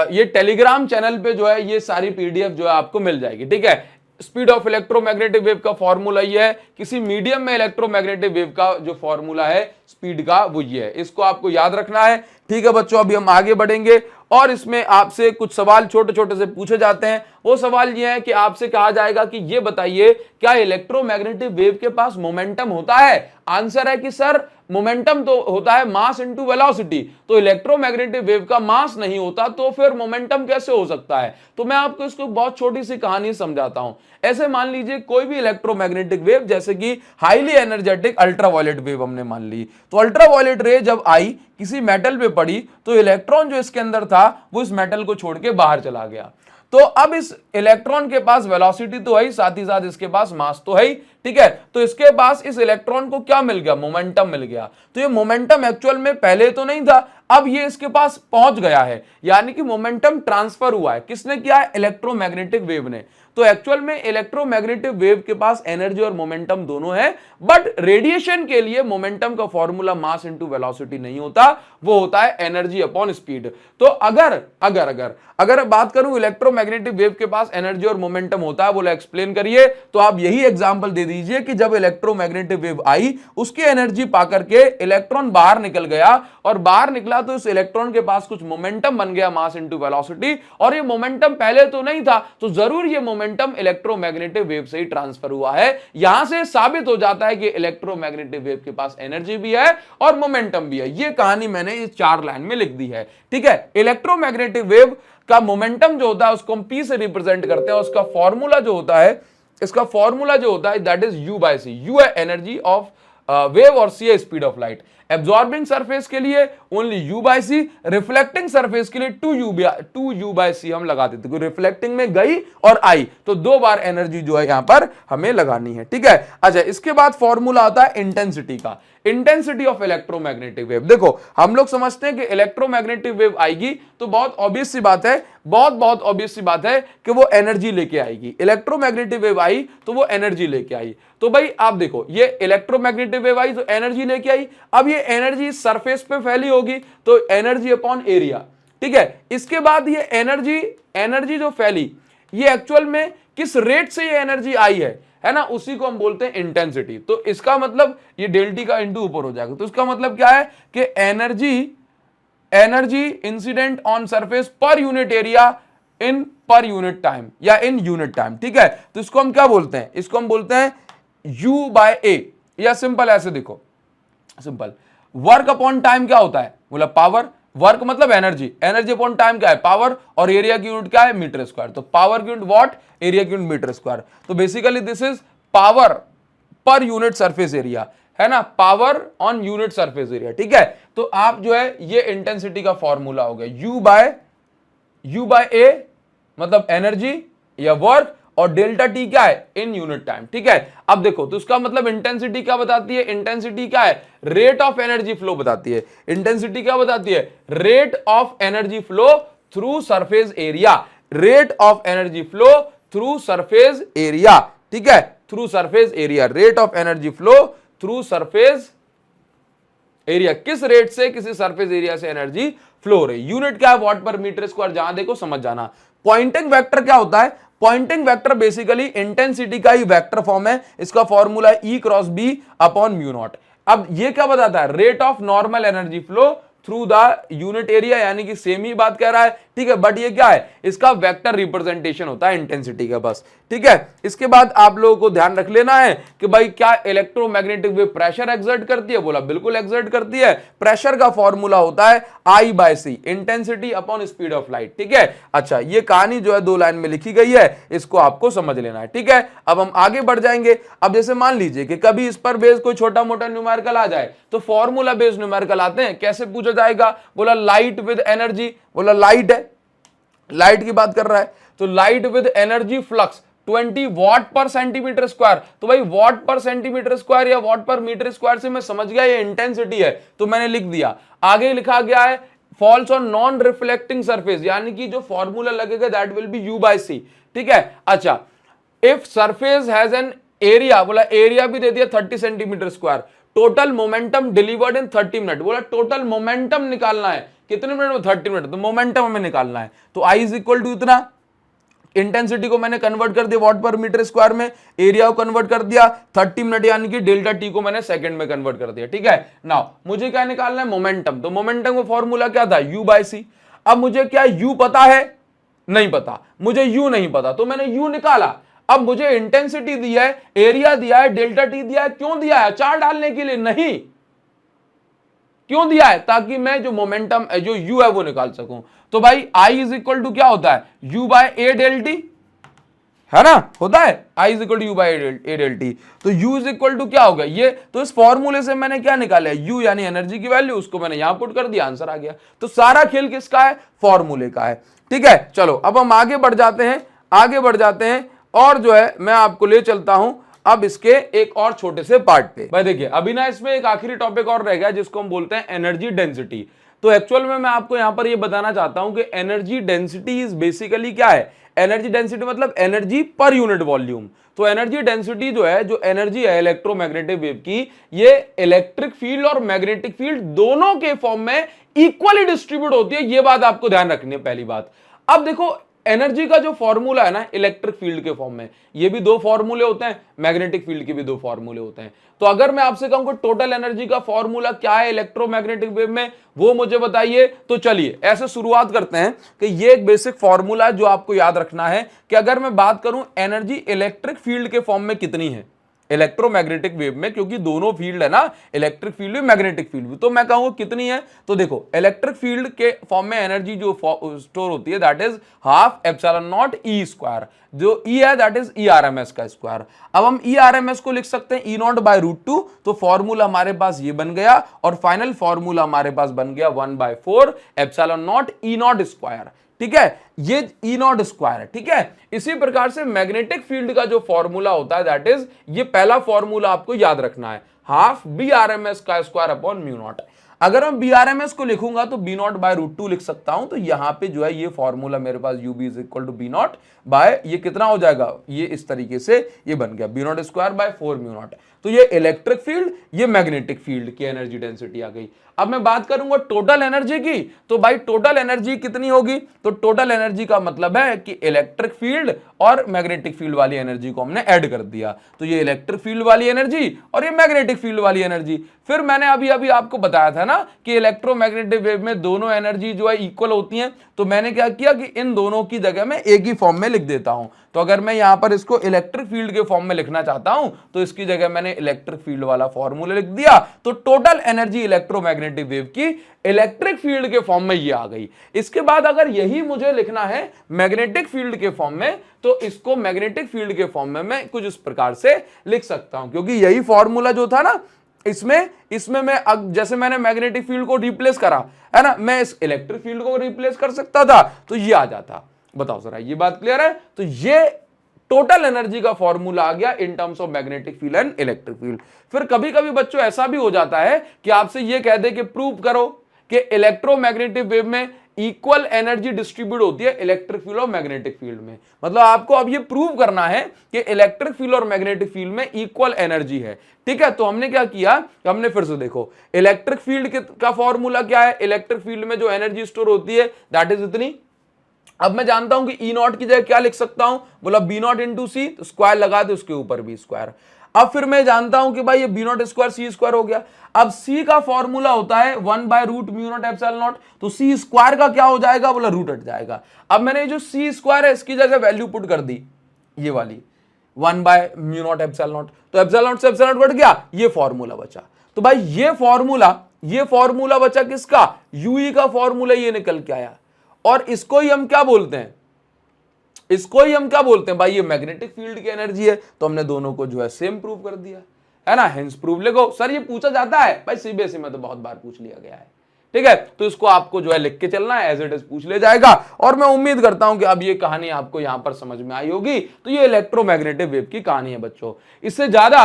ये टेलीग्राम चैनल पे जो है ये सारी पीडीएफ जो है आपको मिल जाएगी। ठीक है, स्पीड ऑफ इलेक्ट्रोमैग्नेटिक वेव का फॉर्मूला ये है, किसी मीडियम में इलेक्ट्रोमैग्नेटिक वेव का जो फॉर्मूला है स्पीड का वो ये है, इसको आपको याद रखना है। ठीक है बच्चों, अभी हम आगे बढ़ेंगे और इसमें आपसे कुछ सवाल छोटे छोटे से पूछे जाते हैं वो सवाल ये है कि आपसे कहा जाएगा कि ये बताइए क्या इलेक्ट्रोमैग्नेटिक वेव के पास मोमेंटम होता है? आंसर है कि सर मोमेंटम तो होता है मास इनटू वेलोसिटी, तो इलेक्ट्रोमैग्नेटिक वेव का मास नहीं होता तो फिर मोमेंटम कैसे हो सकता है? तो मैं आपको इसको बहुत छोटी सी कहानी समझाता हूं। ऐसे मान लीजिए कोई भी इलेक्ट्रोमैग्नेटिक वेव, जैसे कि हाईली एनर्जेटिक अल्ट्रावायलेट वेव हमने मान ली, तो अल्ट्रावायलेट रे जब आई किसी मेटल पे पड़ी तो इलेक्ट्रॉन जो इसके अंदर था वो इस मेटल को छोड़ के बाहर चला गया। तो अब इस इलेक्ट्रॉन के पास वेलोसिटी तो है ही, साथ ही साथ इसके पास मास तो है ही, ठीक है। तो इसके पास इस इलेक्ट्रॉन को क्या मिल गया? मोमेंटम मिल गया। तो ये मोमेंटम एक्चुअल में पहले तो नहीं था, अब ये इसके पास पहुंच गया है, यानी कि मोमेंटम ट्रांसफर हुआ है। किसने किया है? इलेक्ट्रोमैग्नेटिक वेव ने। तो एक्चुअल में इलेक्ट्रोमैग्नेटिक वेव के पास एनर्जी और मोमेंटम दोनों है, बट रेडिएशन के लिए मोमेंटम का फॉर्मूला मास इनटू वेलोसिटी नहीं होता, वो होता है एनर्जी अपॉन स्पीड। तो अगर अगर अगर अगर बात करूं इलेक्ट्रोमैग्नेटिक वेव के पास एनर्जी और मोमेंटम होता है, बोला एक्सप्लेन करिए, तो आप यही एग्जांपल दे दीजिए कि जब इलेक्ट्रोमैग्नेटिक वेव आई उसकी एनर्जी पाकर के इलेक्ट्रॉन बाहर निकल गया, और बाहर निकला तो इस इलेक्ट्रॉन के पास कुछ मोमेंटम बन गया मास इनटू वेलोसिटी, और ये मोमेंटम पहले तो नहीं था, तो जरूर ये मोमेंटम इलेक्ट्रोमैग्नेटिक वेव से ही ट्रांसफर हुआ है। यहां से साबित हो जाता है कि इलेक्ट्रोमैग्नेटिक वेव के पास एनर्जी भी है और मोमेंटम भी है। ये कहानी मैंने इस 4 लाइन में लिख दी है, ठीक है। इलेक्ट्रोमैग्नेटिक वेव का मोमेंटम जो होता है उसको हम पी से रिप्रेजेंट करते हैं, उसका फॉर्मूला जो होता है, इसका फॉर्मूला जो होता है that is U by C. U है एनर्जी ऑफ वेव और सी है speed of light. Absorbing surface के लिए only U by C, reflecting surface के लिए टू यू बाय सी हम लगाते थे, क्योंकि रिफ्लेक्टिंग में गई और आई तो 2 बार एनर्जी जो है यहां पर हमें लगानी है, ठीक है। अच्छा, इसके बाद फॉर्मूला आता है इंटेंसिटी का। Intensity of electromagnetic wave. देखो हम लोग समझते हैं कि इलेक्ट्रोमैग्नेटिक वेव आएगी तो बहुत ऑब्वियस सी बात है, बहुत ऑब्वियस सी बात है कि वो एनर्जी लेके आएगी। इलेक्ट्रोमैग्नेटिक वेव आई तो वो एनर्जी लेके आई। तो भाई आप देखो, ये इलेक्ट्रोमैग्नेटिक वेव आई तो एनर्जी लेके आई। अब ये एनर्जी सरफेस पे फैली होगी तो एनर्जी अपॉन एरिया, ठीक है। इसके बाद ये एनर्जी जो फैली, ये एक्चुअल में किस रेट से ये एनर्जी आई है ना, उसी को हम बोलते हैं इंटेंसिटी। तो इसका मतलब ये डेल टी का इंटू ऊपर हो जाएगा। तो इसका मतलब क्या है कि energy incident on surface per unit area in per unit time या इन यूनिट टाइम, ठीक है। तो इसको हम क्या बोलते हैं? इसको हम बोलते हैं U बाय ए, या सिंपल ऐसे देखो, सिंपल वर्क अपॉन टाइम क्या होता है? बोला पावर। वर्क मतलब एनर्जी, एनर्जी अपॉन टाइम क्या है? पावर। और एरिया की यूनिट क्या है? Metre square. तो पावर की यूनिट वॉट, एरिया की यूनिट मीटर स्क्वायर। तो basically this is power per unit surface area, है ना, power on unit surface area, ठीक है। तो आप जो है ये इंटेंसिटी का फॉर्मूला हो गया यू बाय ए मतलब एनर्जी या वर्क, और डेल्टा टी क्या है? इन यूनिट टाइम, ठीक है। अब देखो तो इसका मतलब इंटेंसिटी क्या बताती है? इंटेंसिटी क्या है? रेट ऑफ एनर्जी फ्लो बताती है। इंटेंसिटी क्या बताती है? Rate of energy flow through surface area. Rate of energy flow through surface area, ठीक है, through surface area. Rate of energy flow through surface area, किस रेट से किसी सरफेस एरिया से एनर्जी फ्लो हो रही। यूनिट क्या है? वॉट पर मीटर स्क्वायर। जहां देखो समझ जाना। पॉइंटिंग वेक्टर क्या होता है? पॉइंटिंग वेक्टर बेसिकली इंटेंसिटी का ही वेक्टर फॉर्म है। इसका formula E cross B upon mu not. अब ये क्या बताता है? Rate of normal energy flow through the unit area, यानी कि सेम ही बात कह रहा है, ठीक है। बट ये क्या है? इसका वेक्टर रिप्रेजेंटेशन होता है इंटेंसिटी का, बस, ठीक है। इसके बाद आप लोगों को ध्यान रख लेना है कि भाई क्या इलेक्ट्रोमैग्नेटिक वेव प्रेशर एक्सर्ट करती है? बोला बिल्कुल एक्सर्ट करती है। प्रेशर का फॉर्मूला होता है I by C, intensity upon speed of light, ठीक है। अच्छा, ये कहानी जो है 2 लाइन में लिखी गई है, इसको आपको समझ लेना है, ठीक है। अब हम आगे बढ़ जाएंगे। अब जैसे मान लीजिए कि कभी इस पर बेस कोई छोटा मोटा न्यूमेरिकल आ जाए तो फॉर्मूला बेस्ड न्यूमेरिकल आते हैं। कैसे पूछा जाएगा? बोला लाइट विद एनर्जी। बोला लाइट है, लाइट की बात कर रहा है, तो light with energy flux 20 what पर सेंटीमीटर स्क्वायर। तो भाई वॉट पर सेंटीमीटर स्क्वायर या वॉट पर मीटर स्क्वायर से मैं समझ गया ये इंटेंसिटी है, तो मैंने लिख दिया। आगे लिखा गया है falls on non reflecting surface, यानी कि जो फॉर्मूला लगेगा that will be U by c, ठीक है। अच्छा, if surface has an area, बोला एरिया भी दे दिया 30 centimetre square, total momentum delivered in 30 minute. बोला टोटल मोमेंटम निकालना है कितने मिनट में? 30 मिनट। तो मोमेंटम हमें निकालना है, तो I इज इक्वल टू इतना। इंटेंसिटी को मैंने कन्वर्ट कर दिया वॉट पर मीटर स्क्वायर में, एरिया को कन्वर्ट कर दिया 30 मिनट, यानी कि डेल्टा टी को मैंने सेकंड में कन्वर्ट कर दिया, ठीक है। नाउ मुझे क्या निकालना है? मोमेंटम। तो मोमेंटम का फॉर्मूला क्या था? U बाय सी। अब मुझे क्या U पता है? नहीं पता, मुझे यू नहीं पता, तो मैंने यू निकाला। अब मुझे इंटेंसिटी दिया है, एरिया दिया है, डेल्टा टी दिया है, क्यों दिया है? चार डालने के लिए नहीं, क्यों दिया है? ताकि मैं जो मोमेंटम जो यू है वो निकाल सकूं। तो भाई आई इज इक्वल टू क्या होता है? U by a del t, है ना, होता है I is equal to u by a del t. तो यू इज इक्वल टू क्या होगा ये? तो इस फॉर्मूले से मैंने क्या निकाला है? यू यानी एनर्जी की वैल्यू, उसको मैंने यहां पुट कर दिया, आंसर आ गया। तो सारा खेल किसका है? फॉर्मूले का है। ठीक है, चलो अब हम आगे बढ़ जाते हैं, आगे बढ़ जाते हैं और जो है मैं आपको ले चलता हूं अब इसके एक और छोटे से पार्ट पे। भाई देखिए अभी ना इसमें एक आखिरी टॉपिक और रह गया जिसको हम बोलते हैं एनर्जी डेंसिटी। तो एक्चुअल में मैं आपको यहां पर ये बताना चाहता हूं कि एनर्जी डेंसिटी इज बेसिकली क्या है? एनर्जी डेंसिटी मतलब एनर्जी पर यूनिट वॉल्यूम। तो एनर्जी डेंसिटी जो है, जो एनर्जी है इलेक्ट्रोमैग्नेटिक वेव की, ये इलेक्ट्रिक फील्ड और मैग्नेटिक फील्ड दोनों के फॉर्म में इक्वली डिस्ट्रीब्यूट होती है। ये बात आपको ध्यान रखनी है पहली बात। अब देखो एनर्जी का जो फॉर्मूला है ना इलेक्ट्रिक फील्ड के फॉर्म में, ये भी दो फॉर्मूले होते हैं, मैग्नेटिक फील्ड के भी दो फॉर्मूले होते हैं। तो अगर मैं आपसे कहूं कि टोटल एनर्जी का फॉर्मूला क्या है इलेक्ट्रोमैग्नेटिक वेव में, वो मुझे बताइए। तो चलिए ऐसे शुरुआत करते हैं कि ये एक बेसिक फॉर्मूला है जो आपको याद रखना है कि अगर मैं बात करूं एनर्जी इलेक्ट्रिक फील्ड के फॉर्म में कितनी है इलेक्ट्रोमैग्नेटिक वेव में, क्योंकि दोनों फील्ड है ना, इलेक्ट्रिक फील्ड भी मैग्नेटिक फील्ड भी, तो मैं कहूंगा कितनी है। तो देखो इलेक्ट्रिक फील्ड के फॉर्म में एनर्जी जो स्टोर होती है that is half epsilon naught E square, जो ई है that is E R M S का स्क्वायर। अब हम ई आर एम एस को लिख सकते हैं ई नॉट बाय रूट टू, तो फॉर्मूला हमारे पास ये बन गया और फाइनल फॉर्मूला हमारे पास बन गया 1/4 epsilon naught E not square. ठीक है, ये ई नॉट स्क्वायर है। ठीक है, इसी प्रकार से मैग्नेटिक फील्ड का जो फॉर्मूला होता है दैट इज, ये पहला फॉर्मूला आपको याद रखना है, half B R M S का स्क्वायर अपॉन म्यू नॉट। अगर मैं बी आर एम एस को लिखूंगा तो B not by root two लिख सकता हूं। तो यहां पे जो है ये फॉर्मूला मेरे पास u b is equal to B not by, ये कितना हो जाएगा, ये इस तरीके से ये बन गया B naught square by 4 mu naught. तो ये इलेक्ट्रिक फील्ड, ये मैग्नेटिक फील्ड की एनर्जी डेंसिटी आ गई। अब मैं बात करूंगा टोटल एनर्जी की, तो भाई टोटल एनर्जी कितनी होगी? तो टोटल एनर्जी का मतलब है कि इलेक्ट्रिक फील्ड और मैग्नेटिक फील्ड वाली एनर्जी को हमने ऐड कर दिया। तो ये इलेक्ट्रिक फील्ड वाली एनर्जी और ये मैग्नेटिक फील्ड वाली एनर्जी। फिर मैंने अभी अभी आपको बताया था ना कि इलेक्ट्रोमैग्नेटिक वेव में दोनों एनर्जी जो है इक्वल होती हैं। तो मैंने क्या किया कि इन दोनों की जगह मैं एक ही फॉर्म में लिख देता हूं। तो अगर मैं यहां पर इसको इलेक्ट्रिक फील्ड के फॉर्म में लिखना चाहता हूं तो इसकी जगह मैंने इलेक्ट्रिक फील्ड वाला फॉर्मूला लिख दिया। तो टोटल एनर्जी इलेक्ट्रोमैग्नेटिक वेव की इलेक्ट्रिक फील्ड के फॉर्म में ये आ गई। इसके बाद अगर यही मुझे लिखना है मैग्नेटिक फील्ड के फॉर्म में, तो इसको मैग्नेटिक फील्ड के फॉर्म में मैं कुछ इस प्रकार से लिख सकता हूं, क्योंकि यही फॉर्मूला जो था ना इसमें मैं जैसे मैंने मैग्नेटिक फील्ड को रिप्लेस करा है ना, मैं इस इलेक्ट्रिक फील्ड को रिप्लेस कर सकता था, तो ये आ जाता। बताओ जरा, ये बात क्लियर है? तो ये टोटल एनर्जी का फॉर्मूला आ गया in terms of magnetic field and electric field. फिर कभी कभी बच्चों ऐसा भी हो जाता है कि आपसे ये कह दे कि प्रूव करो कि इलेक्ट्रोमैग्नेटिक वेव में इक्वल एनर्जी डिस्ट्रीब्यूट होती है इलेक्ट्रिक फील्ड और मैग्नेटिक फील्ड में। मतलब आपको अब ये प्रूव करना है कि इलेक्ट्रिक फील्ड और मैग्नेटिक फील्ड में इक्वल एनर्जी है। ठीक है, तो हमने क्या किया, हमने फिर से देखो इलेक्ट्रिक फील्ड का फॉर्मूला क्या है, इलेक्ट्रिक फील्ड में जो एनर्जी स्टोर होती है दैट इज इतनी। अब मैं जानता हूं कि ई नॉट की जगह क्या लिख सकता हूं, बोला बी नॉट इंटू सी, तो स्क्वायर लगा दे उसके ऊपर बी स्क्वायर। अब फिर मैं जानता हूं कि भाई ये B naught square C square हो गया। अब सी का फॉर्मूला होता है 1/रूट म्यू नॉट एप्सिलॉन नॉट, तो सी स्क्वायर का क्या हो जाएगा, बोला रूट हट जाएगा। अब मैंने जो सी स्क्वायर है इसकी जगह वैल्यू पुट कर दी, ये वाली 1/म्यू नॉट एप्सिलॉन नॉट, तो एप्सिलॉन नॉट से एप्सिलॉन नॉट कट गया, ये फॉर्मूला बचा। तो भाई ये फॉर्मूला बचा किसका, यूई का फॉर्मूला ये निकल के आया। और इसको ही हम क्या बोलते हैं, इसको ही हम क्या बोलते हैं भाई, ये मैग्नेटिक फील्ड की एनर्जी है। तो हमने दोनों को जो है सेम प्रूव कर दिया, है ना, हेंस प्रूव लिखो। सर ये पूछा जाता है भाई, सीबीएसई में तो बहुत बार पूछ लिया गया है। ठीक है, तो इसको आपको जो है लिख के चलना है, एज इट इज पूछ ले जाएगा। और मैं उम्मीद करता हूं कि अब ये कहानी आपको यहां पर समझ में आई होगी। तो ये इलेक्ट्रोमैग्नेटिक वेव की कहानी है बच्चों। इससे ज्यादा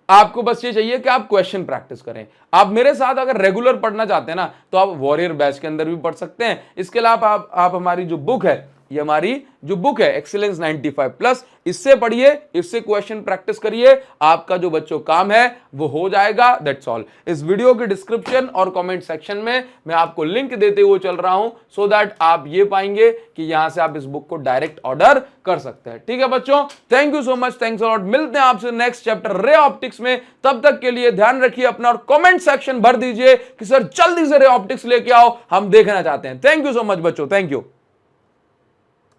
आपको बस ये चाहिए कि आप क्वेश्चन प्रैक्टिस करें। आप मेरे साथ अगर रेगुलर पढ़ना चाहते हैं ना, तो आप वॉरियर बैच के अंदर भी पढ़ सकते हैं। इसके अलावा आप हमारी जो बुक है, ये हमारी जो बुक है एक्सीलेंस 95+, इससे पढ़िए, इससे क्वेश्चन प्रैक्टिस करिए, आपका जो बच्चों काम है वो हो जाएगा। That's all. इस वीडियो के डिस्क्रिप्शन और कमेंट सेक्शन में मैं आपको लिंक देते हुए चल रहा हूं, सो दैट आप ये पाएंगे कि यहां से आप इस बुक को डायरेक्ट ऑर्डर कर सकते हैं। ठीक है बच्चों, thank you so much, thanks a lot. मिलते हैं आपसे नेक्स्ट चैप्टर रे ऑप्टिक्स में। तब तक के लिए ध्यान रखिए अपना और कमेंट सेक्शन भर दीजिए कि सर जल्दी से रे ऑप्टिक्स लेके आओ, हम देखना चाहते हैं। थैंक यू सो मच बच्चों, थैंक यू।